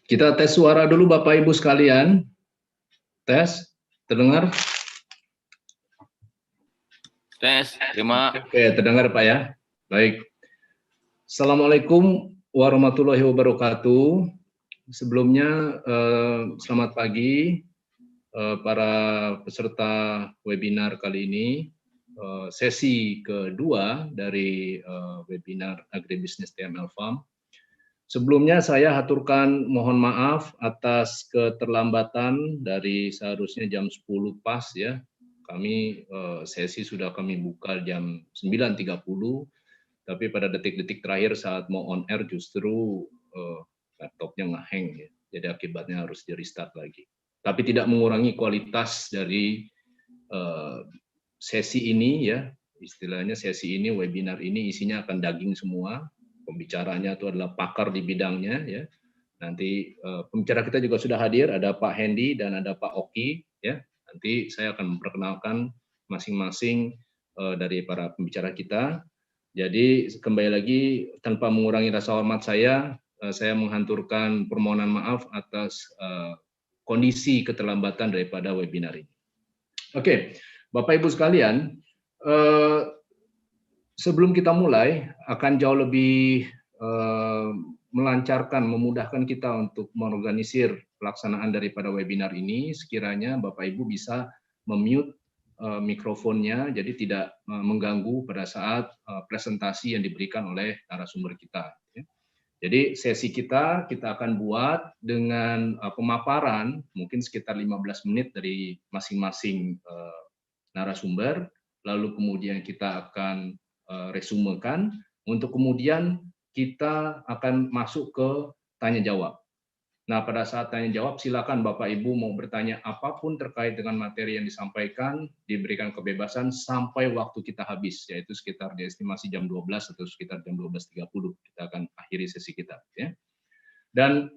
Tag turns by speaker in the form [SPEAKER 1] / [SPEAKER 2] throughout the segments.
[SPEAKER 1] Kita tes suara dulu Bapak Ibu sekalian. Tes, terdengar?
[SPEAKER 2] Tes, terima.
[SPEAKER 1] Oke, terdengar Pak ya. Baik. Assalamualaikum warahmatullahi wabarakatuh. Sebelumnya selamat pagi para peserta webinar kali ini. Sesi kedua dari webinar Agribisnis TML Farm. Sebelumnya saya haturkan mohon maaf atas keterlambatan dari seharusnya jam 10 pas ya. Kami sesi sudah kami buka jam 9.30, tapi pada detik-detik terakhir saat mau on air justru laptopnya ngehang ya. Jadi akibatnya harus di restart lagi. Tapi tidak mengurangi kualitas dari sesi ini ya. Istilahnya sesi ini, webinar ini isinya akan daging semua. Pembicaranya itu adalah pakar di bidangnya ya. Nanti pembicara kita juga sudah hadir, ada Pak Hendy dan ada Pak Oki ya. Nanti saya akan memperkenalkan masing-masing dari para pembicara kita. Jadi kembali lagi tanpa mengurangi rasa hormat saya menghanturkan permohonan maaf atas kondisi keterlambatan daripada webinar ini. Oke, Bapak Ibu sekalian, sebelum kita mulai akan jauh lebih melancarkan, memudahkan kita untuk mengorganisir pelaksanaan daripada webinar ini. Sekiranya Bapak Ibu bisa memute mikrofonnya, jadi tidak mengganggu pada saat presentasi yang diberikan oleh narasumber kita. Jadi sesi kita akan buat dengan pemaparan mungkin sekitar 15 menit dari masing-masing narasumber, lalu kemudian kita akan resumekan, untuk kemudian kita akan masuk ke tanya jawab. Nah, pada saat tanya jawab silakan Bapak Ibu mau bertanya apapun terkait dengan materi yang disampaikan, diberikan kebebasan sampai waktu kita habis, yaitu sekitar diestimasi jam 12 atau sekitar jam 12.30 kita akan akhiri sesi kita ya. Dan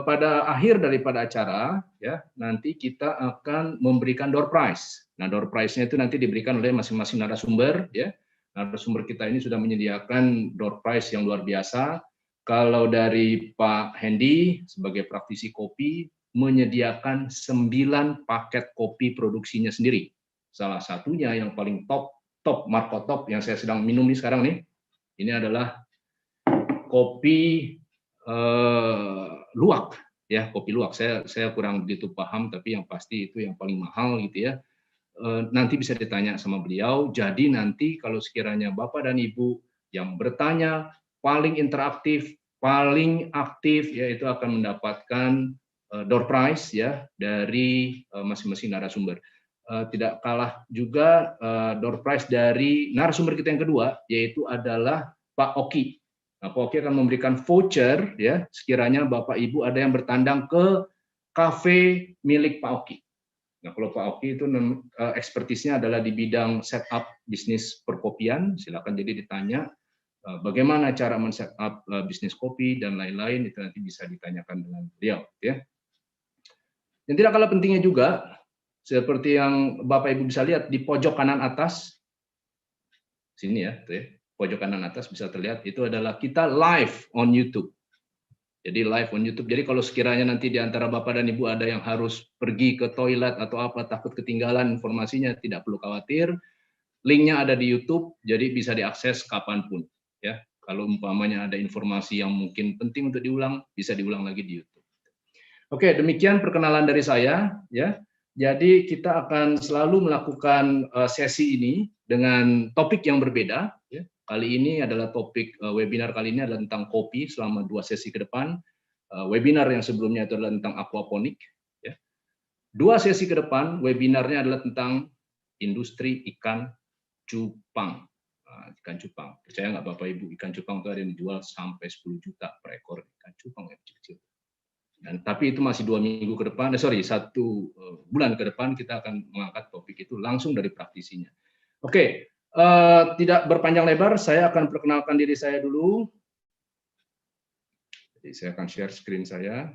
[SPEAKER 1] pada akhir daripada acara ya, nanti kita akan memberikan door prize. Nah, door prize-nya itu nanti diberikan oleh masing-masing narasumber ya. Narasumber kita ini sudah menyediakan door prize yang luar biasa. Kalau dari Pak Hendy sebagai praktisi kopi menyediakan 9 paket kopi produksinya sendiri. Salah satunya yang paling top Marco Top yang saya sedang minum nih sekarang nih. Ini adalah kopi luwak ya, kopi luwak. Saya kurang begitu paham, tapi yang pasti itu yang paling mahal gitu ya. Nanti bisa ditanya sama beliau. Jadi nanti kalau sekiranya Bapak dan Ibu yang bertanya paling interaktif, paling aktif, yaitu akan mendapatkan door prize ya dari masing-masing narasumber. Tidak kalah juga door prize dari narasumber kita yang kedua, yaitu adalah Pak Oki. Nah, Pak Oki akan memberikan voucher ya, sekiranya Bapak Ibu ada yang bertandang ke kafe milik Pak Oki. Nah, kalau Pak Oki itu ekspertisnya adalah di bidang setup bisnis perkopian, silakan jadi ditanya bagaimana cara men-setup bisnis kopi dan lain-lain, itu nanti bisa ditanyakan dengan beliau ya. Yang tidak kalah pentingnya juga, seperti yang Bapak Ibu bisa lihat di pojok kanan atas, sini ya, tuh ya, pojok kanan atas bisa terlihat, itu adalah kita live on YouTube. Jadi live on YouTube. Jadi kalau sekiranya nanti di antara Bapak dan Ibu ada yang harus pergi ke toilet atau apa, takut ketinggalan informasinya, tidak perlu khawatir. Linknya ada di YouTube, jadi bisa diakses kapanpun. Ya, kalau umpamanya ada informasi yang mungkin penting untuk diulang, bisa diulang lagi di YouTube. Oke, demikian perkenalan dari saya. Ya, jadi kita akan selalu melakukan sesi ini dengan topik yang berbeda. Ya. Kali ini adalah topik webinar kali ini adalah tentang kopi selama 2 sesi ke depan. Webinar yang sebelumnya itu adalah tentang aquaponik. Ya. 2 sesi ke depan webinarnya adalah tentang industri ikan cupang. Ikan cupang. Percaya nggak Bapak Ibu, ikan cupang itu ada yang dijual sampai 10 juta per ekor ikan cupang yang kecil-kecil. Dan tapi itu masih 2 minggu ke depan, 1 bulan ke depan kita akan mengangkat topik itu langsung dari praktisinya. Oke. Tidak berpanjang lebar, saya akan perkenalkan diri saya dulu. Jadi saya akan share screen saya.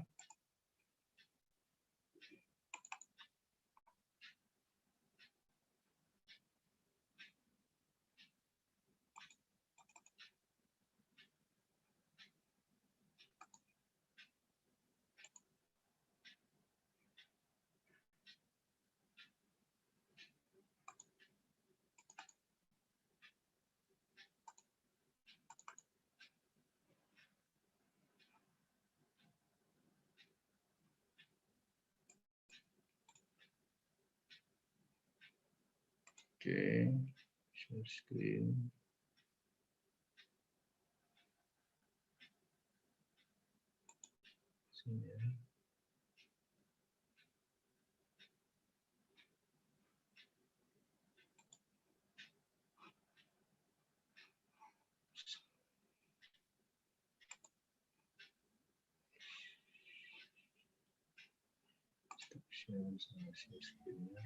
[SPEAKER 1] Oke, share screen. Sini ya. Stop share sama share screen-nya.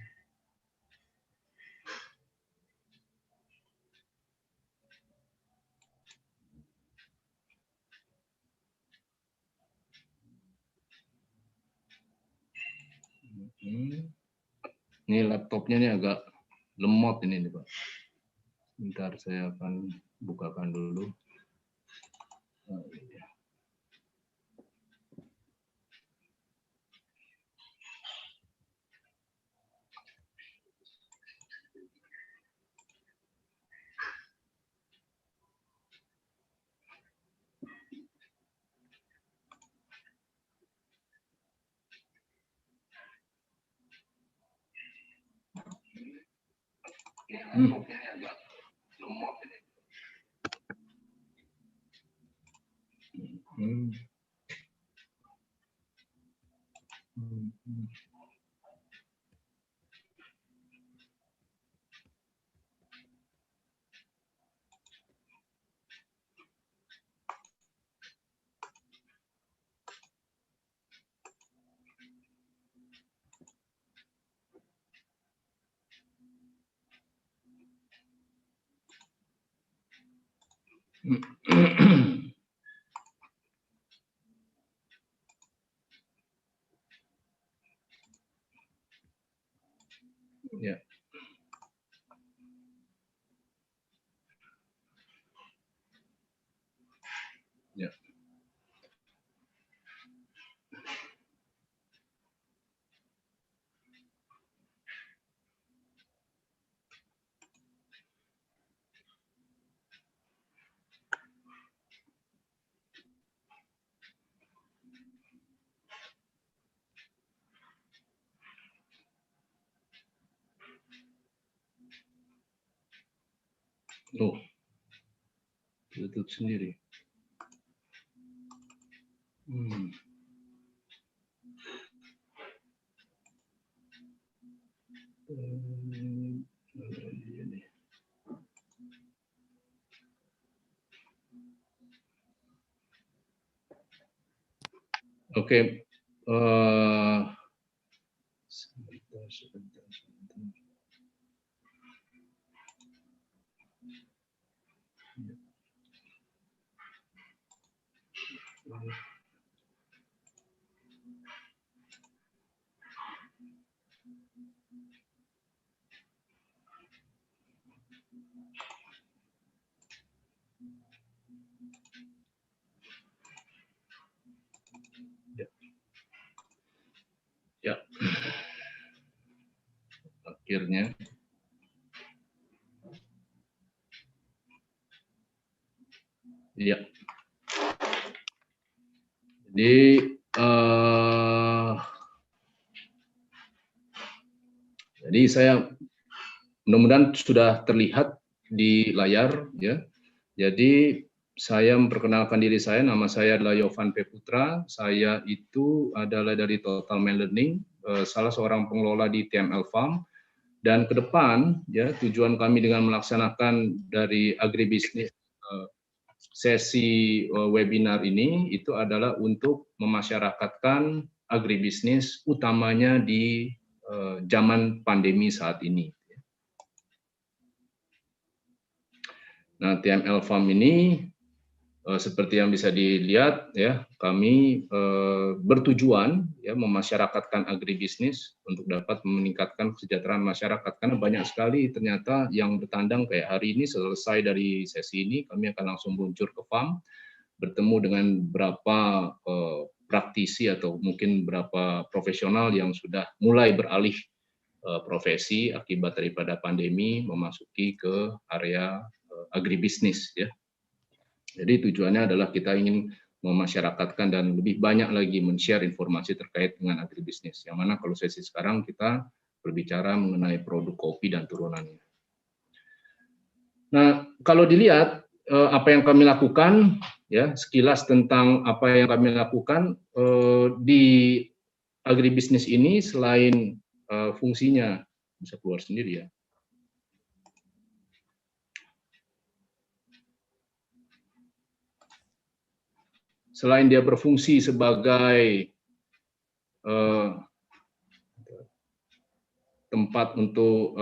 [SPEAKER 1] Ini laptopnya ini agak lemot ini nih, Pak. Bentar saya akan bukakan dulu. Oh, iya. Ya. Ya. Oh, tutup sendiri. Oke, sebentar. Ya. Akhirnya. Ya. Jadi saya mudah-mudahan sudah terlihat di layar ya. Jadi saya memperkenalkan diri saya, nama saya adalah Yovan P. Putra. Saya itu adalah dari Total Mind Learning, salah seorang pengelola di TML Farm. Dan ke depan ya tujuan kami dengan melaksanakan dari agribisnis sesi webinar ini itu adalah untuk memasyarakatkan agribisnis utamanya di zaman pandemi saat ini. Nah, TML Farm ini seperti yang bisa dilihat ya, kami bertujuan ya memasyarakatkan agribisnis untuk dapat meningkatkan kesejahteraan masyarakat, karena banyak sekali ternyata yang bertandang kayak hari ini selesai dari sesi ini kami akan langsung meluncur ke farm, bertemu dengan beberapa praktisi atau mungkin beberapa profesional yang sudah mulai beralih profesi akibat daripada pandemi memasuki ke area agribisnis ya. Jadi tujuannya adalah kita ingin memasyarakatkan dan lebih banyak lagi men-share informasi terkait dengan agribisnis. Yang mana kalau sesi sekarang kita berbicara mengenai produk kopi dan turunannya. Nah, kalau dilihat apa yang kami lakukan, ya sekilas tentang apa yang kami lakukan di agribisnis ini selain fungsinya bisa keluar sendiri ya. Selain dia berfungsi sebagai tempat untuk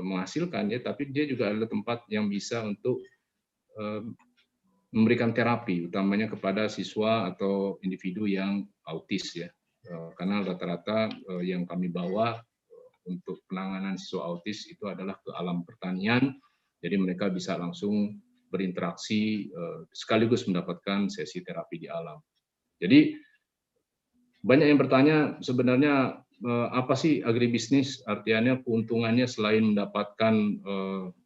[SPEAKER 1] menghasilkan ya, tapi dia juga adalah tempat yang bisa untuk memberikan terapi, utamanya kepada siswa atau individu yang autis ya, karena rata-rata yang kami bawa untuk penanganan siswa autis itu adalah ke alam pertanian, jadi mereka bisa langsung berinteraksi sekaligus mendapatkan sesi terapi di alam. Jadi banyak yang bertanya sebenarnya apa sih agribisnis, artinya keuntungannya selain mendapatkan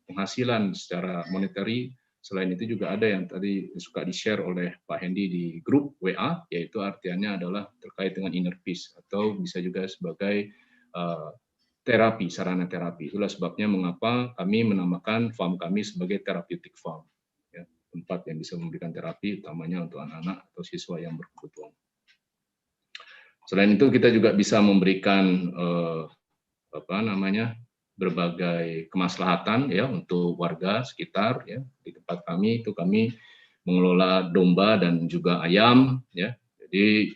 [SPEAKER 1] penghasilan secara monetary, selain itu juga ada yang tadi suka di-share oleh Pak Hendy di grup WA, yaitu artinya adalah terkait dengan inner peace, atau bisa juga sebagai terapi, sarana terapi. Itulah sebabnya mengapa kami menamakan farm kami sebagai therapeutic farm, ya, tempat yang bisa memberikan terapi, utamanya untuk anak-anak atau siswa yang berkebutuhan. Selain itu kita juga bisa memberikan berbagai kemaslahatan ya untuk warga sekitar ya. Di tempat kami itu kami mengelola domba dan juga ayam ya. Jadi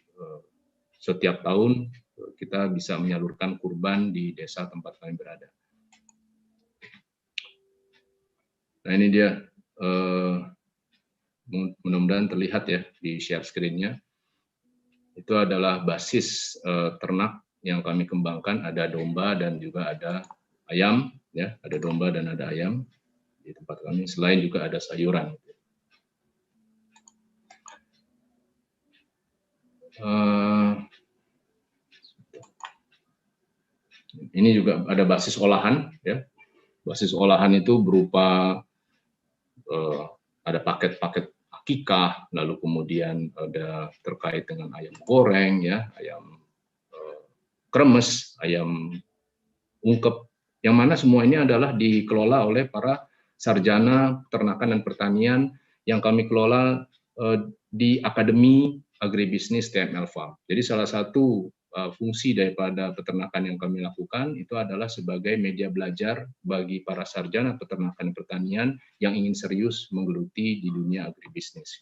[SPEAKER 1] setiap tahun kita bisa menyalurkan kurban di desa tempat kami berada. Nah ini dia mudah-mudahan terlihat ya di share screen-nya. Itu adalah basis ternak yang kami kembangkan, ada domba dan juga ada ayam ya, ada domba dan ada ayam di tempat kami, selain juga ada sayuran. Ini juga ada basis olahan ya. Basis olahan itu berupa ada paket-paket akikah, lalu kemudian ada terkait dengan ayam goreng ya, ayam kremes, ayam ungkep, yang mana semua ini adalah dikelola oleh para sarjana peternakan dan pertanian yang kami kelola di Akademi Agribisnis TML Farm. Jadi salah satu fungsi daripada peternakan yang kami lakukan itu adalah sebagai media belajar bagi para sarjana peternakan dan pertanian yang ingin serius menggeluti di dunia agribisnis.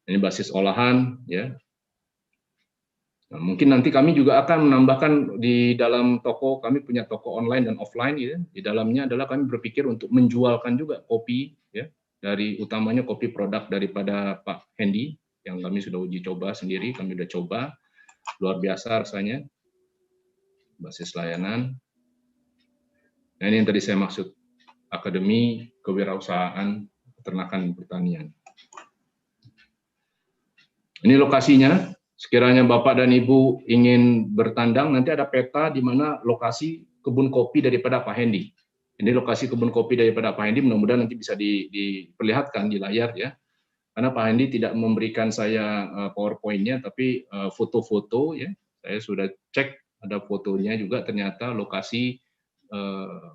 [SPEAKER 1] Ini basis olahan ya. Nah, mungkin nanti kami juga akan menambahkan di dalam toko, kami punya toko online dan offline ya. Di dalamnya adalah kami berpikir untuk menjualkan juga kopi ya, dari utamanya kopi produk daripada Pak Hendy yang kami sudah uji coba sendiri, kami sudah coba, luar biasa rasanya, basis layanan. Nah ini yang tadi saya maksud, Akademi Kewirausahaan Peternakan dan Pertanian. Ini lokasinya. Sekiranya Bapak dan Ibu ingin bertandang, nanti ada peta di mana lokasi kebun kopi daripada Pak Hendy. Ini lokasi kebun kopi daripada Pak Hendy, mudah-mudahan nanti bisa diperlihatkan di layar ya. Karena Pak Hendy tidak memberikan saya PowerPoint-nya, tapi foto-foto ya. Saya sudah cek, ada fotonya juga, ternyata lokasi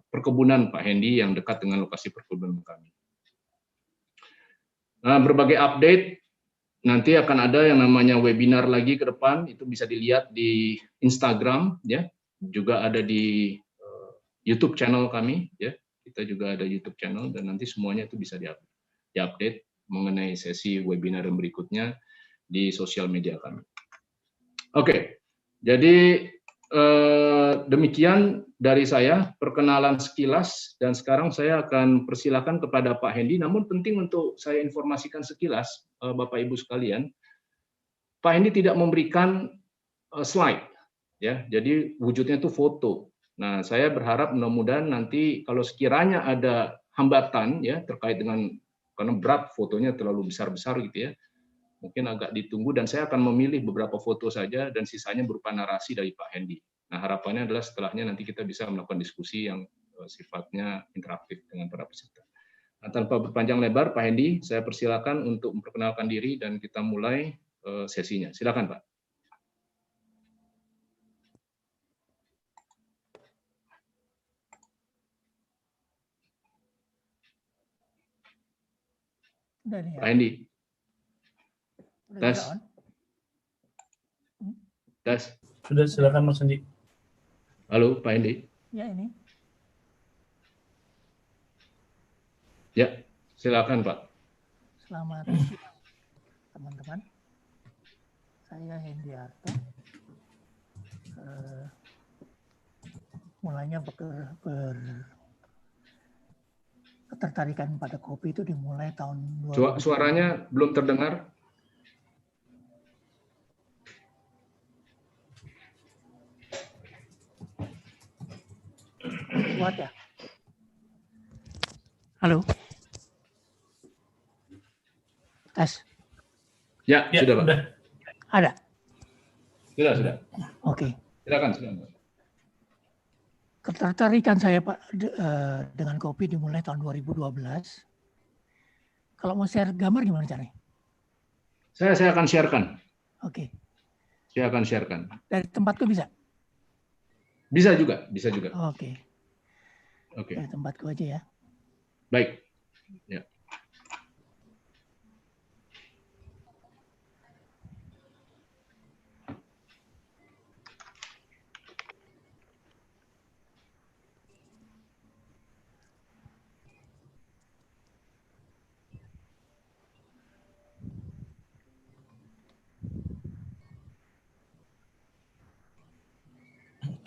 [SPEAKER 1] perkebunan Pak Hendy yang dekat dengan lokasi perkebunan kami. Nah, berbagai update. Nanti akan ada yang namanya webinar lagi ke depan, itu bisa dilihat di Instagram ya, juga ada di YouTube channel kami ya. Kita juga ada YouTube channel dan nanti semuanya itu bisa diupdate mengenai sesi webinar yang berikutnya di sosial media kami. Oke. Jadi demikian dari saya perkenalan sekilas, dan sekarang saya akan persilakan kepada Pak Hendy. Namun penting untuk saya informasikan sekilas Bapak Ibu sekalian, Pak Hendy tidak memberikan slide ya, jadi wujudnya itu foto. Nah, saya berharap mudah-mudahan nanti kalau sekiranya ada hambatan ya terkait dengan, karena berat fotonya terlalu besar-besar gitu ya, mungkin agak ditunggu, dan saya akan memilih beberapa foto saja dan sisanya berupa narasi dari Pak Hendy. Nah, harapannya adalah setelahnya nanti kita bisa melakukan diskusi yang sifatnya interaktif dengan para peserta. Nah, tanpa berpanjang lebar, Pak Hendy, saya persilakan untuk memperkenalkan diri dan kita mulai sesinya. Silakan, Pak.
[SPEAKER 3] Udah nih ya.
[SPEAKER 1] Pak Hendy.
[SPEAKER 3] Udah
[SPEAKER 1] Tes.
[SPEAKER 3] bisa on?
[SPEAKER 1] Tes.
[SPEAKER 4] Sudah, silakan Mas Andi.
[SPEAKER 1] Halo, Pak Hendy.
[SPEAKER 3] Ya ini.
[SPEAKER 1] Ya, silakan Pak.
[SPEAKER 3] Selamat siang teman-teman. Saya Hendiarto. Mulanya ketertarikan pada kopi itu dimulai tahun 2000.
[SPEAKER 1] Suaranya belum terdengar.
[SPEAKER 3] Kuat ya? Halo? Tes?
[SPEAKER 1] Ya,
[SPEAKER 4] Ya,
[SPEAKER 1] sudah Pak.
[SPEAKER 4] sudah.
[SPEAKER 3] Ada?
[SPEAKER 1] Sudah.
[SPEAKER 3] Oke.
[SPEAKER 1] Silakan.
[SPEAKER 3] Ketertarikan saya Pak dengan kopi dimulai tahun 2012. Kalau mau share gambar gimana caranya?
[SPEAKER 1] Saya akan sharekan.
[SPEAKER 3] Oke.
[SPEAKER 1] Saya akan sharekan.
[SPEAKER 3] Dari tempatku bisa?
[SPEAKER 1] Bisa juga.
[SPEAKER 3] Oke.
[SPEAKER 1] Oke.
[SPEAKER 3] Dari tempatku aja ya.
[SPEAKER 1] Baik. Ya.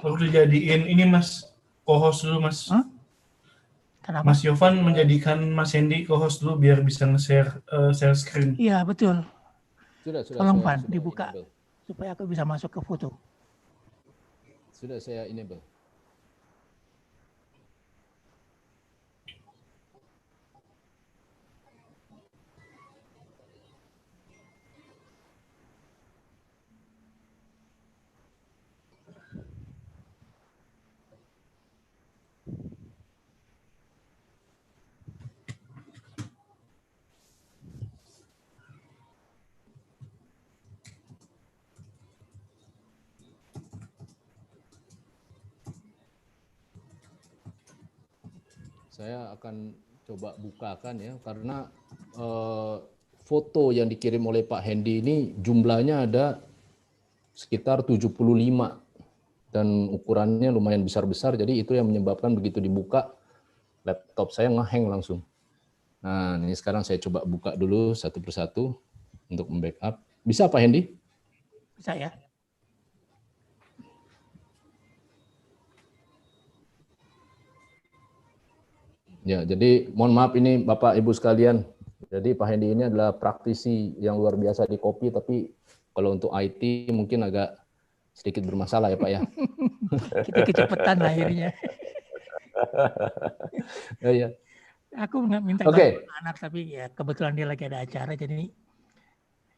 [SPEAKER 4] Kalau dijadiin ini Mas, co-host dulu Mas.
[SPEAKER 3] Hah? Kenapa?
[SPEAKER 4] Mas Yovan menjadikan Mas Hendy co-host dulu biar bisa nge-share share screen.
[SPEAKER 3] Iya betul.
[SPEAKER 5] Sudah
[SPEAKER 3] Tolong
[SPEAKER 5] saya
[SPEAKER 3] Pan
[SPEAKER 5] sudah
[SPEAKER 3] dibuka
[SPEAKER 5] enable.
[SPEAKER 3] supaya aku bisa masuk ke foto.
[SPEAKER 5] Sudah saya enable. Saya akan coba bukakan ya, karena foto yang dikirim oleh Pak Hendy ini jumlahnya ada sekitar 75 dan ukurannya lumayan besar-besar, jadi itu yang menyebabkan begitu dibuka laptop saya ngehang langsung. Nah, ini sekarang saya coba buka dulu satu persatu untuk membackup. Bisa Pak Hendy?
[SPEAKER 3] Bisa ya?
[SPEAKER 5] Ya, jadi mohon maaf ini Bapak Ibu sekalian. Jadi Pak Hendy ini adalah praktisi yang luar biasa di kopi, tapi kalau untuk IT mungkin agak sedikit bermasalah ya Pak ya.
[SPEAKER 3] Kita kecepatan akhirnya.
[SPEAKER 5] Ya.
[SPEAKER 3] Aku minta
[SPEAKER 5] Oke.
[SPEAKER 3] bantuan anak tapi ya kebetulan dia lagi ada acara jadi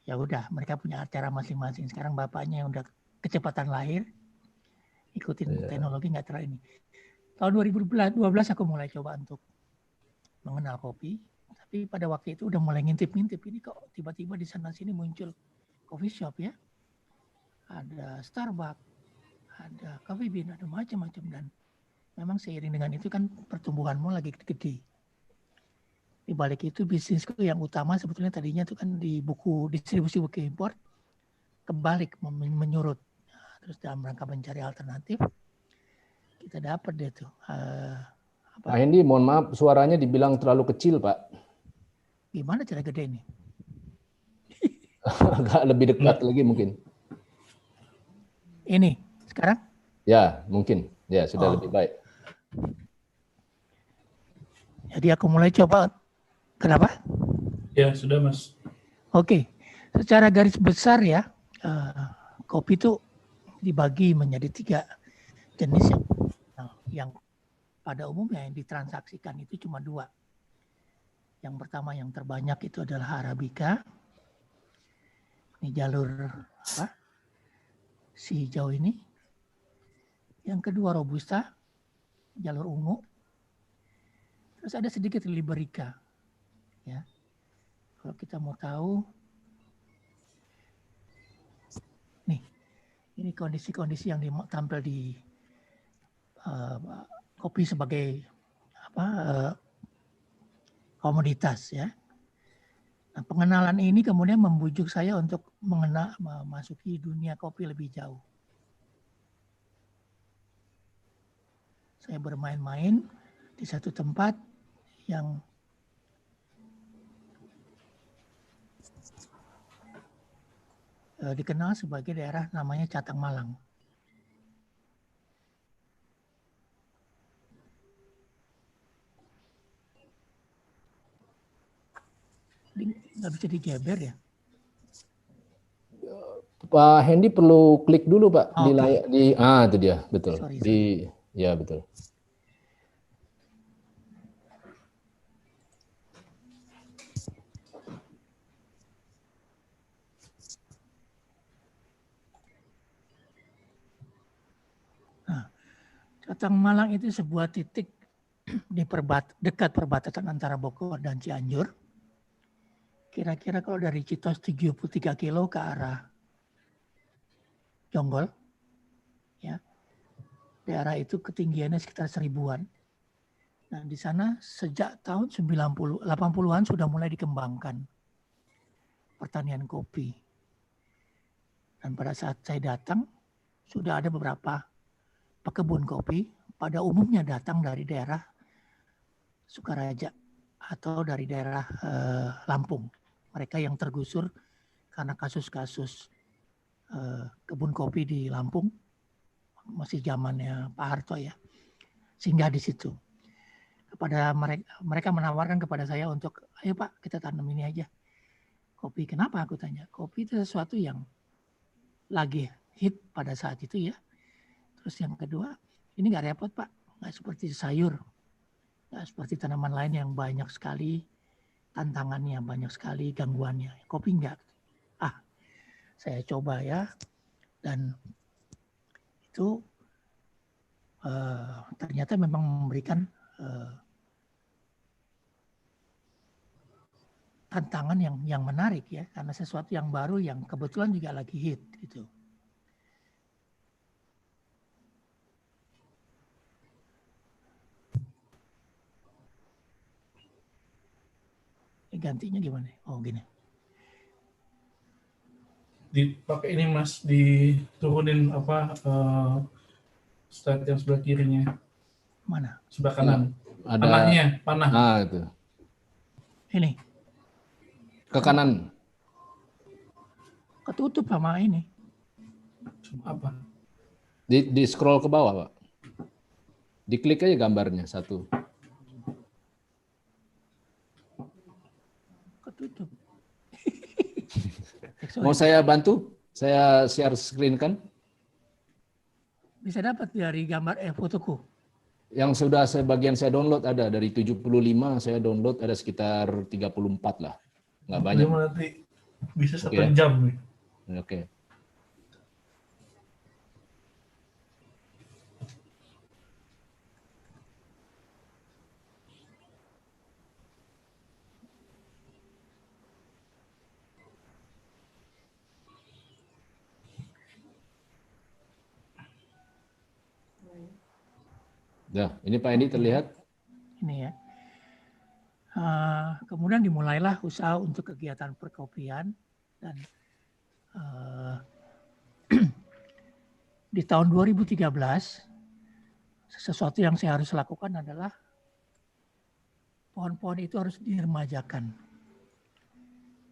[SPEAKER 3] ya udah mereka punya acara masing-masing. Sekarang bapaknya yang udah kecepatan lahir ikutin teknologi nggak terlalu ini. Tahun 2012 aku mulai coba untuk mengenal kopi, tapi pada waktu itu udah mulai ngintip-ngintip ini kok tiba-tiba di sana sini muncul coffee shop ya. Ada Starbucks, ada Coffee Bean, ada macam-macam dan memang seiring dengan itu kan pertumbuhanmu lagi gede. Di balik itu bisnisku yang utama sebetulnya tadinya itu kan di buku distribusi buku impor kebalik menyurut. Nah, terus dalam rangka mencari alternatif kita dapat deh tuh.
[SPEAKER 5] Pak Hendy, mohon maaf suaranya dibilang terlalu kecil Pak.
[SPEAKER 3] Gimana cara gede ini?
[SPEAKER 5] Agak lebih dekat lagi mungkin.
[SPEAKER 3] Ini sekarang?
[SPEAKER 5] Ya, mungkin. Ya, sudah lebih baik.
[SPEAKER 3] Jadi aku mulai coba. Kenapa?
[SPEAKER 4] Ya, sudah Mas.
[SPEAKER 3] Oke. Secara garis besar ya, kopi itu dibagi menjadi 3 jenis yang pada umumnya yang ditransaksikan itu cuma 2. Yang pertama yang terbanyak itu adalah Arabica. Ini jalur apa? Si hijau ini. Yang kedua Robusta, jalur ungu. Terus ada sedikit Liberica. Ya. Kalau kita mau tahu, nih, ini kondisi-kondisi yang tampil di kopi sebagai komoditas ya. Nah, pengenalan ini kemudian membujuk saya untuk memasuki dunia kopi lebih jauh. Saya bermain-main di satu tempat yang dikenal sebagai daerah namanya Catang Malang. Nggak bisa digeber ya?
[SPEAKER 5] Pak Hendy perlu klik dulu Pak di
[SPEAKER 3] Oke.
[SPEAKER 5] layar itu dia betul.
[SPEAKER 3] Sorry.
[SPEAKER 5] Ya betul.
[SPEAKER 3] Nah, Catang Malang itu sebuah titik di dekat perbatasan antara Bogor dan Cianjur. Kira-kira kalau dari Citos 73 kilo ke arah Jonggol, ya, daerah itu ketinggiannya sekitar 1000-an. Nah, di sana sejak tahun 80-an sudah mulai dikembangkan pertanian kopi. Dan pada saat saya datang, sudah ada beberapa pekebun kopi, pada umumnya datang dari daerah Sukaraja atau dari daerah Lampung. Mereka yang tergusur karena kasus-kasus kebun kopi di Lampung, masih zamannya Pak Harto ya, singgah di situ. Kepada mereka menawarkan kepada saya untuk, ayo Pak kita tanam ini aja. Kopi, kenapa aku tanya? Kopi itu sesuatu yang lagi hit pada saat itu ya. Terus yang kedua, ini nggak repot Pak, nggak seperti sayur, nggak seperti tanaman lain yang banyak sekali tantangannya, banyak sekali gangguannya. Kopi enggak. Saya coba ya, dan itu ternyata memang memberikan tantangan yang menarik ya, karena sesuatu yang baru yang kebetulan juga lagi hit gitu. Gantinya gimana? Oh gini.
[SPEAKER 4] Dipakai ini Mas, diturunin slide yang sebelah kirinya.
[SPEAKER 3] Mana?
[SPEAKER 4] Sebelah kanan.
[SPEAKER 5] Ada
[SPEAKER 4] panah.
[SPEAKER 5] Nah, itu.
[SPEAKER 3] Ini.
[SPEAKER 5] Ke kanan.
[SPEAKER 3] Ketutup sama ini.
[SPEAKER 4] Apa?
[SPEAKER 5] Di scroll ke bawah, Pak. Diklik aja gambarnya satu.
[SPEAKER 3] Ketutup.
[SPEAKER 5] Mau saya bantu? Saya share screen kan?
[SPEAKER 3] Bisa dapat dari gambar fotoku.
[SPEAKER 5] Yang sudah sebagian saya download ada dari 75 saya download ada sekitar 34 lah. Nggak banyak.
[SPEAKER 4] Nanti bisa 1
[SPEAKER 5] Oke.
[SPEAKER 4] jam nih.
[SPEAKER 5] Oke. Nah, ini Pak Edi terlihat.
[SPEAKER 3] Ini ya. Kemudian dimulailah usaha untuk kegiatan perkopian dan di tahun 2013 sesuatu yang saya harus lakukan adalah pohon-pohon itu harus diremajakan.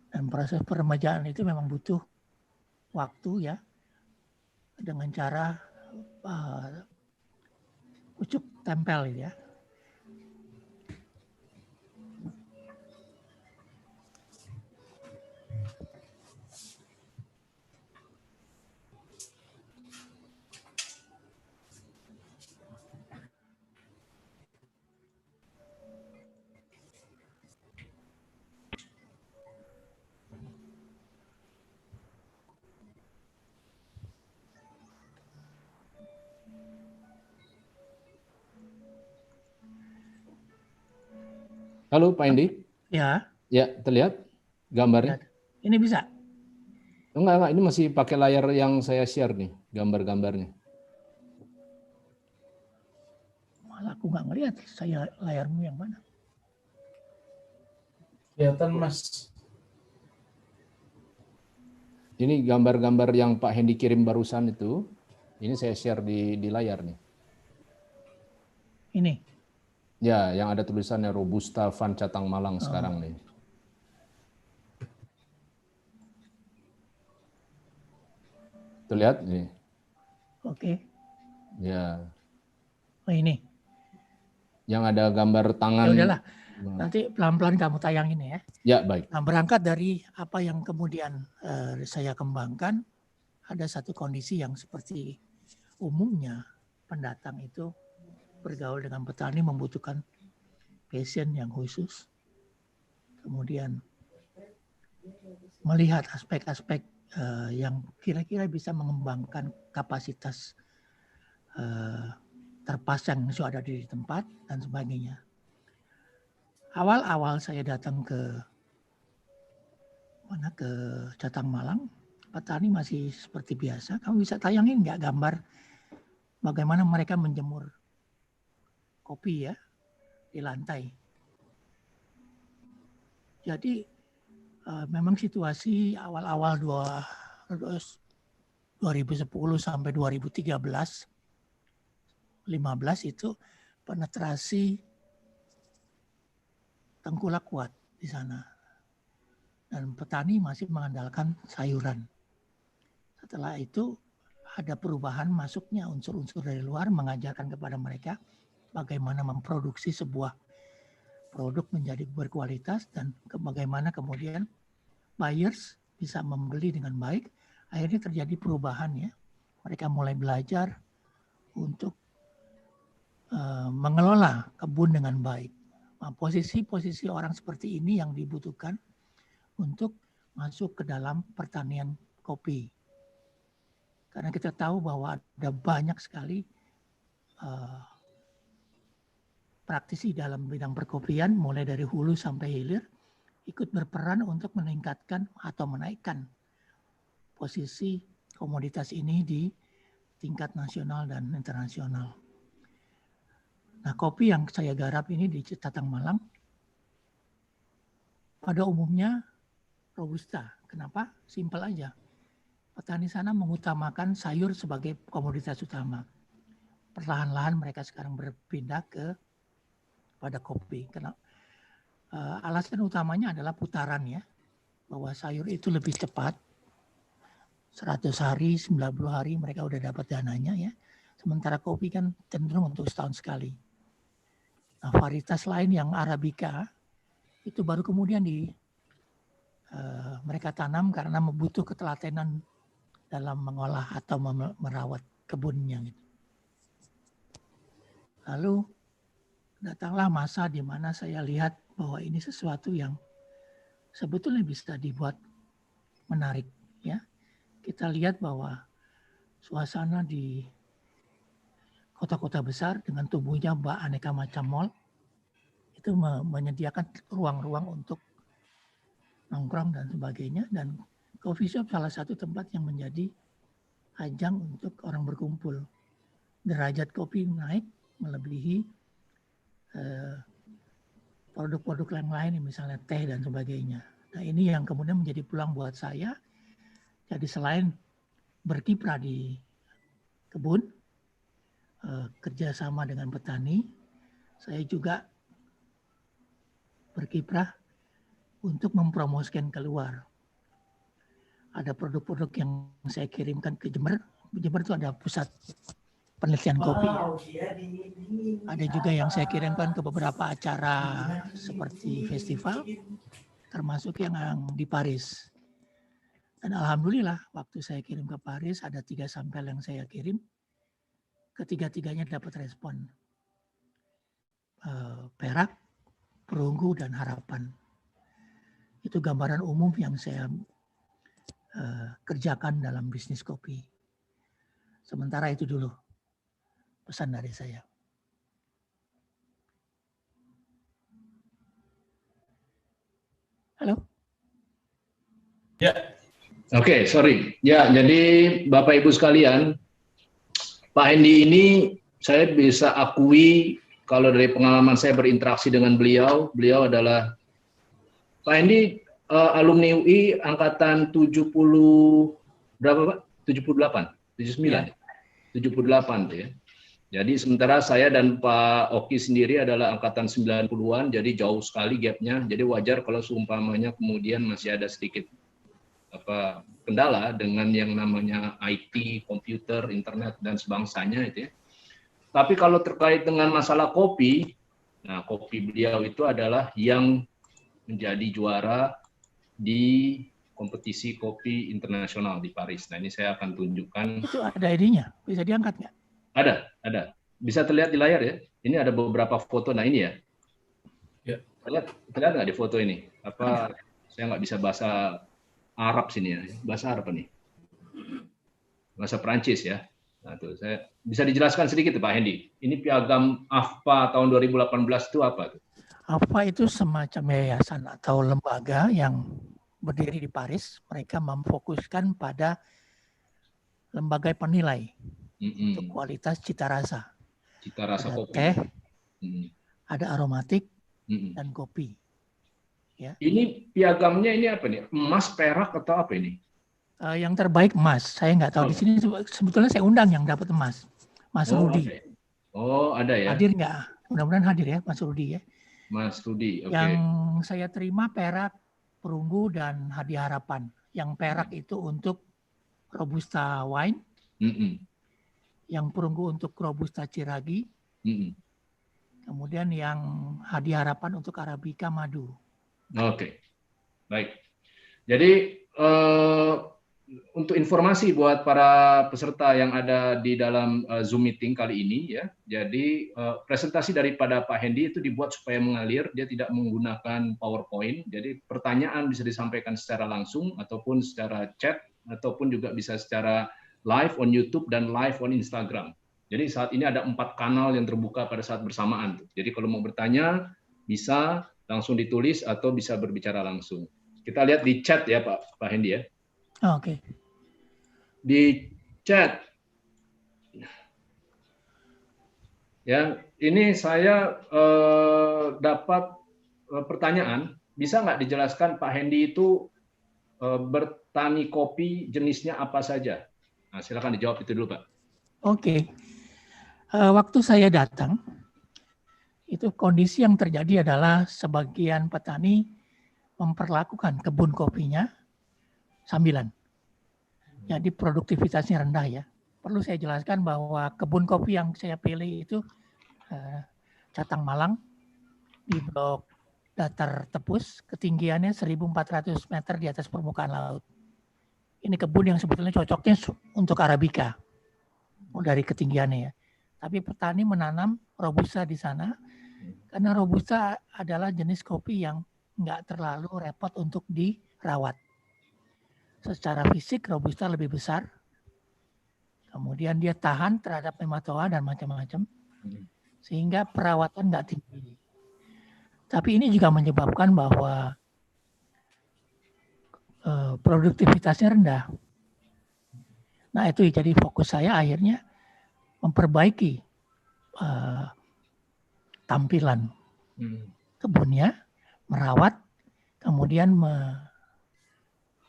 [SPEAKER 3] Dan proses peremajaan itu memang butuh waktu ya, dengan cara pucuk tempel ya.
[SPEAKER 5] Halo Pak Edi.
[SPEAKER 3] Ya.
[SPEAKER 5] Ya, terlihat gambarnya?
[SPEAKER 3] Ini bisa?
[SPEAKER 5] Enggak, ini masih pakai layar yang saya share nih, gambar-gambarnya.
[SPEAKER 3] Malah aku nggak ngelihat saya layarmu yang mana.
[SPEAKER 4] Kelihatan Mas.
[SPEAKER 5] Ini gambar-gambar yang Pak Hendy kirim barusan itu, ini saya share di layar nih.
[SPEAKER 3] Ini.
[SPEAKER 5] Ya, yang ada tulisannya Robusta Van Catang Malang sekarang nih. Tuh lihat nih.
[SPEAKER 3] Oke.
[SPEAKER 5] Ya.
[SPEAKER 3] Oh ini.
[SPEAKER 5] Yang ada gambar tangan.
[SPEAKER 3] Ya udahlah. Nanti pelan-pelan kamu tayangin ya.
[SPEAKER 5] Ya, baik.
[SPEAKER 3] Nah, berangkat dari apa yang kemudian saya kembangkan, ada satu kondisi yang seperti umumnya pendatang itu bergaul dengan petani membutuhkan passion yang khusus. Kemudian melihat aspek-aspek yang kira-kira bisa mengembangkan kapasitas terpasang yang sudah ada di tempat dan sebagainya. Awal-awal saya datang ke Catang Malang, petani masih seperti biasa. Kamu bisa tayangin nggak gambar bagaimana mereka menjemur kopi ya di lantai. Jadi memang situasi awal-awal 2010 sampai 2013, 15 itu penetrasi tengkulak kuat di sana. Dan petani masih mengandalkan sayuran. Setelah itu ada perubahan masuknya unsur-unsur dari luar mengajarkan kepada mereka bagaimana memproduksi sebuah produk menjadi berkualitas dan bagaimana kemudian buyers bisa membeli dengan baik. Akhirnya terjadi perubahan ya. Mereka mulai belajar untuk mengelola kebun dengan baik. Nah, posisi-posisi orang seperti ini yang dibutuhkan untuk masuk ke dalam pertanian kopi. Karena kita tahu bahwa ada banyak sekali praktisi dalam bidang perkopian mulai dari hulu sampai hilir ikut berperan untuk meningkatkan atau menaikkan posisi komoditas ini di tingkat nasional dan internasional. Nah, kopi yang saya garap ini di Catang Malang pada umumnya Robusta. Kenapa? Simpel aja. Petani sana mengutamakan sayur sebagai komoditas utama. Perlahan-lahan mereka sekarang berpindah pada kopi. Karena alasan utamanya adalah putaran ya. Bahwa sayur itu lebih cepat. 100 hari, 90 hari mereka udah dapat dananya ya. Sementara kopi kan cenderung untuk setahun sekali. Nah, varietas lain yang Arabica itu baru kemudian mereka tanam karena membutuh ketelatenan dalam mengolah atau merawat kebunnya. Gitu. Lalu datanglah masa di mana saya lihat bahwa ini sesuatu yang sebetulnya bisa dibuat menarik. Ya, kita lihat bahwa suasana di kota-kota besar dengan tumbuhnya aneka macam mall itu menyediakan ruang-ruang untuk nongkrong dan sebagainya, dan coffee shop salah satu tempat yang menjadi ajang untuk orang berkumpul. Derajat kopi naik melebihi produk-produk yang lain, misalnya teh dan sebagainya. Nah, ini yang kemudian menjadi peluang buat saya. Jadi selain berkiprah di kebun, kerjasama dengan petani, saya juga berkiprah untuk mempromosikan keluar. Ada produk-produk yang saya kirimkan ke Jember. Jember itu ada pusat penelitian kopi. Ada juga yang saya kirimkan ke beberapa acara seperti festival, termasuk yang di Paris. Dan alhamdulillah waktu saya kirim ke Paris ada 3 sampel yang saya kirim. Ketiga-tiganya dapat respon. Perak, Perunggu, dan Harapan. Itu gambaran umum yang saya kerjakan dalam bisnis kopi. Sementara itu dulu pesan dari saya. Halo?
[SPEAKER 4] Ya.
[SPEAKER 1] Oke, sorry. Ya, jadi Bapak Ibu sekalian, Pak Hendy ini saya bisa akui kalau dari pengalaman saya berinteraksi dengan beliau adalah Pak Hendy alumni UI angkatan 70 berapa Pak? 78, 79, 78 tuh ya. Jadi sementara saya dan Pak Oki sendiri adalah angkatan 90-an, jadi jauh sekali gapnya. Jadi wajar kalau seumpamanya kemudian masih ada sedikit kendala dengan yang namanya IT, komputer, internet dan sebangsanya itu ya. Tapi kalau terkait dengan masalah kopi, nah kopi beliau itu adalah yang menjadi juara di kompetisi kopi internasional di Paris. Nah ini saya akan tunjukkan.
[SPEAKER 3] Itu ada ID-nya, bisa diangkat nggak?
[SPEAKER 1] Ada. Bisa terlihat di layar ya. Ini ada beberapa foto. Nah ini ya.
[SPEAKER 4] Ya.
[SPEAKER 1] Terlihat nggak di foto ini? Saya nggak bisa bahasa Arab sini ya. Bahasa Arab nih. Bahasa Perancis ya. Nah tuh saya bisa dijelaskan sedikit Pak Hendy. Ini piagam AFPA tahun 2018 itu apa?
[SPEAKER 3] AFPA itu semacam yayasan atau lembaga yang berdiri di Paris. Mereka memfokuskan pada lembaga penilai untuk kualitas cita rasa.
[SPEAKER 1] Cita rasa
[SPEAKER 3] ada
[SPEAKER 1] kopi.
[SPEAKER 3] Teh, ada aromatik, dan kopi. Ya.
[SPEAKER 1] Ini piagamnya ini apa nih? Emas, perak atau apa ini?
[SPEAKER 3] Yang terbaik emas. Saya nggak tahu di sini sebetulnya saya undang yang dapat emas, Mas Rudi.
[SPEAKER 1] Okay. Oh ada ya.
[SPEAKER 3] Hadir nggak? Mudah-mudahan hadir ya, Mas Rudi ya.
[SPEAKER 1] Mas Rudi. Okay.
[SPEAKER 3] Yang saya terima perak, perunggu dan hadiah harapan. Yang perak itu untuk Robusta wine. Yang perunggu untuk Robusta Ciragi. Kemudian yang hadiah harapan untuk Arabica madu.
[SPEAKER 1] Oke, baik. Jadi untuk informasi buat para peserta yang ada di dalam Zoom meeting kali ini ya. Jadi presentasi daripada Pak Hendy itu dibuat supaya mengalir, dia tidak menggunakan PowerPoint. Jadi pertanyaan bisa disampaikan secara langsung ataupun secara chat ataupun juga bisa secara live on YouTube dan live on Instagram. Jadi saat ini ada 4 kanal yang terbuka pada saat bersamaan. Jadi kalau mau bertanya bisa langsung ditulis atau bisa berbicara langsung. Kita lihat di chat ya Pak Hendy ya.
[SPEAKER 3] Oke.
[SPEAKER 1] Di chat. Ya, ini saya dapat pertanyaan. Bisa nggak dijelaskan Pak Hendy itu bertani kopi jenisnya apa saja? Nah, silakan dijawab itu dulu Pak.
[SPEAKER 3] Oke. Waktu saya datang, itu kondisi yang terjadi adalah sebagian petani memperlakukan kebun kopinya sambilan. Jadi produktivitasnya rendah ya. Perlu saya jelaskan bahwa kebun kopi yang saya pilih itu Catang Malang di blok datar tepus, ketinggiannya 1.400 meter di atas permukaan laut. Ini kebun yang sebetulnya cocoknya untuk Arabica dari ketinggiannya ya. Tapi petani menanam Robusta di sana karena Robusta adalah jenis kopi yang nggak terlalu repot untuk dirawat. Secara fisik Robusta lebih besar, kemudian dia tahan terhadap nematoa dan macam-macam, sehingga perawatan nggak tinggi. Tapi ini juga menyebabkan bahwa produktivitasnya rendah. Nah itu jadi fokus saya akhirnya memperbaiki tampilan kebunnya, merawat, kemudian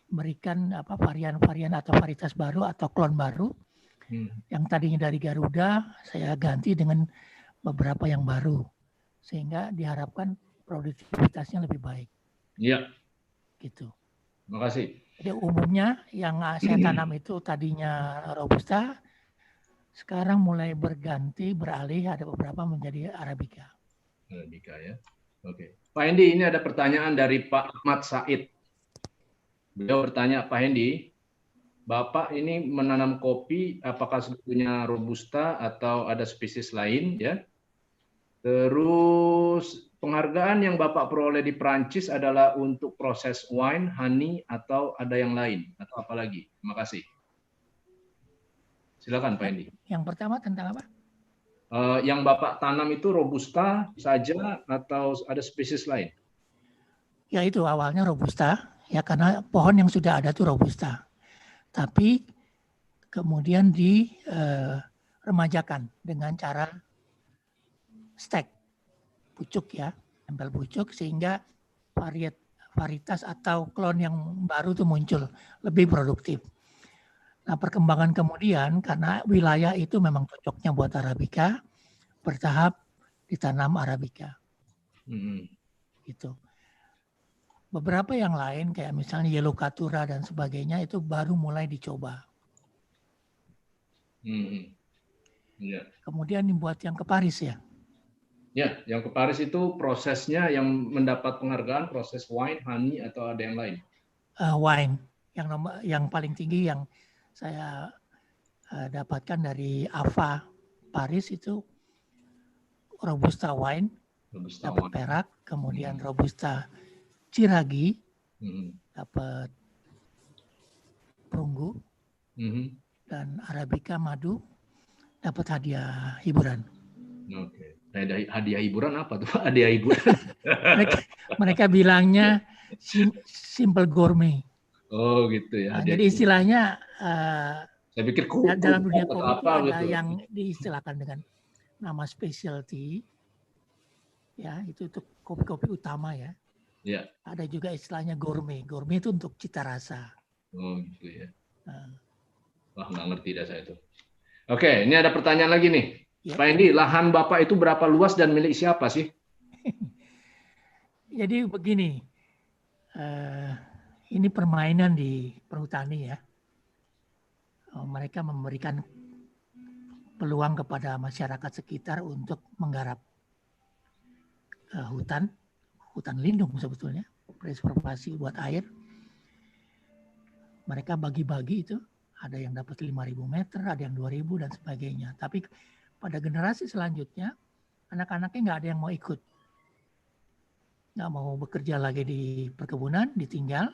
[SPEAKER 3] memberikan varian-varian atau varietas baru atau klon baru yang tadinya dari Garuda saya ganti dengan beberapa yang baru sehingga diharapkan produktivitasnya lebih baik.
[SPEAKER 1] Iya.
[SPEAKER 3] Gitu.
[SPEAKER 1] Terima kasih.
[SPEAKER 3] Jadi umumnya yang saya tanam itu tadinya Robusta, sekarang mulai beralih ada beberapa menjadi Arabica.
[SPEAKER 1] Arabica ya. Oke. Pak Hendy, ini ada pertanyaan dari Pak Ahmad Said. Beliau bertanya, Pak Hendy, Bapak ini menanam kopi, apakah sebetulnya Robusta atau ada spesies lain ya? Terus penghargaan yang Bapak peroleh di Prancis adalah untuk proses wine, honey, atau ada yang lain? Atau apa lagi? Terima kasih. Silakan Pak Hendy.
[SPEAKER 3] Yang pertama tentang apa?
[SPEAKER 1] Yang Bapak tanam itu Robusta saja atau ada spesies lain?
[SPEAKER 3] Ya itu awalnya Robusta, ya karena pohon yang sudah ada itu Robusta. Tapi kemudian diremajakan dengan cara stek pucuk ya, tempel pucuk sehingga varietas atau klon yang baru tuh muncul, lebih produktif. Nah, perkembangan kemudian karena wilayah itu memang cocoknya buat Arabica, bertahap ditanam Arabica. Gitu. Beberapa yang lain kayak misalnya Yellow Caturra dan sebagainya itu baru mulai dicoba.
[SPEAKER 1] Ya.
[SPEAKER 3] Kemudian dibuat yang ke Paris ya.
[SPEAKER 1] Ya, yang ke Paris itu prosesnya yang mendapat penghargaan proses wine, honey atau ada yang lain?
[SPEAKER 3] Wine yang paling tinggi yang saya dapatkan dari AVA Paris itu Robusta wine, dapat perak, kemudian Robusta Ciragi dapat perunggu, dan Arabica madu dapat hadiah hiburan.
[SPEAKER 1] Oke. Nah, hadiah hiburan apa tuh? Hadiah hiburan.
[SPEAKER 3] mereka bilangnya simple gourmet.
[SPEAKER 1] Oh gitu ya.
[SPEAKER 3] Nah, jadi istilahnya
[SPEAKER 1] saya pikir
[SPEAKER 3] dalam dunia kopi itu ada
[SPEAKER 1] gitu.
[SPEAKER 3] yang diistilahkan dengan nama specialty, ya itu kopi-kopi utama ya. Ya. Ada juga istilahnya gourmet. Gourmet itu untuk cita rasa.
[SPEAKER 1] Oh gitu ya. Wah nggak ngerti dah saya itu. Oke, ini ada pertanyaan lagi nih. Ya. Pak Hendy, lahan Bapak itu berapa luas dan milik siapa sih?
[SPEAKER 3] Jadi begini, ini permainan di perhutani ya. Mereka memberikan peluang kepada masyarakat sekitar untuk menggarap hutan lindung sebetulnya, preservasi buat air. Mereka bagi-bagi itu, ada yang dapat 5.000 meter, ada yang 2.000 dan sebagainya. Tapi pada generasi selanjutnya, anak-anaknya nggak ada yang mau ikut. Nggak mau bekerja lagi di perkebunan, ditinggal.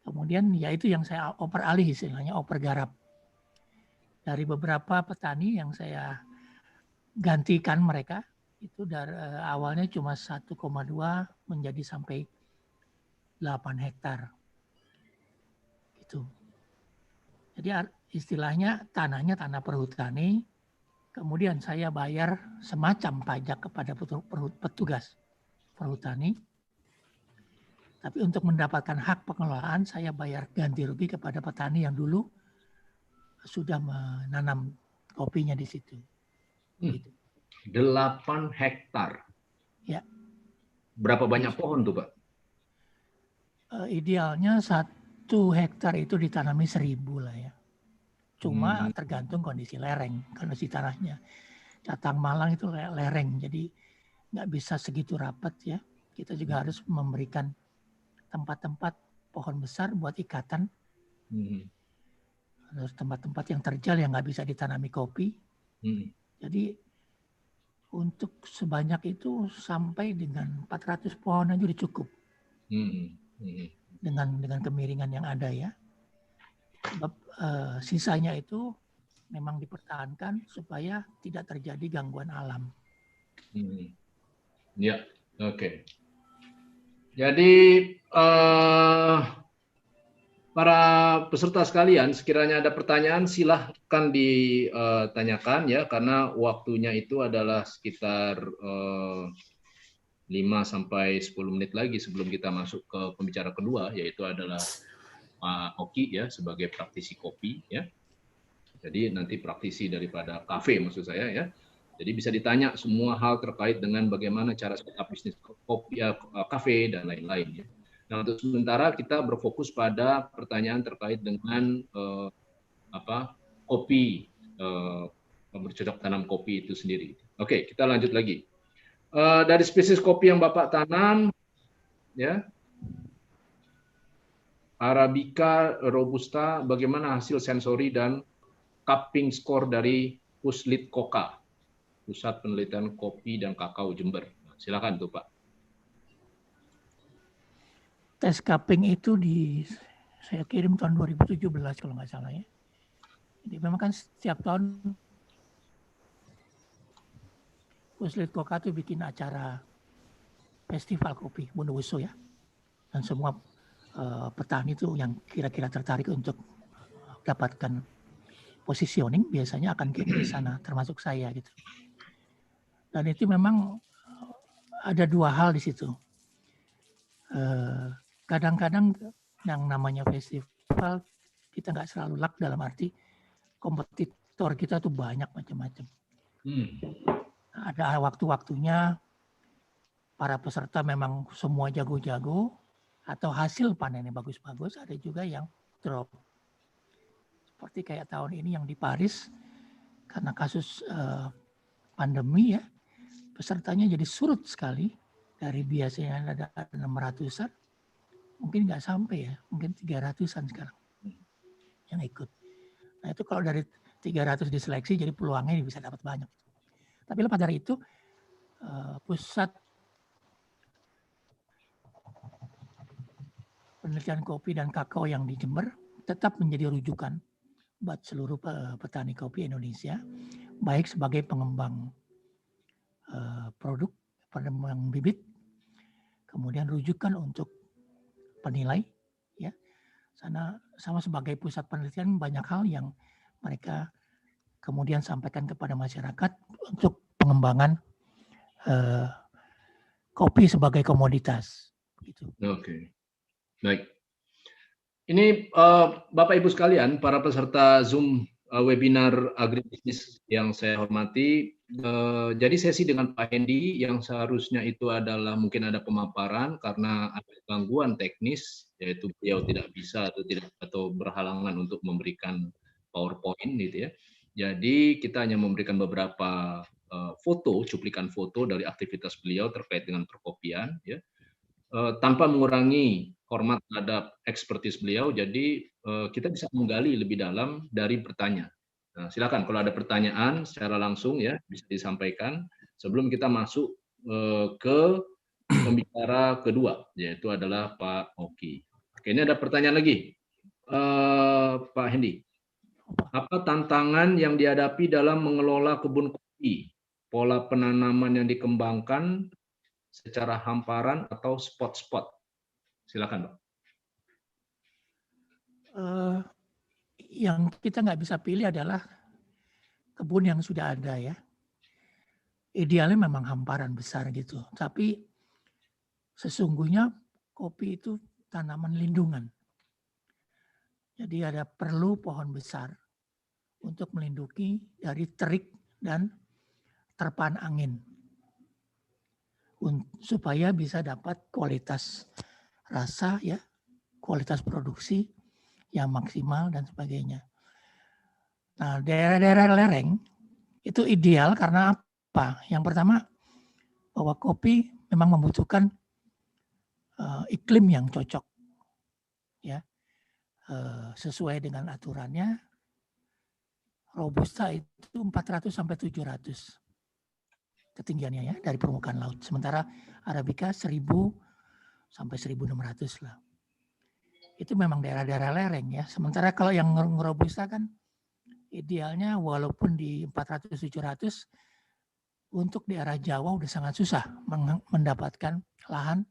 [SPEAKER 3] Kemudian ya itu yang saya oper alih istilahnya, oper garap. Dari beberapa petani yang saya gantikan mereka, itu dari awalnya cuma 1,2 menjadi sampai 8 hektar. Gitu. Jadi istilahnya tanahnya tanah perhutani, kemudian saya bayar semacam pajak kepada petugas perhutani. Tapi untuk mendapatkan hak pengelolaan saya bayar ganti rugi kepada petani yang dulu sudah menanam kopinya di situ. Gitu.
[SPEAKER 1] 8 hektar.
[SPEAKER 3] Ya.
[SPEAKER 1] Berapa banyak pohon tuh, Pak?
[SPEAKER 3] Idealnya 1 hektar itu ditanami 1.000 lah ya. Cuma tergantung kondisi lereng, kondisi tanahnya. Catang Malang itu lereng, jadi nggak bisa segitu rapat ya. Kita juga harus memberikan tempat-tempat pohon besar buat ikatan. Terus tempat-tempat yang terjal yang nggak bisa ditanami kopi. Jadi untuk sebanyak itu sampai dengan 400 pohon aja udah cukup. Dengan kemiringan yang ada ya. Sebab sisanya itu memang dipertahankan supaya tidak terjadi gangguan alam.
[SPEAKER 1] Ya, oke. Jadi para peserta sekalian, sekiranya ada pertanyaan silahkan ditanyakan ya, karena waktunya itu adalah sekitar 5 sampai 10 menit lagi sebelum kita masuk ke pembicara kedua, yaitu adalah Pak Oki ya sebagai praktisi kopi ya. Jadi nanti praktisi daripada kafe maksud saya ya. Jadi bisa ditanya semua hal terkait dengan bagaimana cara setup bisnis kopi, kafe dan lain-lain ya. Nah untuk sementara kita berfokus pada pertanyaan terkait dengan kopi, bercocok tanam kopi itu sendiri. Oke, kita lanjut lagi. Dari spesies kopi yang Bapak tanam, ya, Arabica, Robusta, bagaimana hasil sensori dan cupping score dari Puslit Koka, Pusat Penelitian Kopi dan Kakao Jember. Nah, silakan tuh Pak.
[SPEAKER 3] Tes cupping itu saya kirim tahun 2017 kalau nggak salah ya. Jadi memang kan setiap tahun Puslit Koka itu bikin acara festival kopi Bondowoso ya. Dan semua petani itu yang kira-kira tertarik untuk dapatkan positioning biasanya akan kirim di sana, termasuk saya gitu. Dan itu memang ada 2 hal di situ. kadang-kadang yang namanya festival kita nggak selalu luck, dalam arti kompetitor kita tuh banyak macam-macam. Ada waktu-waktunya para peserta memang semua jago-jago atau hasil panennya bagus-bagus, ada juga yang drop. Seperti kayak tahun ini yang di Paris, karena kasus pandemi ya, pesertanya jadi surut sekali. Dari biasanya ada 600-an, mungkin nggak sampai ya, mungkin 300-an sekarang yang ikut. Nah itu kalau dari 300 diseleksi, jadi peluangnya bisa dapat banyak. Tapi lepas dari itu, pusat penelitian kopi dan kakao yang di Jember tetap menjadi rujukan buat seluruh petani kopi Indonesia, baik sebagai pengembang produk, pengembang bibit, kemudian rujukan untuk penilai, ya, sama sebagai pusat penelitian banyak hal yang mereka kemudian sampaikan kepada masyarakat untuk pengembangan kopi sebagai komoditas. Gitu.
[SPEAKER 1] Oke, baik. Ini Bapak Ibu sekalian, para peserta Zoom webinar agribisnis yang saya hormati. Jadi sesi dengan Pak Hendy yang seharusnya itu adalah mungkin ada pemaparan karena ada gangguan teknis, yaitu beliau tidak bisa atau berhalangan untuk memberikan PowerPoint gitu ya. Jadi kita hanya memberikan beberapa foto, cuplikan foto dari aktivitas beliau terkait dengan perkopian, ya, tanpa mengurangi hormat terhadap ekspertis beliau. Jadi kita bisa menggali lebih dalam dari bertanya. Nah, silakan kalau ada pertanyaan secara langsung ya bisa disampaikan sebelum kita masuk ke pembicara kedua, yaitu adalah Pak Oki. Oke, ini ada pertanyaan lagi, Pak Hendy. Apa tantangan yang dihadapi dalam mengelola kebun kopi? Pola penanaman yang dikembangkan secara hamparan atau spot-spot? Silakan, Pak.
[SPEAKER 3] Yang kita nggak bisa pilih adalah kebun yang sudah ada ya. Idealnya memang hamparan besar gitu. Tapi sesungguhnya kopi itu tanaman lindungan. Jadi ada perlu pohon besar untuk melindungi dari terik dan terpaan angin. Supaya bisa dapat kualitas rasa ya, kualitas produksi yang maksimal dan sebagainya. Nah, daerah-daerah lereng itu ideal karena apa? Yang pertama, bahwa kopi memang membutuhkan iklim yang cocok, ya, sesuai dengan aturannya. Robusta itu 400 sampai 700 ketinggiannya ya dari permukaan laut. Sementara Arabica 1000 sampai 1600 lah. Itu memang daerah-daerah lereng ya. Sementara kalau yang Robusta kan idealnya walaupun di 400-700 untuk daerah Jawa udah sangat susah mendapatkan lahan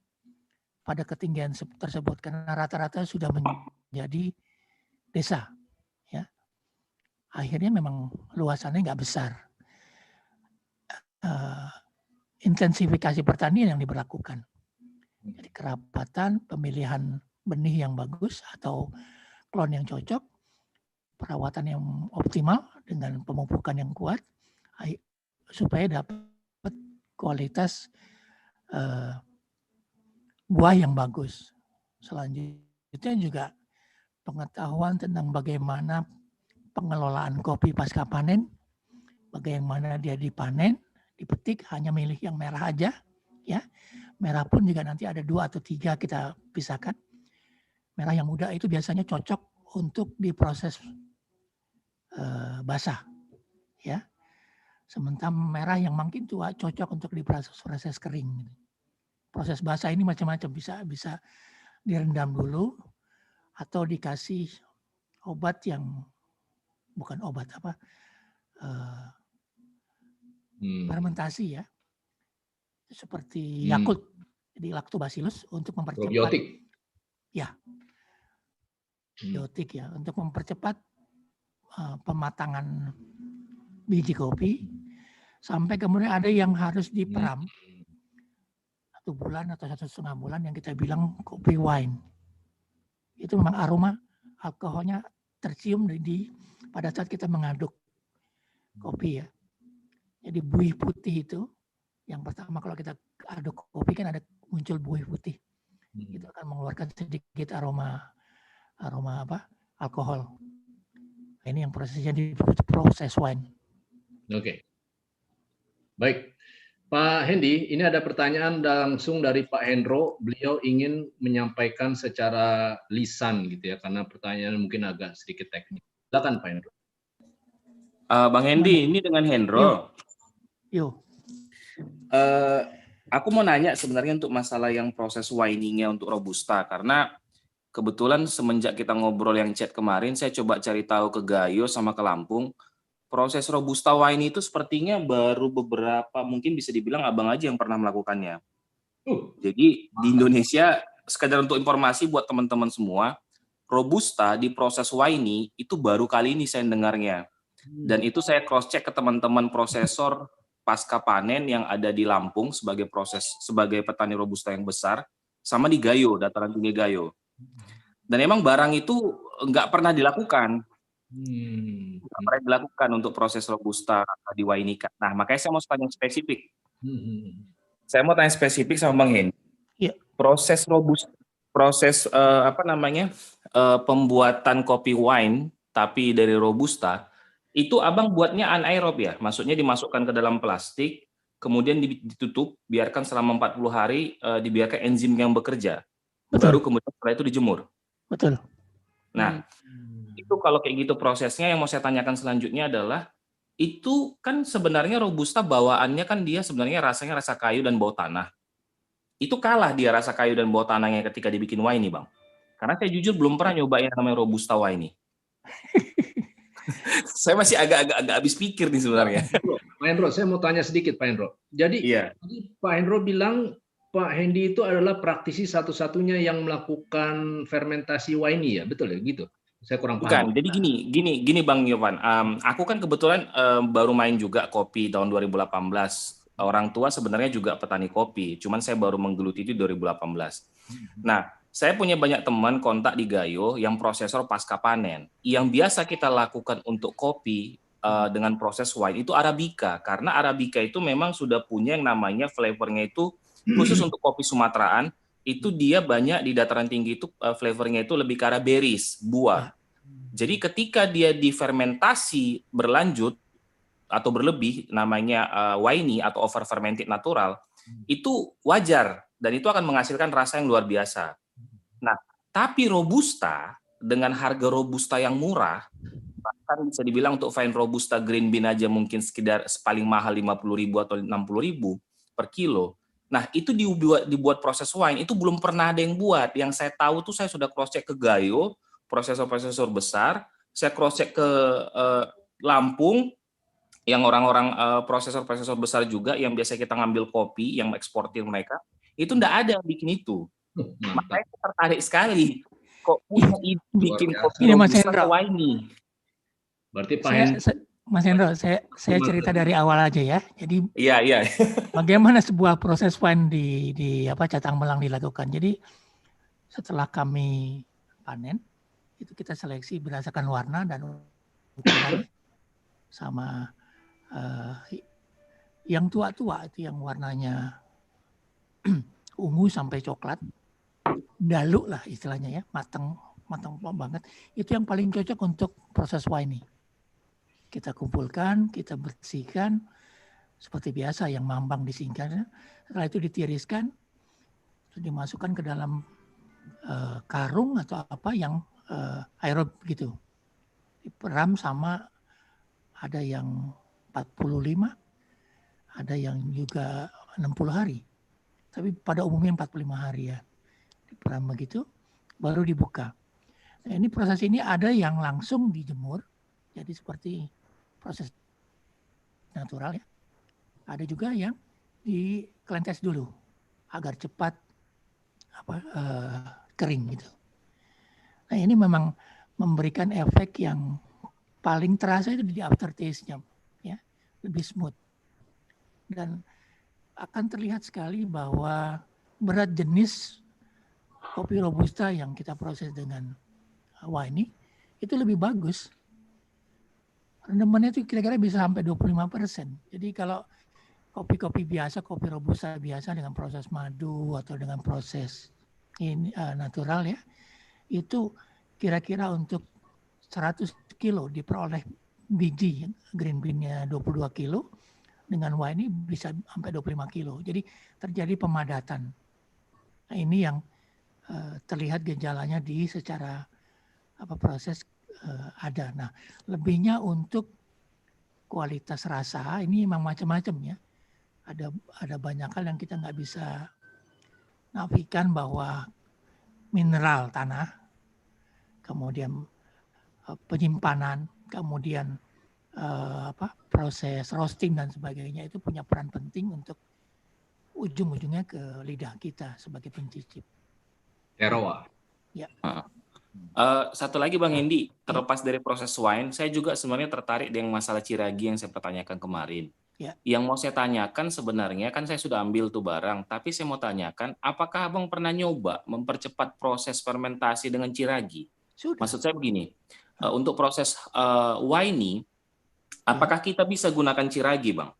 [SPEAKER 3] pada ketinggian tersebut karena rata-rata sudah menjadi desa ya. Akhirnya memang luasannya nggak besar. Intensifikasi pertanian yang diberlakukan. Jadi kerapatan, pemilihan benih yang bagus atau klon yang cocok, perawatan yang optimal dengan pemupukan yang kuat, supaya dapat kualitas buah yang bagus. Selanjutnya juga pengetahuan tentang bagaimana pengelolaan kopi pasca panen, bagaimana dia dipanen, dipetik, hanya milih yang merah aja, ya. Merah pun juga nanti ada 2 atau 3 kita pisahkan. Merah yang muda itu biasanya cocok untuk diproses basah, ya. Sementara merah yang makin tua cocok untuk diproses kering. Proses basah ini macam-macam, bisa direndam dulu atau dikasih obat yang bukan obat apa, fermentasi ya, seperti Yakult, jadi Lactobacillus untuk mempercepat.
[SPEAKER 1] Probiotik.
[SPEAKER 3] Ya, biotik ya, untuk mempercepat pematangan biji kopi sampai kemudian ada yang harus diperam 1 bulan atau 1,5 bulan yang kita bilang kopi wine. Itu memang aroma alkoholnya tercium pada saat kita mengaduk kopi ya. Jadi buih putih itu yang pertama kalau kita aduk kopi kan ada muncul buih putih. Itu akan mengeluarkan sedikit aroma alkohol. Ini yang prosesnya di proses wine.
[SPEAKER 1] Oke. Baik. Pak Hendy, ini ada pertanyaan langsung dari Pak Hendro. Beliau ingin menyampaikan secara lisan gitu ya, karena pertanyaan mungkin agak sedikit teknis. Silakan Pak Hendro.
[SPEAKER 2] Bang Hendy, ini dengan Hendro.
[SPEAKER 3] Yuk.
[SPEAKER 2] Aku mau nanya sebenarnya untuk masalah yang proses wining-nya untuk Robusta, karena kebetulan semenjak kita ngobrol yang chat kemarin, saya coba cari tahu ke Gayo sama ke Lampung. Proses Robusta wine itu sepertinya baru beberapa, mungkin bisa dibilang abang aja yang pernah melakukannya. Jadi di Indonesia, sekedar untuk informasi buat teman-teman semua, Robusta di proses wine itu baru kali ini saya dengarnya. Dan itu saya cross-check ke teman-teman prosesor pasca panen yang ada di Lampung sebagai petani Robusta yang besar, sama di Gayo, dataran tinggi Gayo. Dan emang barang itu nggak pernah dilakukan. Nggak pernah dilakukan untuk proses Robusta di Wainika. Nah, makanya saya mau tanya spesifik. Saya mau tanya spesifik sama Bang Hendy.
[SPEAKER 3] Ya.
[SPEAKER 2] Proses Robusta, pembuatan kopi wine tapi dari Robusta, itu abang buatnya anaerob ya? Maksudnya dimasukkan ke dalam plastik, kemudian ditutup, biarkan selama 40 hari, dibiarkan enzim yang bekerja.
[SPEAKER 3] Betul.
[SPEAKER 2] Baru kemudian setelah itu dijemur.
[SPEAKER 3] Betul.
[SPEAKER 2] Nah, itu kalau kayak gitu prosesnya, yang mau saya tanyakan selanjutnya adalah, itu kan sebenarnya Robusta bawaannya kan dia sebenarnya rasanya rasa kayu dan bau tanah. Itu kalah dia rasa kayu dan bau tanahnya ketika dibikin wine nih Bang. Karena saya jujur belum pernah nyobain namanya Robusta wine nih. Saya masih agak habis pikir nih sebenarnya.
[SPEAKER 1] Pak Hendro, saya mau tanya sedikit Pak Hendro. Jadi Pak Hendro bilang Pak Hendy itu adalah praktisi satu-satunya yang melakukan fermentasi wine ya, betul ya gitu? Saya kurang paham.
[SPEAKER 2] Bukan, jadi gini Bang Yovan. Aku kan kebetulan baru main juga kopi tahun 2018. Orang tua sebenarnya juga petani kopi, cuman saya baru menggeluti itu 2018. Nah, saya punya banyak teman kontak di Gayo yang prosesor pasca panen. Yang biasa kita lakukan untuk kopi dengan proses wine itu Arabica, karena Arabica itu memang sudah punya yang namanya flavornya itu khusus untuk kopi Sumateraan, itu dia banyak di dataran tinggi itu flavornya itu lebih ke arah berries, buah. Jadi ketika dia difermentasi berlanjut atau berlebih, namanya winey atau over fermented natural, itu wajar dan itu akan menghasilkan rasa yang luar biasa. Nah, tapi Robusta dengan harga Robusta yang murah, bahkan bisa dibilang untuk fine Robusta green bean aja mungkin sekitar paling mahal 50.000 atau 60.000 per kilo. Nah, itu dibuat proses wine, itu belum pernah ada yang buat. Yang saya tahu tuh saya sudah cross-check ke Gayo, prosesor-prosesor besar, saya cross-check ke Lampung, yang orang-orang prosesor-prosesor besar juga, yang biasa kita ngambil kopi, yang eksportir mereka, itu enggak ada yang bikin itu. Makanya saya tertarik sekali. Kok punya ide bikin kopi Robusta wine.
[SPEAKER 1] Berarti Pak Hendy.
[SPEAKER 3] Mas Hendro, saya cerita dari awal aja ya. Jadi
[SPEAKER 2] iya.
[SPEAKER 3] Bagaimana sebuah proses wine di Catang Melang dilakukan. Jadi setelah kami panen, itu kita seleksi berdasarkan warna dan ukuran sama yang tua-tua itu yang warnanya ungu sampai coklat, dalu lah istilahnya ya, matang banget. Itu yang paling cocok untuk proses wine. Kita kumpulkan, kita bersihkan, seperti biasa yang mambang disingkatnya. Setelah itu ditiriskan, dimasukkan ke dalam karung atau apa yang aerob gitu. Diperam sama ada yang 45, ada yang juga 60 hari. Tapi pada umumnya 45 hari ya. Diperam begitu, baru dibuka. Nah, ini proses ini ada yang langsung dijemur, jadi seperti proses natural ya. Ada juga yang diklentes dulu agar cepat kering gitu. Nah, ini memang memberikan efek yang paling terasa itu di aftertaste-nya ya, lebih smooth. Dan akan terlihat sekali bahwa berat jenis kopi robusta yang kita proses dengan Winey itu lebih bagus. Rendemannya itu kira-kira bisa sampai 25%. Jadi kalau kopi-kopi biasa, kopi robusta biasa dengan proses madu atau dengan proses ini natural ya, itu kira-kira untuk 100 kilo diperoleh biji green bean-nya 22 kilo, dengan Winey bisa sampai 25 kilo. Jadi terjadi pemadatan. Nah, ini yang terlihat gejalanya di secara proses ada. Nah, lebihnya untuk kualitas rasa ini memang macam-macam ya. Ada banyak hal yang kita nggak bisa nafikan, bahwa mineral tanah, kemudian penyimpanan, kemudian proses roasting dan sebagainya itu punya peran penting untuk ujung-ujungnya ke lidah kita sebagai pencicip.
[SPEAKER 1] Terroir.
[SPEAKER 3] Ya.
[SPEAKER 2] Satu lagi Bang Hendy, terlepas dari proses wine, saya juga sebenarnya tertarik dengan masalah Ciragi yang saya pertanyakan kemarin.
[SPEAKER 3] Ya.
[SPEAKER 2] Yang mau saya tanyakan sebenarnya, kan saya sudah ambil tuh barang, tapi saya mau tanyakan, apakah Abang pernah nyoba mempercepat proses fermentasi dengan Ciragi?
[SPEAKER 3] Sudah.
[SPEAKER 2] Maksud saya begini, untuk proses Winey, apakah kita bisa gunakan Ciragi, Bang?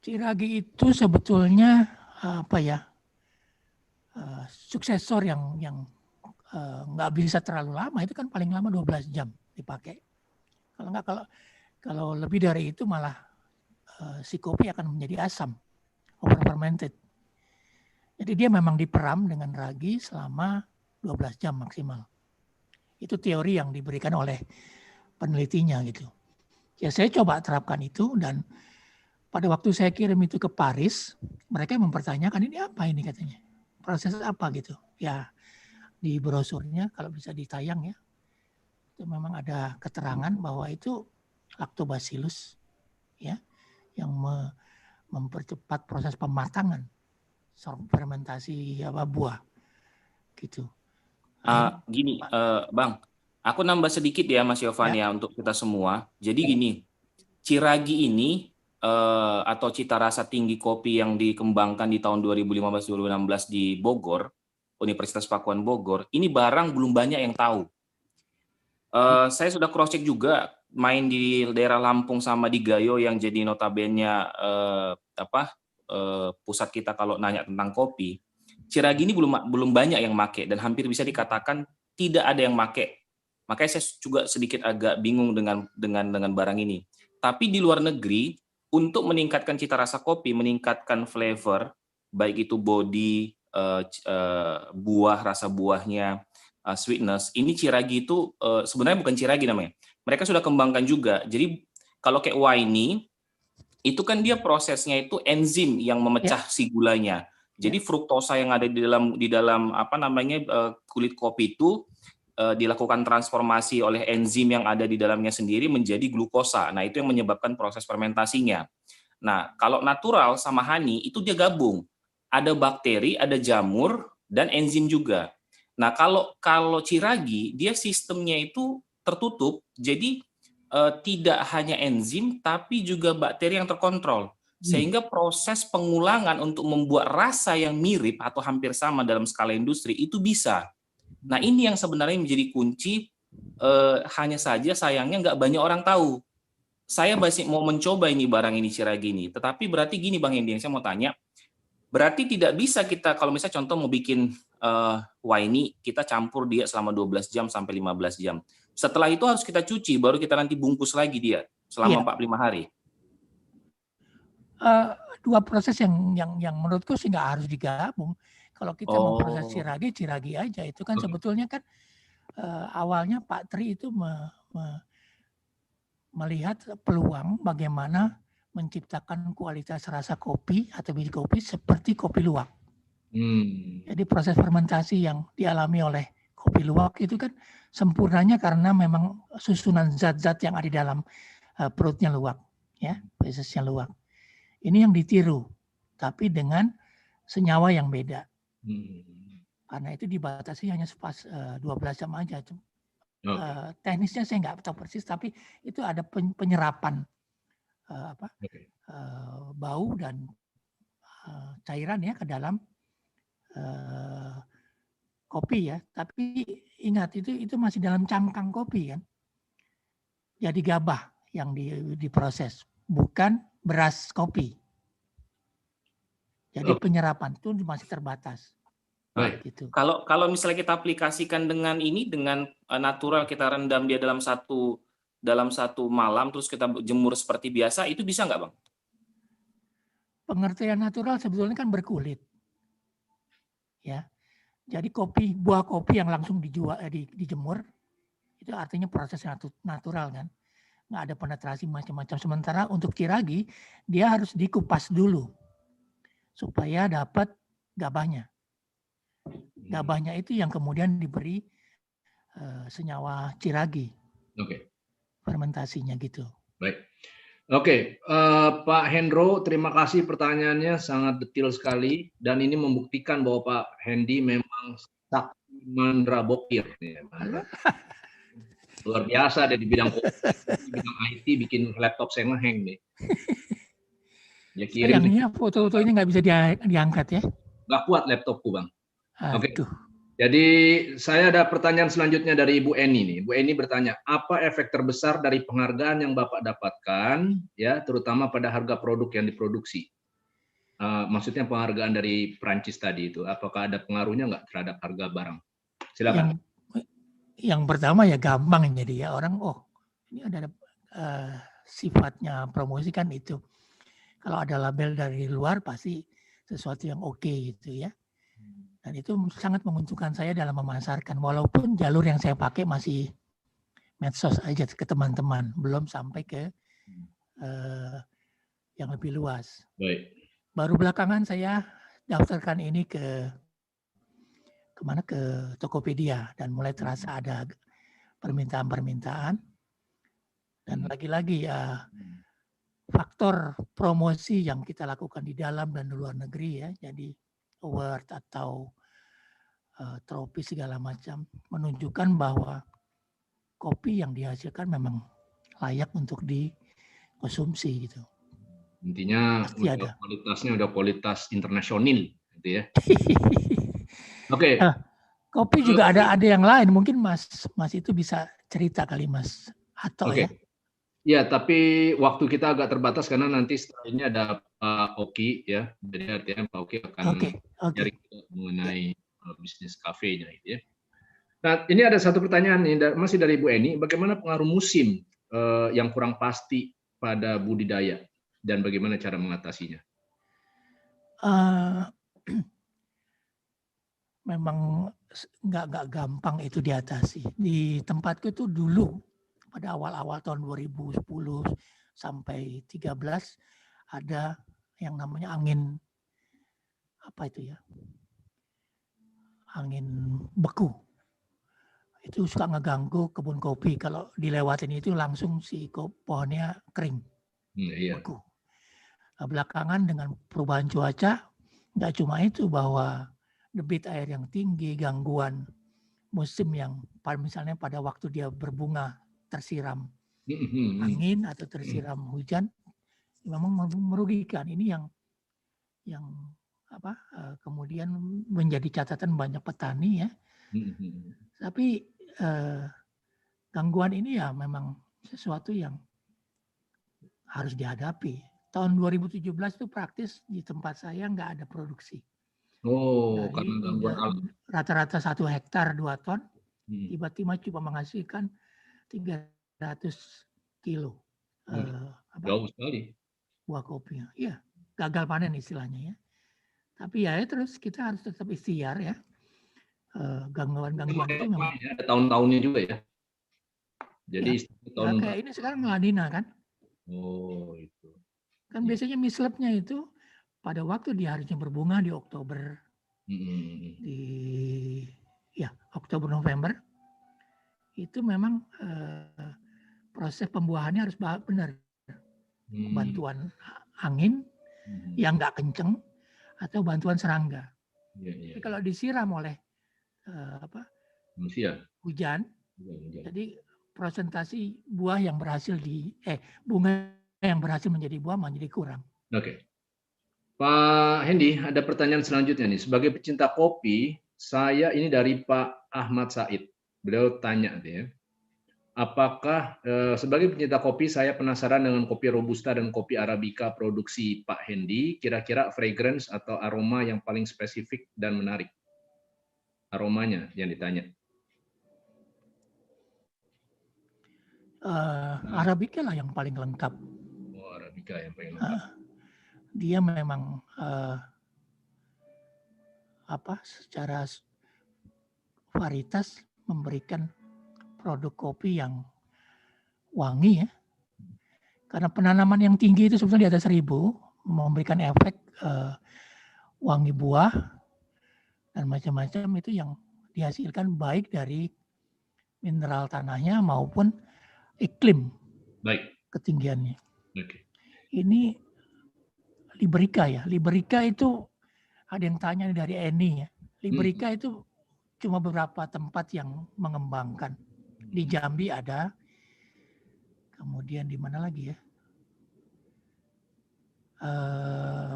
[SPEAKER 3] Ciragi itu sebetulnya suksesor yang nggak bisa terlalu lama, itu kan paling lama 12 jam dipakai. Kalau lebih dari itu malah si kopi akan menjadi asam, over fermented. Jadi dia memang diperam dengan ragi selama 12 jam maksimal. Itu teori yang diberikan oleh penelitinya gitu. Ya saya coba terapkan itu, dan pada waktu saya kirim itu ke Paris, mereka mempertanyakan ini apa ini katanya. Proses apa gitu. Ya di brosurnya kalau bisa ditayang ya, itu memang ada keterangan bahwa itu lactobacillus ya, yang mempercepat proses pematangan fermentasi buah gitu.
[SPEAKER 2] Gini, Bang, aku nambah sedikit ya Mas Yovan ya untuk kita semua. Jadi gini, Ciragi ini atau cita rasa tinggi kopi yang dikembangkan di tahun 2015-2016 di Bogor, Universitas Pakuan Bogor, ini barang belum banyak yang tahu. Saya sudah cross check juga, main di daerah Lampung sama di Gayo yang jadi notabene pusat kita kalau nanya tentang kopi. Ciragi ini belum banyak yang make, dan hampir bisa dikatakan tidak ada yang make. Makanya saya juga sedikit agak bingung dengan barang ini. Tapi di luar negeri, untuk meningkatkan cita rasa kopi, meningkatkan flavor, baik itu body, buah, rasa buahnya, sweetness, ini Ciragi itu sebenarnya bukan Ciragi namanya. Mereka sudah kembangkan juga. Jadi kalau kayak Winey, itu kan dia prosesnya itu enzim yang memecah si gulanya. Jadi fruktosa yang ada di dalam kulit kopi itu dilakukan transformasi oleh enzim yang ada di dalamnya sendiri menjadi glukosa. Nah, itu yang menyebabkan proses fermentasinya. Nah, kalau natural sama honey itu dia gabung. Ada bakteri, ada jamur, dan enzim juga. Nah, kalau Ciragi, dia sistemnya itu tertutup, jadi tidak hanya enzim, tapi juga bakteri yang terkontrol. Sehingga proses pengulangan untuk membuat rasa yang mirip atau hampir sama dalam skala industri itu bisa. Nah, ini yang sebenarnya menjadi kunci, hanya saja sayangnya nggak banyak orang tahu. Saya masih mau mencoba ini barang ini Ciragi ini, tetapi berarti gini Bang Hendy, yang saya mau tanya, berarti tidak bisa kita, kalau misalnya contoh mau bikin Winey, kita campur dia selama 12 jam sampai 15 jam. Setelah itu harus kita cuci, baru kita nanti bungkus lagi dia selama 45 hari.
[SPEAKER 3] Dua proses yang menurutku sih nggak harus digabung. Kalau kita memproses Ciragi aja, itu kan sebetulnya kan awalnya Pak Tri itu melihat peluang bagaimana menciptakan kualitas rasa kopi atau biji kopi seperti kopi luwak. Jadi proses fermentasi yang dialami oleh kopi luwak itu kan sempurnanya karena memang susunan zat-zat yang ada di dalam perutnya luwak, ya, prosesnya luwak. Ini yang ditiru, tapi dengan senyawa yang beda. Karena itu dibatasi hanya 12 jam aja. Teknisnya saya nggak tahu persis, tapi itu ada penyerapan bau dan cairan ya ke dalam kopi ya, tapi ingat itu masih dalam cangkang kopi kan. Jadi gabah yang diproses, bukan beras kopi. Jadi penyerapan itu masih terbatas.
[SPEAKER 2] Baik.
[SPEAKER 3] Gitu.
[SPEAKER 2] Kalau misalnya kita aplikasikan dengan natural, kita rendam dia dalam satu malam, terus kita jemur seperti biasa, itu bisa nggak, Bang?
[SPEAKER 3] Pengertian natural sebetulnya kan berkulit, ya. Jadi buah kopi yang langsung dijemur, itu artinya proses natural kan, nggak ada penetrasi macam-macam. Sementara untuk ciragi dia harus dikupas dulu supaya dapat gabahnya. Gabahnya itu yang kemudian diberi senyawa ciragi.
[SPEAKER 1] Oke.
[SPEAKER 3] Fermentasinya gitu.
[SPEAKER 1] Baik. Oke, Pak Hendro, terima kasih pertanyaannya sangat detail sekali dan ini membuktikan bahwa Pak Hendy memang sakti mandra bokir. Luar biasa ada di bidang IT, bikin laptop saya ngehang nih. Ya kirim.
[SPEAKER 3] Sayangnya foto-fotonya nggak bisa diangkat ya.
[SPEAKER 1] Nggak kuat laptopku, Bang. Oke.
[SPEAKER 3] Aduh.
[SPEAKER 1] Jadi saya ada pertanyaan selanjutnya dari Ibu Eni nih. Bu Eni bertanya, apa efek terbesar dari penghargaan yang Bapak dapatkan, ya, terutama pada harga produk yang diproduksi? Maksudnya penghargaan dari Prancis tadi itu, apakah ada pengaruhnya nggak terhadap harga barang? Silakan.
[SPEAKER 3] Yang pertama ya gampang jadi ya orang, ini ada sifatnya promosi kan itu. Kalau ada label dari luar pasti sesuatu yang oke gitu ya. Dan itu sangat menguntungkan saya dalam memasarkan. Walaupun jalur yang saya pakai masih medsos aja ke teman-teman. Belum sampai ke yang lebih luas.
[SPEAKER 1] Baik.
[SPEAKER 3] Baru belakangan saya daftarkan ini ke Tokopedia. Dan mulai terasa ada permintaan-permintaan. Dan lagi-lagi ya faktor promosi yang kita lakukan di dalam dan di luar negeri ya. Jadi award atau trofi segala macam menunjukkan bahwa kopi yang dihasilkan memang layak untuk dikonsumsi gitu.
[SPEAKER 1] Intinya kualitasnya udah kualitas internasional gitu ya. Oke.
[SPEAKER 3] Kopi juga ada yang lain, mungkin Mas itu bisa cerita kali Mas Hato ya.
[SPEAKER 1] Ya, tapi waktu kita agak terbatas karena nanti setelah ini ada Pak Oki ya. Jadi artinya Pak Oki akan mencari mengenai bisnis kafenya gitu ya. Nah, ini ada satu pertanyaan nih, masih dari Bu Eni. Bagaimana pengaruh musim yang kurang pasti pada budidaya dan bagaimana cara mengatasinya?
[SPEAKER 3] Memang nggak gampang itu diatasi. Di tempatku itu dulu pada awal-awal tahun 2010 sampai 13 ada yang namanya angin angin beku. Itu suka ngeganggu kebun kopi. Kalau dilewatin itu langsung si pohonnya kering, beku. Nah, belakangan dengan perubahan cuaca, nggak cuma itu bahwa debit air yang tinggi, gangguan musim yang misalnya pada waktu dia berbunga tersiram angin atau tersiram hujan, memang merugikan. Ini yang kemudian menjadi catatan banyak petani ya. Tapi gangguan ini ya memang sesuatu yang harus dihadapi. Tahun 2017 itu praktis di tempat saya nggak ada produksi.
[SPEAKER 1] Karena gangguan alam.
[SPEAKER 3] Rata-rata 1 hektar 2 ton, tiba-tiba cuma menghasilkan 300 kilo.
[SPEAKER 1] Jauh sekali.
[SPEAKER 3] Buah kopi. Iya, gagal panen istilahnya ya. Tapi ya terus kita harus tetap ikhtiar ya. Gangguan-gangguan itu memang.
[SPEAKER 1] Ada tahun-tahunnya juga ya. Jadi
[SPEAKER 3] kayak ini sekarang meladina kan.
[SPEAKER 1] Itu.
[SPEAKER 3] Kan biasanya mislabnya itu pada waktu dia harusnya berbunga di Oktober, Oktober November, itu memang proses pembuahannya harus benar, bantuan angin yang nggak kenceng atau bantuan serangga. Tapi kalau disiram oleh hujan, jadi presentasi buah yang berhasil bunga yang berhasil menjadi buah menjadi kurang.
[SPEAKER 1] Oke. Pak Hendy, ada pertanyaan selanjutnya nih. Sebagai pecinta kopi, saya ini dari Pak Ahmad Said. Beliau tanya ya, apakah sebagai pecinta kopi saya penasaran dengan kopi Robusta dan kopi Arabica produksi Pak Hendy, kira-kira fragrance atau aroma yang paling spesifik dan menarik? Aromanya yang ditanya.
[SPEAKER 3] Arabica lah yang paling lengkap.
[SPEAKER 1] Oh, Arabica yang paling lengkap.
[SPEAKER 3] Dia memang secara varietas memberikan produk kopi yang wangi ya. Karena penanaman yang tinggi itu sebetulnya di atas 1000 memberikan efek wangi buah dan macam-macam itu yang dihasilkan baik dari mineral tanahnya maupun iklim ketinggiannya. Ini Liberica ya. Liberica itu ada yang tanya dari Eni ya. Liberica itu cuma beberapa tempat yang mengembangkan. Di Jambi ada, kemudian di mana lagi ya?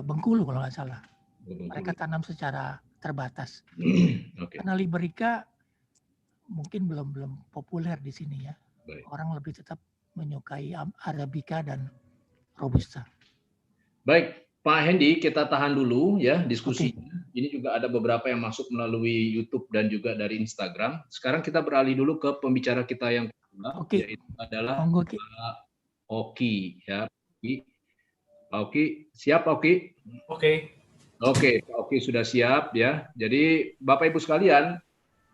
[SPEAKER 3] Bengkulu kalau nggak salah. Mereka tanam secara terbatas. Karena Liberica mungkin belum populer di sini ya. Orang lebih tetap menyukai Arabica dan Robusta.
[SPEAKER 1] Baik, Pak Hendy, kita tahan dulu ya diskusinya. Ini juga ada beberapa yang masuk melalui YouTube dan juga dari Instagram. Sekarang kita beralih dulu ke pembicara kita yang kedua, yaitu adalah Pak Oki. Ya, Pak Oki, siap Pak Oki? Oke, Pak Oki sudah siap ya. Jadi Bapak Ibu sekalian,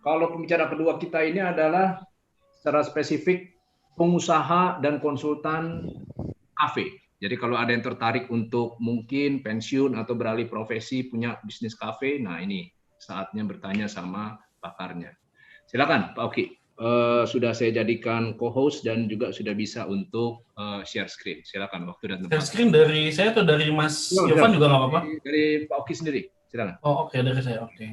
[SPEAKER 1] kalau pembicara kedua kita ini adalah secara spesifik pengusaha dan konsultan kafe. Jadi kalau ada yang tertarik untuk mungkin pensiun atau beralih profesi punya bisnis kafe, nah ini saatnya bertanya sama pakarnya. Silakan Pak Oki, sudah saya jadikan co-host dan juga sudah bisa untuk share screen. Silakan waktu dan tempat.
[SPEAKER 4] Share screen dari saya atau dari Mas Yovan juga nggak apa-apa?
[SPEAKER 1] Dari Pak Oki sendiri, silakan.
[SPEAKER 4] Oh oke, dari saya, oke.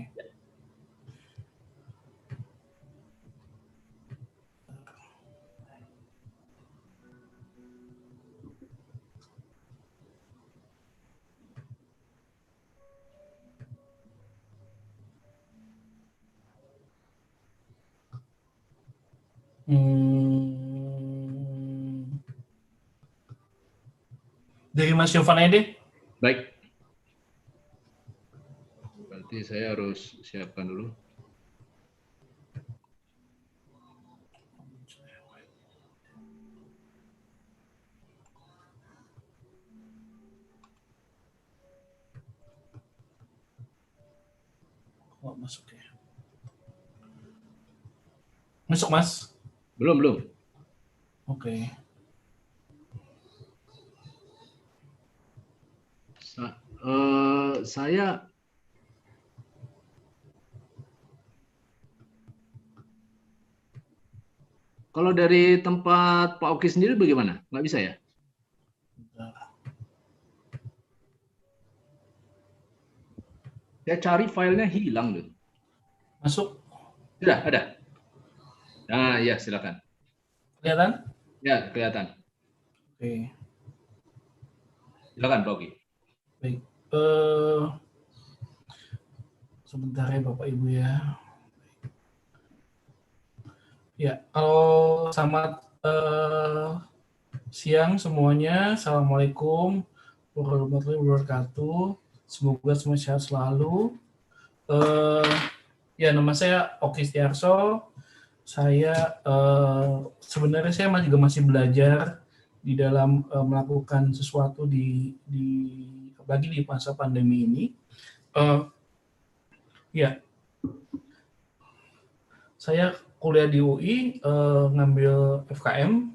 [SPEAKER 4] Dari Mas Yovan Ede.
[SPEAKER 1] Baik. Berarti saya harus siapkan dulu.
[SPEAKER 4] Oh, masuk ya. Masuk Mas?
[SPEAKER 1] Belum.
[SPEAKER 4] Oke.
[SPEAKER 1] Saya kalau dari tempat Pak Oki sendiri bagaimana? Nggak bisa ya? Saya cari filenya hilang loh.
[SPEAKER 4] Masuk?
[SPEAKER 1] Sudah, ada. Nah, ya silakan.
[SPEAKER 4] Kelihatan?
[SPEAKER 1] Ya, kelihatan.
[SPEAKER 4] Oke.
[SPEAKER 1] Silakan Pak Oki.
[SPEAKER 4] Baik. Sebentar ya Bapak Ibu ya. Ya, kalau selamat siang semuanya. Assalamualaikum warahmatullahi wabarakatuh. Semoga semua sehat selalu. Ya, nama saya Oki Setiarso. Saya sebenarnya saya juga masih belajar di dalam melakukan sesuatu bagi di masa pandemi ini. Ya, saya kuliah di UI, ngambil FKM,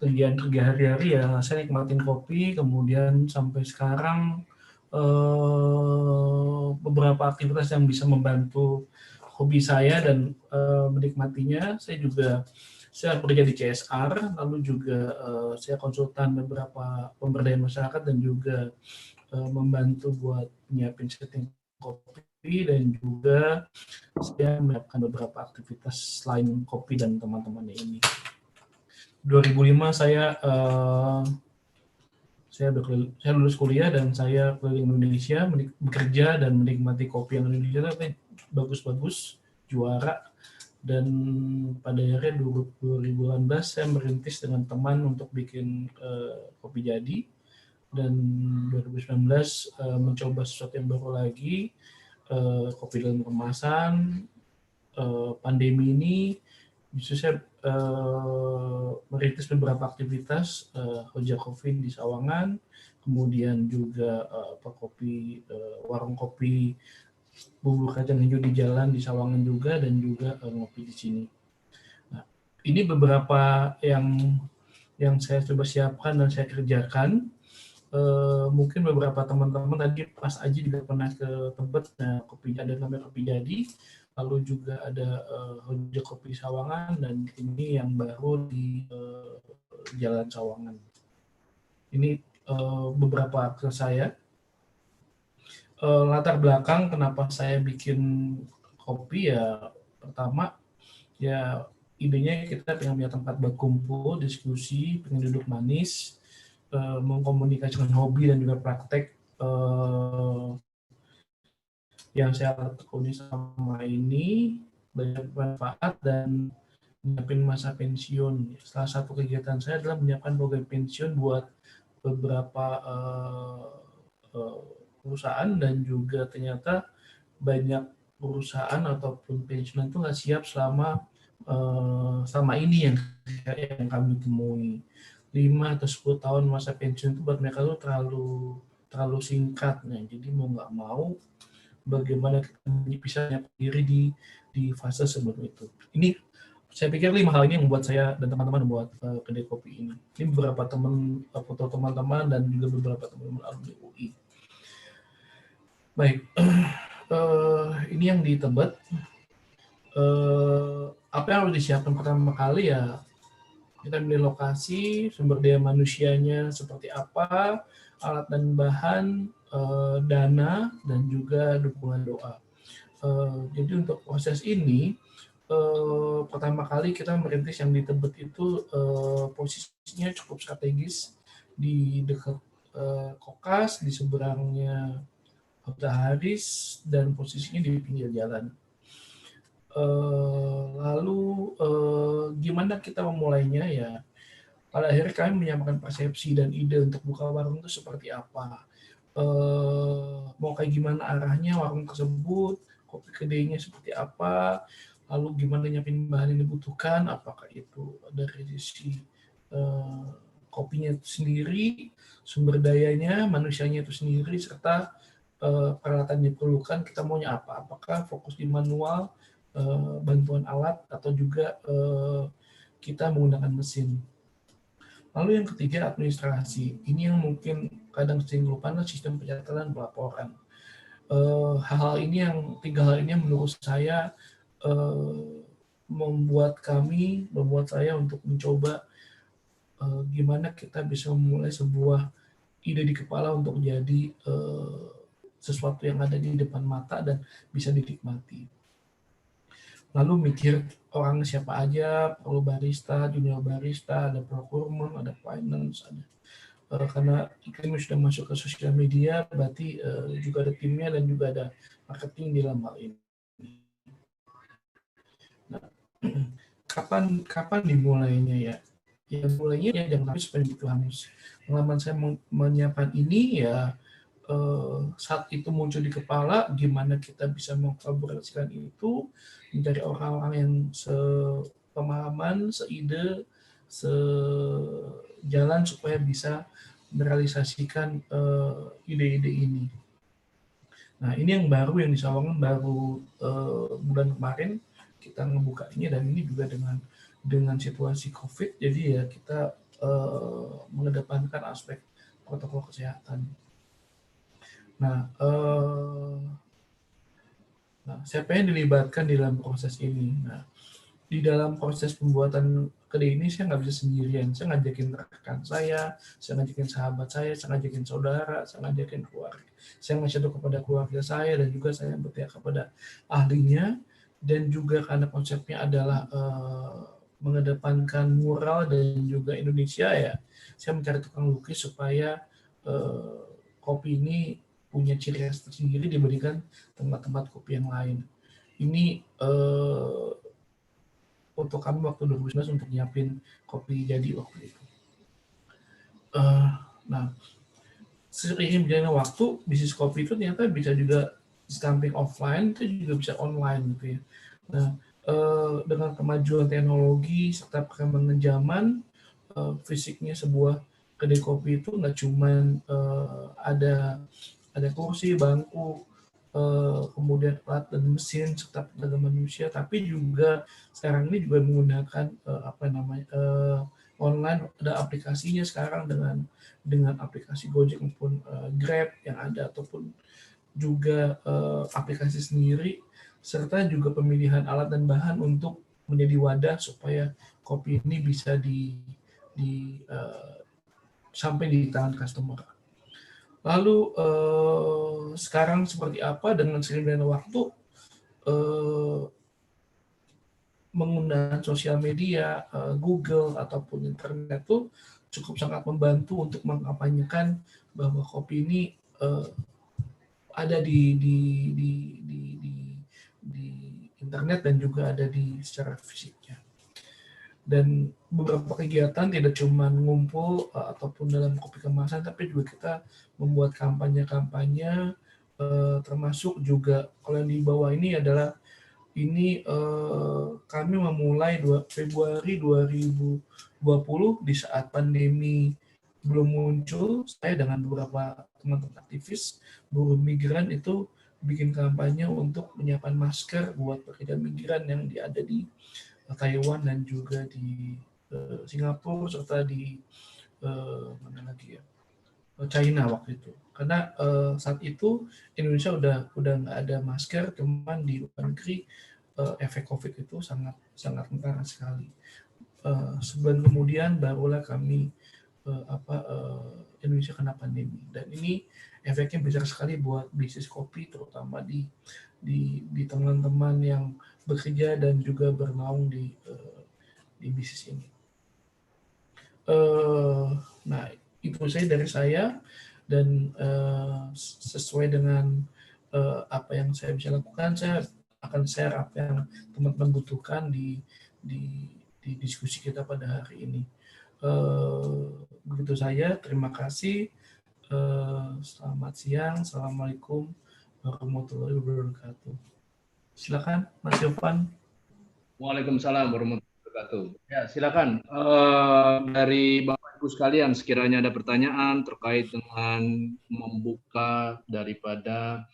[SPEAKER 4] kerjaan hari-hari ya saya nikmatin kopi, kemudian sampai sekarang beberapa aktivitas yang bisa membantu hobi saya dan menikmatinya. Saya bekerja di CSR, lalu juga saya konsultan beberapa pemberdayaan masyarakat dan juga membantu buat nyiapin setting kopi, dan juga saya melakukan beberapa aktivitas selain kopi dan teman-temannya ini. 2005 saya Saya lulus kuliah dan saya keliling Indonesia, bekerja dan menikmati kopi yang Indonesia tapi bagus-bagus, juara. Dan pada akhirnya 2018 saya merintis dengan teman untuk bikin kopi jadi. Dan 2019 mencoba sesuatu yang baru lagi, kopi dalam kemasan. Pandemi ini justru saya merintis beberapa aktivitas, Hoja Coffee di Sawangan, kemudian juga warung kopi bubur kacang hijau di jalan di Sawangan juga, dan juga ngopi di sini. Nah, ini beberapa yang saya coba siapkan dan saya kerjakan. Mungkin beberapa teman-teman tadi pas aja juga pernah ke Tebet, nah kopi ada namanya Kopi Jadi, lalu juga ada Hoja Kopi Sawangan, dan ini yang baru di Jalan Sawangan. Ini beberapa akses saya. Latar belakang kenapa saya bikin kopi ya, pertama ya idenya kita pengen punya tempat berkumpul, diskusi, pengen duduk manis, mengkomunikasikan hobi dan juga praktek yang saya tekuni sama ini banyak bermanfaat dan menyiapkan masa pensiun. Salah satu kegiatan saya adalah menyiapkan program pensiun buat beberapa perusahaan, dan juga ternyata banyak perusahaan ataupun pensiunan itu nggak siap selama ini yang kami temui. 5 atau 10 tahun masa pensiun itu buat mereka tuh terlalu singkat. Nah, jadi mau nggak mau bagaimana kita bisa diri di fase sebelum itu. Ini saya pikir 5 hal ini yang membuat saya dan teman-teman membuat kedai kopi ini. Ini beberapa foto teman-teman dan juga beberapa teman-teman alumni UI. Baik, ini yang di Tebet. Apa yang harus disiapkan pertama kali ya, kita milih lokasi, sumber daya manusianya seperti apa, alat dan bahan, dana, dan juga dukungan doa. Jadi untuk proses ini, pertama kali kita merintis yang di Tebet itu posisinya cukup strategis, di dekat Kokas, di seberangnya Kota Haris, dan posisinya di pinggir jalan. Lalu gimana kita memulainya ya? Pada akhirnya kami menyampaikan persepsi dan ide untuk buka warung itu seperti apa. Mau kayak gimana arahnya warung tersebut, kopi kedainya seperti apa, lalu gimana nyiapin bahan yang dibutuhkan, apakah itu dari sisi kopinya itu sendiri, sumber dayanya, manusianya itu sendiri, serta peralatan yang diperlukan, kita maunya apa, apakah fokus di manual, bantuan alat, atau juga kita menggunakan mesin. Lalu yang ketiga, administrasi. Ini yang mungkin kadang sering lupa, sistem pencatatan pelaporan. Tiga hal ini yang menurut saya membuat saya untuk mencoba gimana kita bisa memulai sebuah ide di kepala untuk jadi sesuatu yang ada di depan mata dan bisa dinikmati. Lalu mikir orang siapa aja, perlu barista, junior barista, ada procurement, ada finance, ada karena iklim sudah masuk ke sosial media, berarti juga ada timnya dan juga ada marketing di dalam hal ini. Nah, kapan dimulainya ya? Ya mulainya ya jangan sampai seperti itu hangus. Pengalaman saya menyiapkan ini ya saat itu muncul di kepala, gimana kita bisa mengkolaborasikan itu, mencari orang-orang yang sepemahaman, seide, sejalan supaya bisa merealisasikan ide-ide ini. Nah, ini yang baru yang di Sawangan baru bulan kemarin kita ngebuka ini, dan ini juga dengan situasi COVID, jadi ya kita mengedepankan aspek protokol kesehatan. Nah, siapa yang dilibatkan di dalam proses ini? Nah, di dalam proses pembuatan kedai ini saya nggak bisa sendirian. Saya ngajakin rekan saya ngajakin sahabat saya ngajakin saudara, saya ngajakin keluarga. Saya ngasih tahu kepada keluarga saya, dan juga saya bertanya kepada ahlinya, dan juga karena konsepnya adalah mengedepankan mural dan juga Indonesia ya, saya mencari tukang lukis supaya kopi ini punya ciri khas tersendiri dibandingkan tempat-tempat kopi yang lain. Ini untuk kami waktu 2019 untuk nyiapin kopi jadi waktu itu. Nah, seiring berjalannya waktu, bisnis kopi itu ternyata bisa juga di samping offline, itu juga bisa online gitu ya. Nah, dengan kemajuan teknologi serta perkembangan zaman, fisiknya sebuah kedai kopi itu nggak cuman ada kursi, bangku, kemudian alat dan mesin serta tenaga manusia, tapi juga sekarang ini juga menggunakan online, ada aplikasinya sekarang dengan aplikasi Gojek maupun Grab yang ada, ataupun juga aplikasi sendiri, serta juga pemilihan alat dan bahan untuk menjadi wadah supaya kopi ini bisa sampai di tangan customer. Lalu sekarang seperti apa dengan seiring dengan waktu, menggunakan sosial media, Google ataupun internet itu cukup sangat membantu untuk mengkampanyekan bahwa kopi ini ada di internet dan juga ada di secara fisiknya. Dan beberapa kegiatan tidak cuma ngumpul ataupun dalam kopi kemasan, tapi juga kita membuat kampanye-kampanye, termasuk juga kalau yang di bawah ini adalah kami memulai Februari 2020 di saat pandemi belum muncul. Saya dengan beberapa teman-teman aktivis buruh migran itu bikin kampanye untuk menyiapkan masker buat pekerja migran yang ada di Taiwan dan juga di Singapura serta di China waktu itu. Karena saat itu Indonesia udah nggak ada masker, cuman di luar negeri efek COVID itu sangat kentara sekali. Sebulan kemudian barulah kami Indonesia kena pandemi, dan ini efeknya besar sekali buat bisnis kopi, terutama di teman-teman yang bekerja dan juga bernaung di bisnis ini. Nah, itu saja dari saya, dan sesuai dengan apa yang saya bisa lakukan, saya akan share apa yang teman-teman butuhkan di diskusi kita pada hari ini. Begitu saja, terima kasih. Selamat siang, Assalamualaikum warahmatullahi wabarakatuh. Silakan, Mas Yovan.
[SPEAKER 1] Waalaikumsalam warahmatullahi wabarakatuh. Ya, silakan. Dari Bapak Ibu sekalian, sekiranya ada pertanyaan terkait dengan membuka daripada